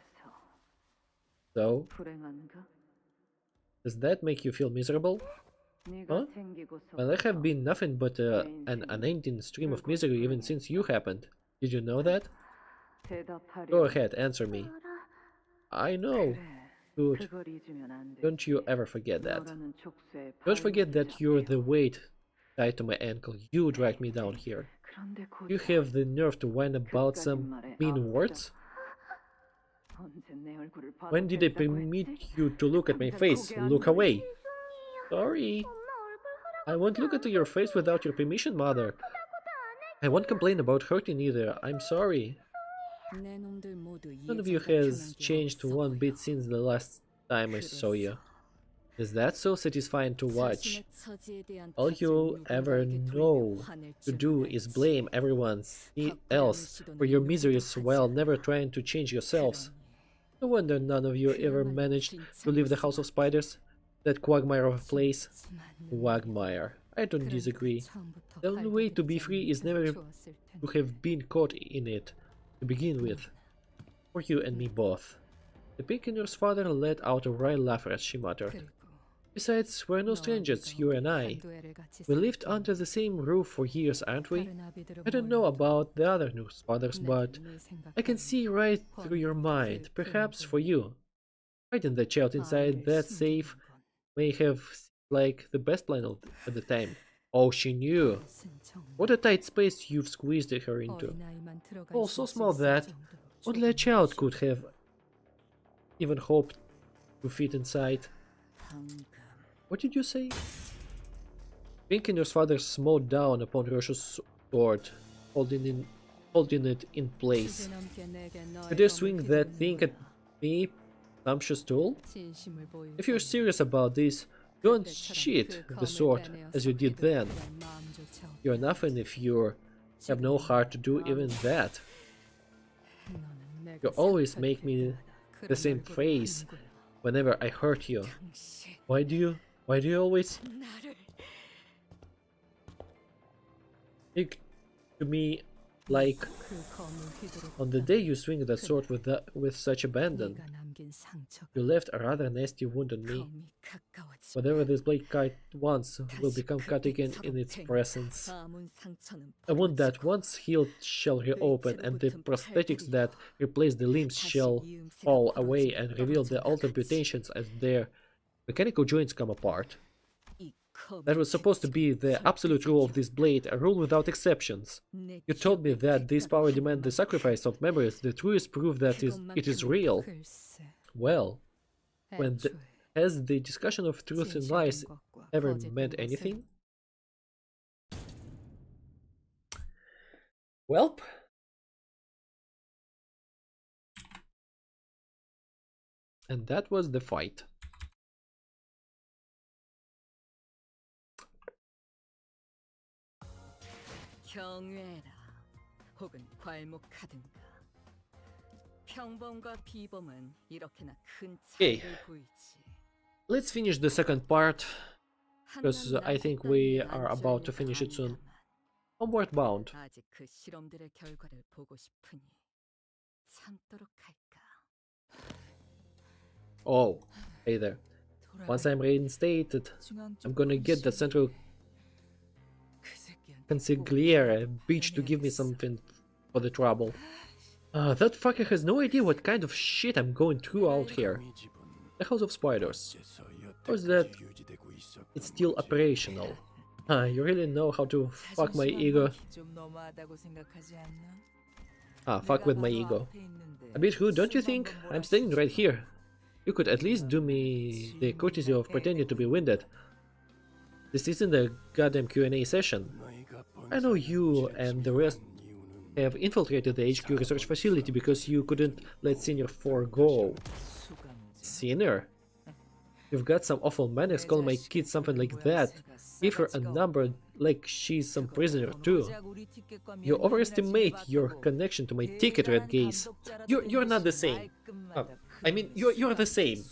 So, 불행한가? does that make you feel miserable? 네가 Huh? 생기고서 Well, I have been nothing but an unending stream of misery even since you happened. Did you know that? 대답하려. Go ahead, answer me. I know. 그래, Good. 그걸 잊으면 안 돼. Don't you ever forget that. 너라는 족쇄에 Don't forget 발목을 that you're 잡혀. the weight tied to my ankle. You dragged me down here. 그런데 You 고작 have the nerve to whine about some mean words? 언제 내 얼굴을 봐도 When did I 됐다고 permit 했지? you to look at my face? Look away. Sorry. I won't look into your face without your permission, mother. I won't complain about hurting either. I'm sorry. 내 놈들 모두 None of you 예전 has 같은 게 changed 없어 one 보여. bit since the last time I saw you. Is that so satisfying to watch? 자신의 처지에 대한 All 탓을 you ever 누군가에게 know 돌리며 화낼 to 줄 do 알았지. is blame everyone else for your miseries while never trying to change yourselves. No wonder none of you ever managed to leave the House of Spiders. That quagmire of a place. Quagmire. I don't disagree. The only way to be free is never to have been caught in it to begin with. For you and me both. The Pinkiner's father let out a wry laugh as she muttered. Besides, we're no strangers, you and I. We lived under the same roof for years, aren't we? I don't know about the other news fathers, but I can see right through your mind. Perhaps for you, Hiding the child inside that safe may have seemed like the best plan at the time. Oh, she knew. What a tight space you've squeezed her into. Oh, so small that only a child could have even hoped to fit inside. What did you say? Pinkinger's father smote down upon Roshu's sword, holding it in place. You dare swing that thing at me, sumptuous tool? If you're serious about this, don't sheath the sword as you did then. You're nothing if you have no heart to do even that. You always make me the same face whenever I hurt you. Why do you always speak to me like on the day you swing that sword with such abandon? You left a rather nasty wound on me. Whatever this blade cut once will become cut again in its presence. A wound that once healed shall reopen, and the prosthetics that replace the limbs shall fall away and reveal the altered mutations as their mechanical joints come apart. That was supposed to be the absolute rule of this blade, a rule without exceptions. You told me that this power demands the sacrifice of memories, the truest proof that it is real. Well, has the discussion of truth and lies ever meant anything? Welp. And that was the fight. 경외라 혹은 괄목하든가 평범과 비범은 이렇게나 큰 차이를 보이지. Let's finish the second part because I think we are about to finish it soon. Homeward Bound. 아직 그 실험들의 결과를 보고 싶으니 참도록 할까. Oh, hey there. Once I'm reinstated, I'm gonna get the central consigliere bitch to give me something for the trouble. That fucker has no idea what kind of shit I'm going through out here. The House of Spiders. Or is that it's still operational? You really know how to fuck my ego. Fuck with my ego. A bit rude, don't you think? I'm standing right here. You could at least do me the courtesy of pretending to be winded. This isn't a goddamn Q&A session. I know you and the rest have infiltrated the HQ research facility because you couldn't let Senior 4 go. Senior? You've got some awful manners calling my kid something like that. Give her a number like she's some prisoner too. You overestimate your connection to my ticket, Red Gaze. You're not the same. I mean, you're the same.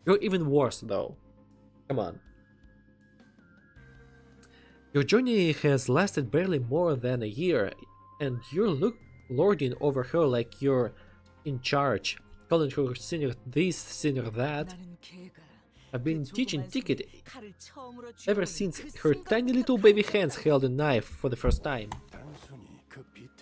You're even worse though. Come on. Your journey has lasted barely more than a year, and you're lording over her like you're in charge, calling her senior this, senior that. I've been teaching Ticket ever since her tiny little baby hands held a knife for the first time.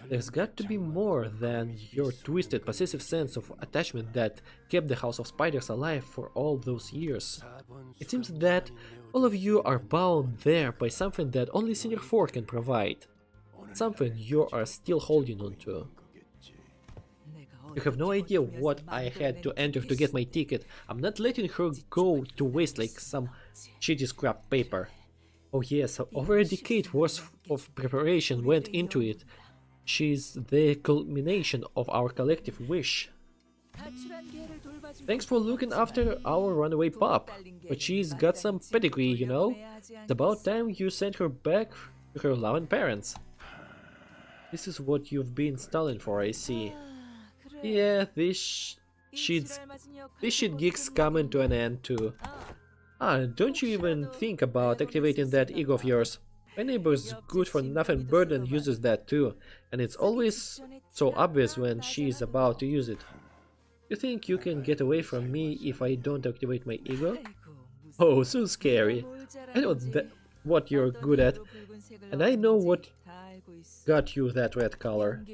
There's got to be more than your twisted, possessive sense of attachment that kept the House of Spiders alive for all those years. It seems that all of you are bound there by something that only Senior 4 can provide. Something you are still holding on to. You have no idea what I had to enter to get my ticket. I'm not letting her go to waste like some shitty scrap paper. Oh yes, over a decade worth of preparation went into it. She's the culmination of our collective wish. Thanks for looking after our runaway pup, but she's got some pedigree, you know? It's about time you sent her back to her loving parents. This is what you've been stalling for, I see. Yeah, this shit gig's coming to an end too. Don't you even think about activating that ego of yours. My neighbor's good-for-nothing burden uses that too, and it's always so obvious when she's about to use it. You think you can get away from me if I don't activate my ego? Oh, so scary. I know what you're good at, and I know what got you that red color.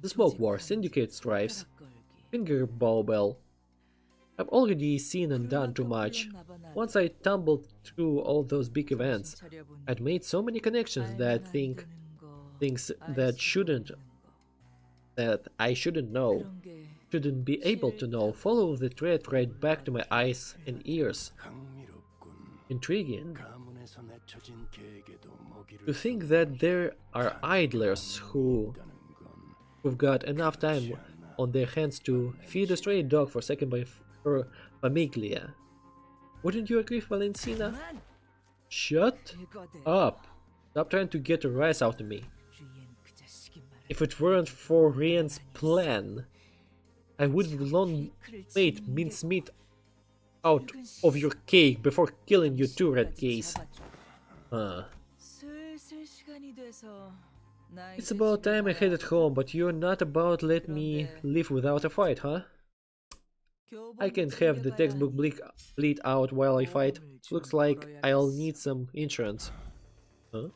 The Smoke War, Syndicate Strifes, Finger Ball Bell. I've already seen and done too much. Once I tumbled through all those big events, I'd made so many connections that things that I shouldn't know, shouldn't be able to know, follow the thread right back to my eyes and ears. Intriguing. To think that there are idlers who've got enough time on their hands to feed a stray dog forsaken by her famiglia. Wouldn't you agree, Valentina? Shut up. Stop trying to get a rise out of me. If it weren't for Rian's plan, I would have long made mincemeat out of your cake before killing you too, Red Case. It's about time I headed home, but you're not about to let me live without a fight, huh? I can't have the textbook bleed out while I fight. Looks like I'll need some insurance. Huh?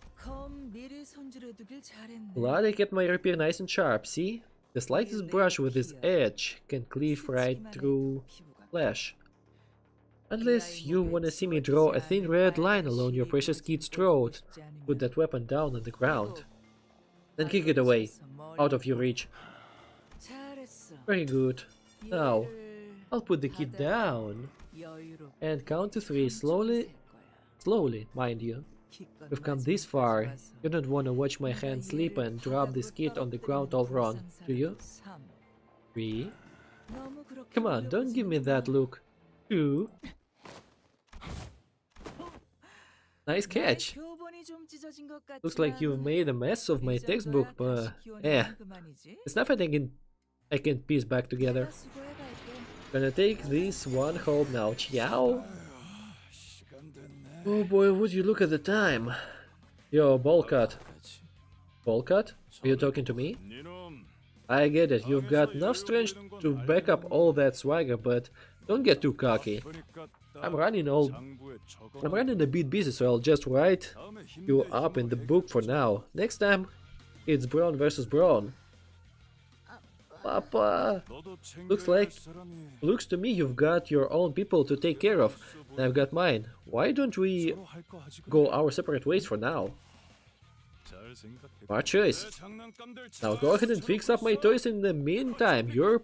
Glad I kept my rapier nice and sharp, see? The slightest brush with its edge can cleave right through flesh. Unless you wanna see me draw a thin red line along your precious kid's throat, put that weapon down on the ground. Then kick it away, out of your reach. Very good. Now, I'll put the kid down and count to 3 slowly, mind you. We've come this far. You don't want to watch my hand slip and drop this kid on the ground all wrong, do you? 3. Come on, don't give me that look. 2. Nice catch. Looks like you've made a mess of my textbook, but it's nothing I can piece back together. Gonna take this one home now. Ciao. Oh boy, would you look at the time. Yo, ball cut. Ball cut? Are you talking to me? I get it, you've got enough strength to back up all that swagger, but don't get too cocky. I'm running a bit busy, so I'll just write you up in the book for now. Next time, it's Braun versus Braun. Papa! Looks to me you've got your own people to take care of, and I've got mine. Why don't we go our separate ways for now? Smart choice. Now go ahead and fix up my toys in the meantime. You're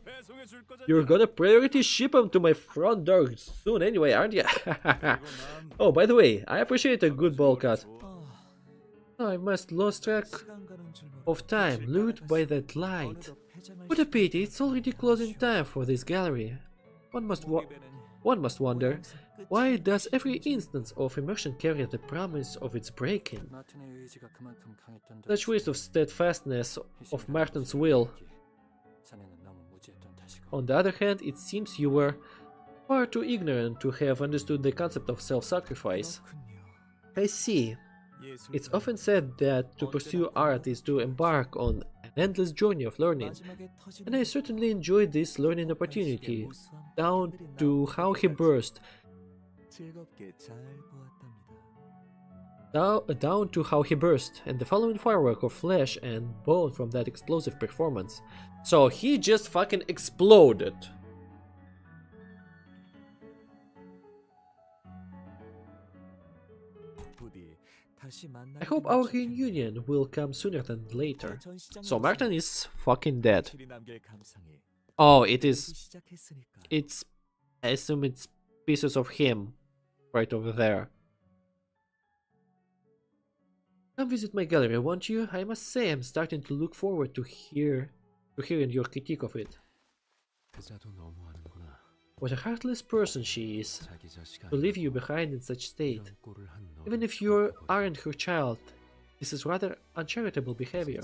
gonna priority ship them to my front door soon anyway, aren't you? Oh, by the way, I appreciate a good ball cut. Oh, I must lost track of time, lured by that light. What a pity, it's already closing time for this gallery. One must wonder, why does every instance of immersion carry the promise of its breaking? Such waste of steadfastness of Martin's will. On the other hand, it seems you were far too ignorant to have understood the concept of self-sacrifice. I see. It's often said that to pursue art is to embark on an endless journey of learning, and I certainly enjoyed this learning opportunity, down to how he burst. Down to how he burst, and the following firework of flesh and bone from that explosive performance. So he just fucking exploded. I hope our reunion will come sooner than later. So Martin is fucking dead. Oh, I assume it's pieces of him right over there. Come visit my gallery, won't you? I must say I'm starting to look forward to hearing your critique of it. What a heartless person she is, to leave you behind in such state. Even if you aren't her child, this is rather uncharitable behavior.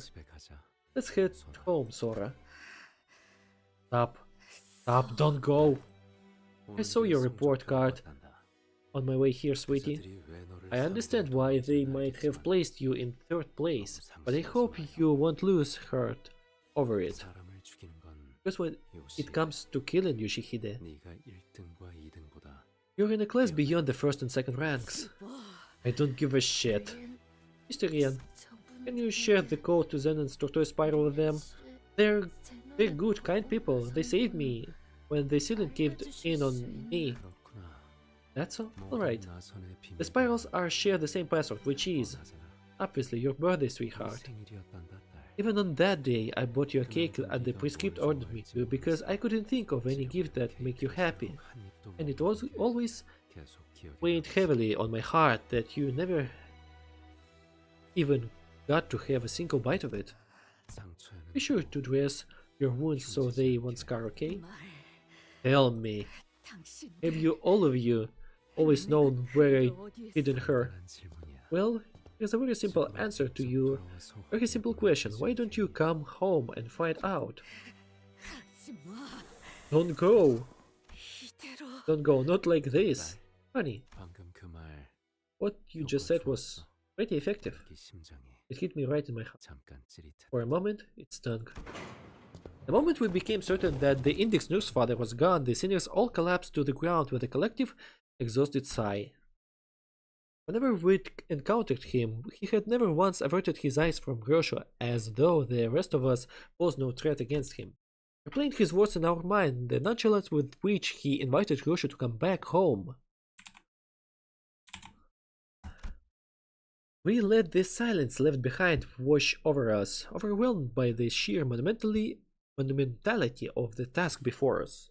Let's head home, Sora. Stop. Stop, don't go. I saw your report card on my way here, sweetie. I understand why they might have placed you in 3rd place, but I hope you won't lose heart over it. Because when it comes to killing you, Shihide, you're in a class beyond the 1st and 2nd ranks. I don't give a shit. Mr. Rian, can you share the code to Zen and Tortoise Spiral with them? They're good, kind people. They saved me when the ceiling caved in on me. 그렇구나. That's all? 모든 Alright. 나선의 비밀. The spirals are share the same password, which is obviously your birthday, sweetheart. 생일이었단다, 딸. Even on that day, I bought you a cake at the prescript ordered me to because I couldn't think of any gift that make you happy. 한 입도 And it 먹고 was always 계속 기억이 weighed heavily on my heart that you never even got to have a single bite of it. 상처에는 Be sure to dress your wounds so they won't scar, okay? Tell me, have you, all of you, always known where I hidden her? 난 질문이야. Well, here's a very simple answer to your very simple question. Why don't you come home and find out? Don't go! Don't go, not like this. Honey, 방금 그 말 what you just said was pretty effective. 이 심장이 It hit me right in my heart. 잠깐 찌릿해. For a moment, it stung. The moment we became certain that the Index Nurse Father was gone, the seniors all collapsed to the ground with a collective, exhausted sigh. Whenever we encountered him, he had never once averted his eyes from Grosho, as though the rest of us posed no threat against him. Replaying his words in our mind, the nonchalance with which he invited Grosho to come back home. We let this silence left behind wash over us, overwhelmed by the sheer monumentality of the task before us.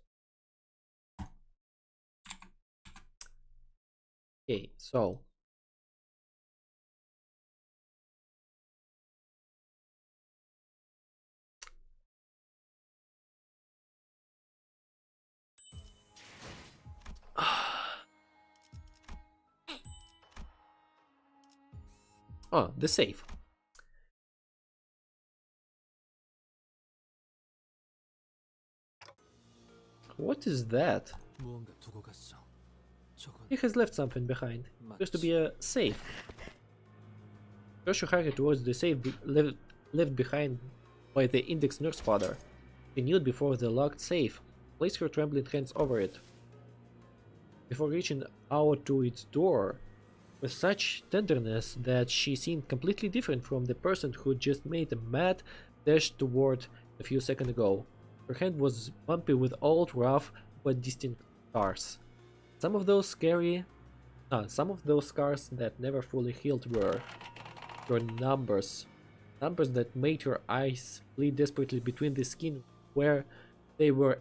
Okay, so oh, the save. What is that? 무언가 두고 갔어. 저건 He has left something behind. Appears to be a safe. Joshua hurried towards the safe left behind by the Index Nurse Father. She kneeled before the locked safe, placed her trembling hands over it, before reaching out to its door with such tenderness that she seemed completely different from the person who just made a mad dash toward a few seconds ago. Her hand was bumpy with old, rough, but distinct scars. Some of those scars that never fully healed were numbers that made her eyes bleed desperately between the skin where they were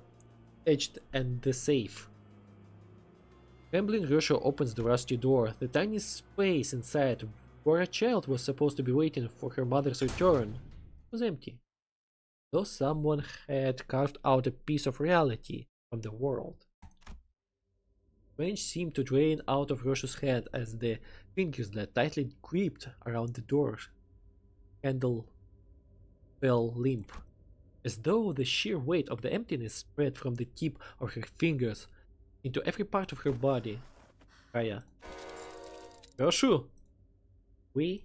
etched and the safe. Trembling, Grosho opens the rusty door. The tiny space inside, where a child was supposed to be waiting for her mother's return, was empty. Though someone had carved out a piece of reality from the world. Range seemed to drain out of Grosho's hand as the fingers that tightly gripped around the door handle fell limp, as though the sheer weight of the emptiness spread from the tip of her fingers into every part of her body. Kaya. Roshu! We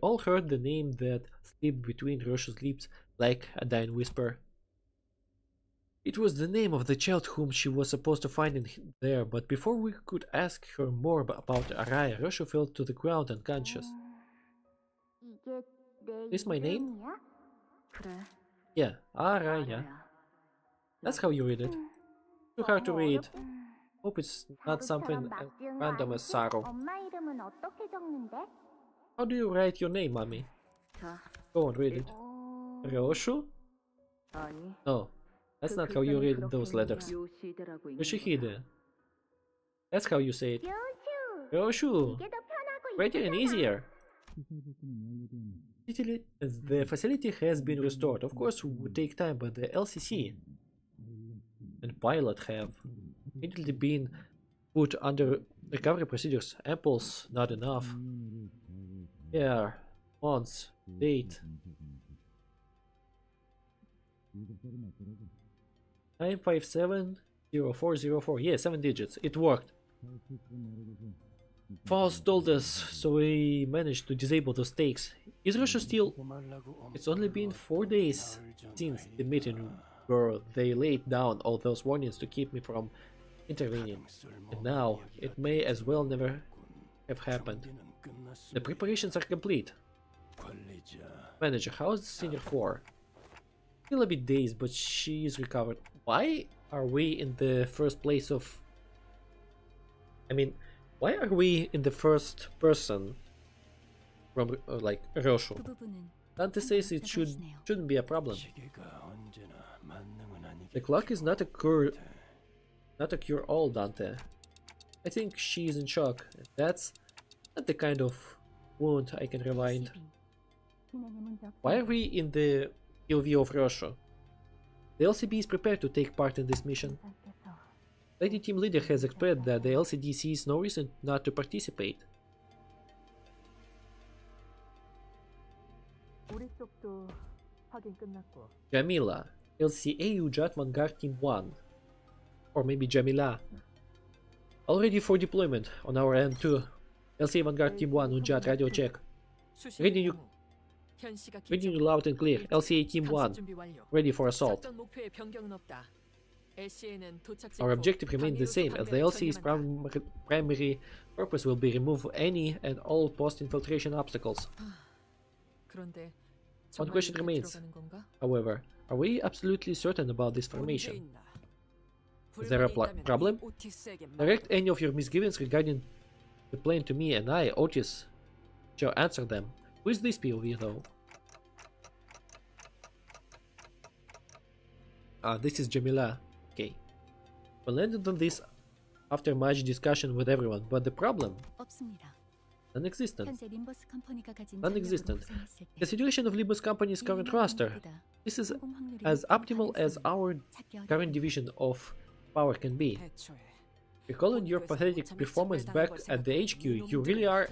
all heard the name that slipped between Roshu's lips like a dying whisper. It was the name of the child whom she was supposed to find in there, but before we could ask her more about Araya, Roshu fell to the ground unconscious. Is my name? Yeah, Araya. That's how you read it. Too hard to read. Hope it's not something as random as Saro. How do you write your name, mommy? Go on, read it. Roshu? No, that's not how you read those letters. Yoshihide. That's how you say it. Roshu! Better and easier. The facility has been restored. Of course, it would take time, but the LCC and pilot have immediately been put under recovery procedures. Apples, not enough. Yeah, months, date. 9570404. Yeah, 7 digits. It worked. Faust told us, so we managed to disable those stakes. Is Russia still? It's only been 4 days since the meeting where they laid down all those warnings to keep me from intervening. And now, it may as well never have happened. The preparations are complete. Manager, how's Senior 4? Still a bit dazed, but she is recovered. Why are we in the first place of... I mean, why are we in the first person from like Roshu? 그 부분은 Dante says it shouldn't be a problem. The clock is not a cure all, Dante. I think she is in shock. That's not the kind of wound I can rewind. Why are we in the POV of Roshu? The LCB is prepared to take part in this mission. Lady Team Leader has expressed that the LCD sees no reason not to participate. Jamila, LCA Ujat Vanguard Team 1. Or maybe Jamila. All ready for deployment on our end too. LCA Vanguard Team 1, Ujat, radio check. Reading you loud and clear. LCA Team 1, ready for assault. Our objective remains the same, as the LC's primary purpose will be remove any and all post-infiltration obstacles. One question remains, however, are we absolutely certain about this formation? Is there a problem? Direct any of your misgivings regarding the plan to me, and I, Otis, shall answer them. Who is this POV though? Ah, this is Jamila. Okay. We landed on this after much discussion with everyone, but the problem? 없습니다. Non-existent. 현재 림버스 컴퍼니가 가진 Non-existent. 전력으로 구성했을 때 Consideration of Limbus Company's current roster. This is as optimal as our current division of power can be. Recalling your pathetic performance back at the HQ, you really are...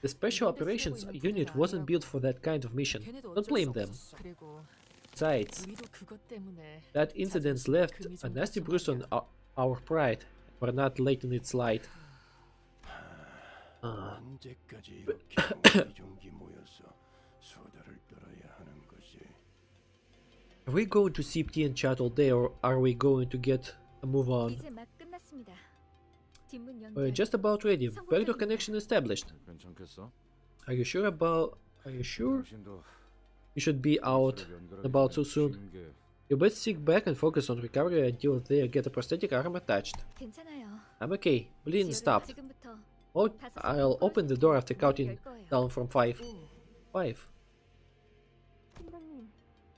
The Special Operations Unit wasn't built for that kind of mission. Don't blame them. Besides, that incident left a nasty bruise on our pride. We're not late in its light. Are we going to sip tea and chat all day, or are we going to get a move on? 이제 막 끝났습니다. 뒷문 We're 연결. just about ready. Backdoor connection established. Are you sure about... Are you sure? You should be out and about so soon. You best sit back and focus on recovery until they get a prosthetic arm attached. 괜찮아요. I'm okay. Bleeding 지효는 stopped. 지금부터 Oh, I'll open the door after counting 열 거예요. down from 5. 5.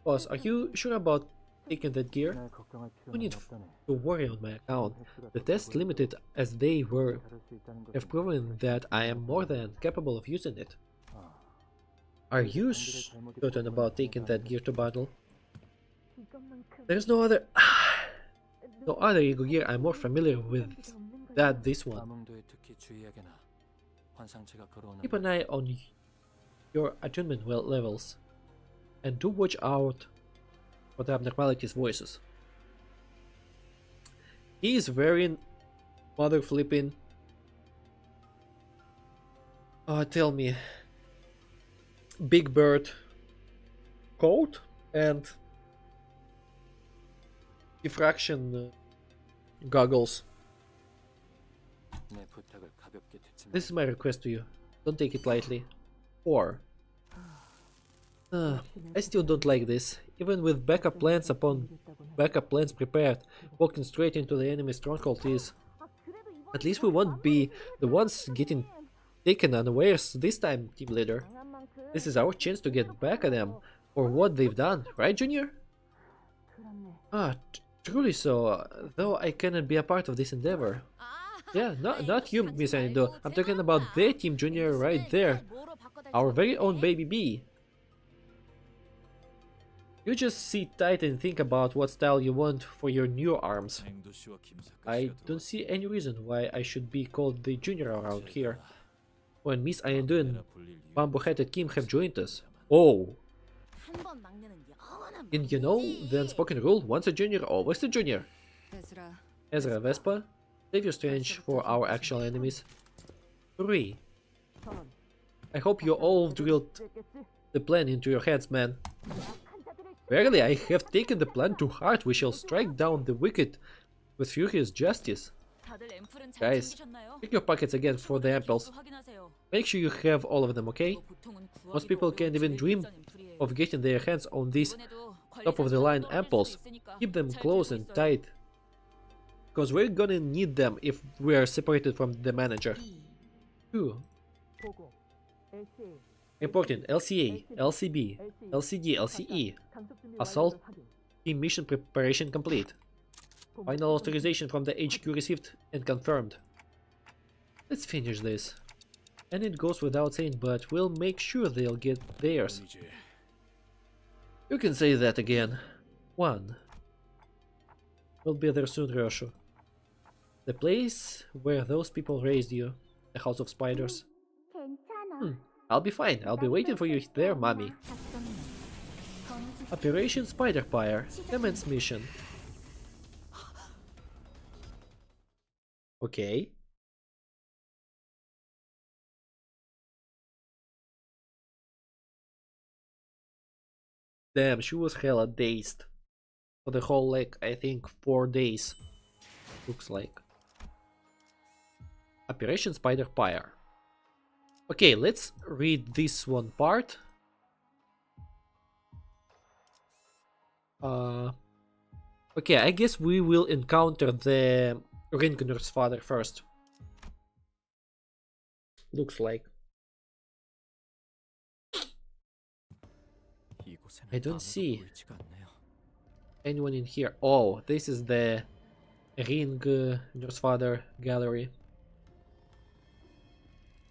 Boss, are you sure about taking that gear? No need to worry on my account. The tests, limited as they were, have proven that I am more than capable of using it. Are you certain about taking that gear to battle? There's no other... no other Ego gear I'm more familiar with than this one. Keep an eye on your attunement levels, and do watch out for the abnormalities voices. He is wearing mother flipping... tell me... Big Bird coat and diffraction goggles. This is my request to you. Don't take it lightly. Or I still don't like this. Even with backup plans upon backup plans prepared, walking straight into the enemy stronghold is... At least we won't be the ones getting taken unawares this time, team leader. This is our chance to get back at them for what they've done, right, Junior? Truly so, though I cannot be a part of this endeavor. Yeah, not you, Miss Anindo. I'm talking about their team, Junior, right there. Our very own baby B. You just sit tight and think about what style you want for your new arms. I don't see any reason why I should be called the Junior around here, when Miss Anindo and Bamboo-headed Kim have joined us. Oh! And you know the unspoken rule, once a junior, always a junior. Ezra, Vespa, save your strange for our actual enemies. 3. I hope you all drilled the plan into your heads, man. Verily, I have taken the plan to heart. We shall strike down the wicked with furious justice. Guys, check your pockets again for the amples. Make sure you have all of them, okay? Most people can't even dream of getting their hands on these top-of-the-line amples. Keep them close and tight Because we're gonna need them if we are separated from the manager. 2. Important. LCA, LCB, LCD, LCE. Assault team mission preparation complete. Final authorization from the HQ received and confirmed. Let's finish this. And it goes without saying, but we'll make sure they'll get theirs. You can say that again. 1. We'll be there soon, Ryoshu. The place where those people raised you. The House of Spiders. 괜찮아. I'll be fine. I'll be waiting for you there, mommy. 작성입니다. 거미줄 Operation Spider-Fire. Commence mission. Okay. Damn, she was hella dazed. For the whole, like, I think 4 days. Looks like. Operation Spider-Fire. Okay, let's read this one part. Okay, I guess we will encounter the Ringnur's father first. Looks like. I don't see anyone in here. Oh, this is the Ringnur's father gallery.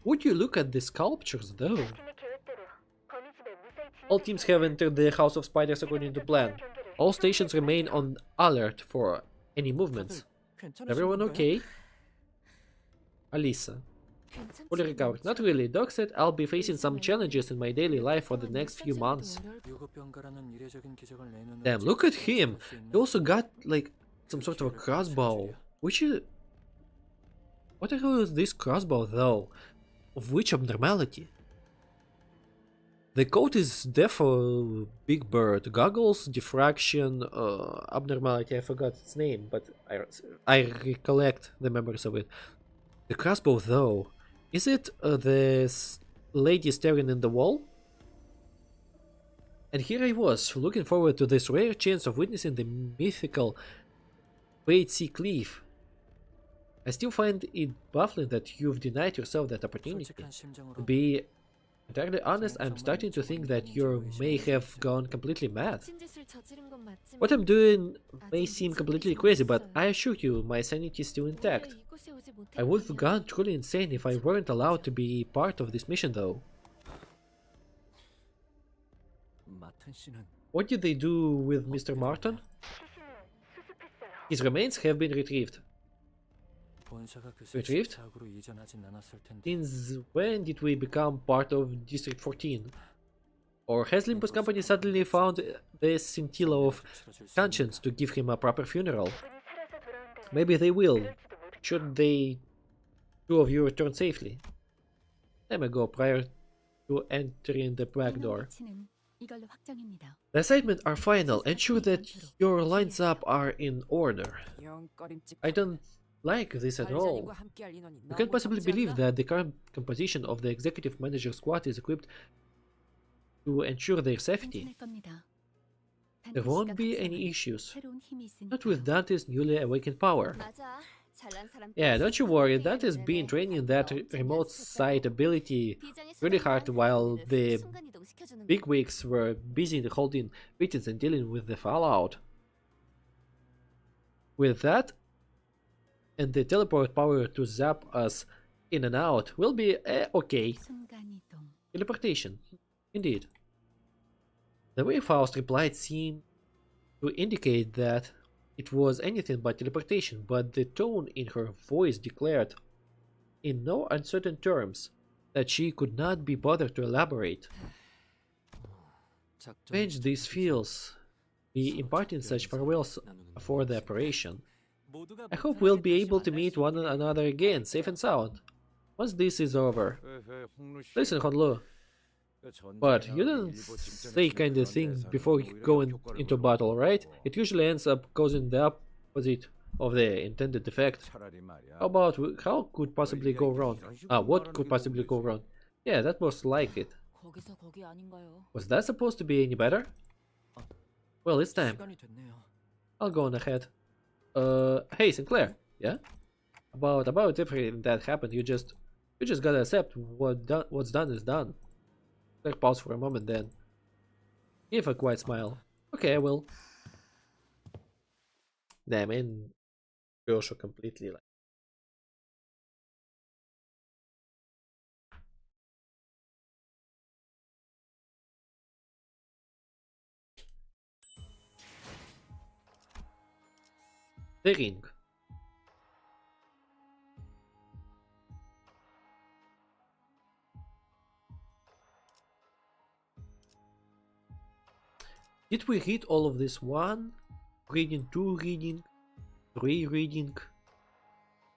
Would you look at the sculptures though? All teams have entered the House of Spiders according to plan. All stations remain on alert for any movements. Everyone okay? Alisa. Fully recovered. Not really. Doc said I'll be facing some challenges in my daily life for the next few months. Damn, look at him! He also got, like, some sort of a crossbow. Which is... What the hell is this crossbow, though? Of which abnormality? The coat is defo Big Bird. Goggles, diffraction, abnormality, I forgot its name, but I recollect the memories of it. The crossbow, though. Is it the lady staring in the wall? And here I was, looking forward to this rare chance of witnessing the mythical Great Sea Cliff. I still find it baffling that you've denied yourself that opportunity. To be entirely honest, I'm starting to think that you may have gone completely mad. What I'm doing may seem completely crazy, but I assure you, my sanity is still intact. I would have gone truly insane if I weren't allowed to be part of this mission, though. What did they do with Mr. Martin? His remains have been retrieved. Retrieved? Since when did we become part of District 14? Or has Limbus Company suddenly found the scintilla of conscience to give him a proper funeral? Maybe they will, should they two of you return safely. Time ago, prior to entering the back door. 이걸로 확정입니다. The assignments are final. Ensure that your lines up are in order. I don't like this at all. You can't possibly believe that the current composition of the executive manager squad is equipped to ensure their safety. 괜찮을 겁니다. There won't be any issues. 새로운 힘이 있으니까. Not with Dante's newly awakened power. 맞아. 잘난 사람. Yeah, don't you worry, Dante's been training that remote sight ability really hard while the bigwigs were busy holding meetings and dealing with the fallout. With that, and the teleport power to zap us in and out, will be okay. 순간이동. Teleportation, indeed. The way Faust replied seemed to indicate that it was anything but teleportation, but the tone in her voice declared, in no uncertain terms, that she could not be bothered to elaborate. Strange this feels, be imparting such farewells for the operation. I hope we'll be able to meet one another again, safe and sound, once this is over. Listen, Honlu, but you don't say kind of thing before going into battle, right? It usually ends up causing the opposite of the intended effect. How could possibly go wrong? What could possibly go wrong? Yeah, that was like it. 거기서 거기 아닌가요? Was that supposed to be any better? Well, it's time. I'll go on ahead. Hey Sinclair, yeah? About everything that happened, you just gotta accept what's done is done. Like, pause for a moment, then give a quiet smile. Okay, I will. Damn, and Joshua completely like. The ring. Did we read all of this? 1 reading, 2 reading, 3 reading?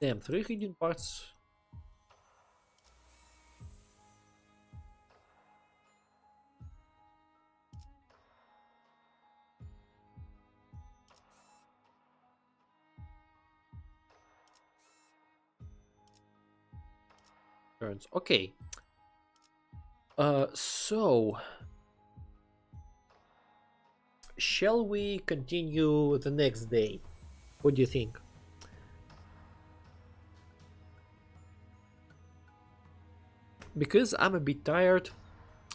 Damn, 3 reading parts. Turns. Okay. So shall we continue the next day? What do you think? Because I'm a bit tired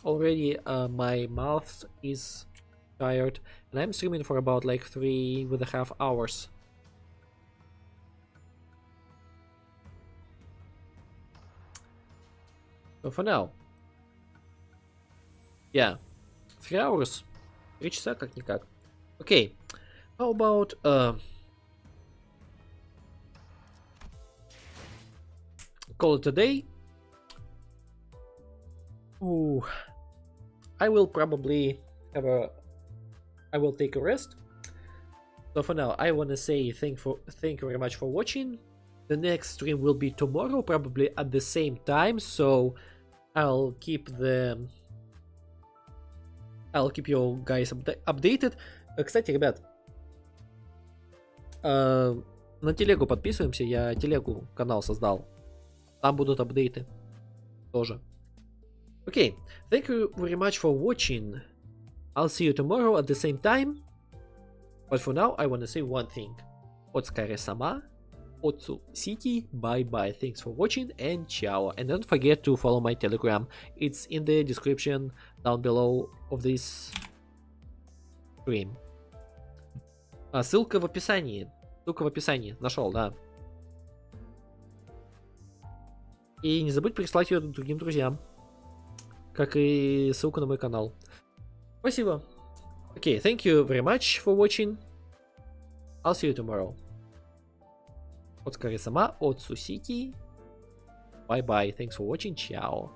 already, my mouth is tired, and I'm streaming for about like 3.5 hours. So for now, yeah, 3 hours. 3 часа как-никак. Okay, how about call it a day? Ooh, I will probably have a. I will take a rest. So for now, I want to say thank you very much for watching. The next stream will be tomorrow, probably at the same time. So I'll keep you guys updated. Кстати, ребят, на телегу подписываемся. Я телегу канал создал. Там будут апдейты тоже. Okay, thank you very much for watching. I'll see you tomorrow at the same time. But for now, I want to say one thing. Otsukare-sama, Otsu City, bye bye. Thanks for watching and ciao. And don't forget to follow my Telegram. It's in the description down below of this stream. Ссылка в описании. Ссылка в описании. Нашел, да. И не забудь прислать ее другим друзьям. Как и ссылку на мой канал. Спасибо. Okay, thank you very much for watching. I'll see you tomorrow. Otsukare-sama, Otsu City. Bye bye. Thanks for watching. Ciao.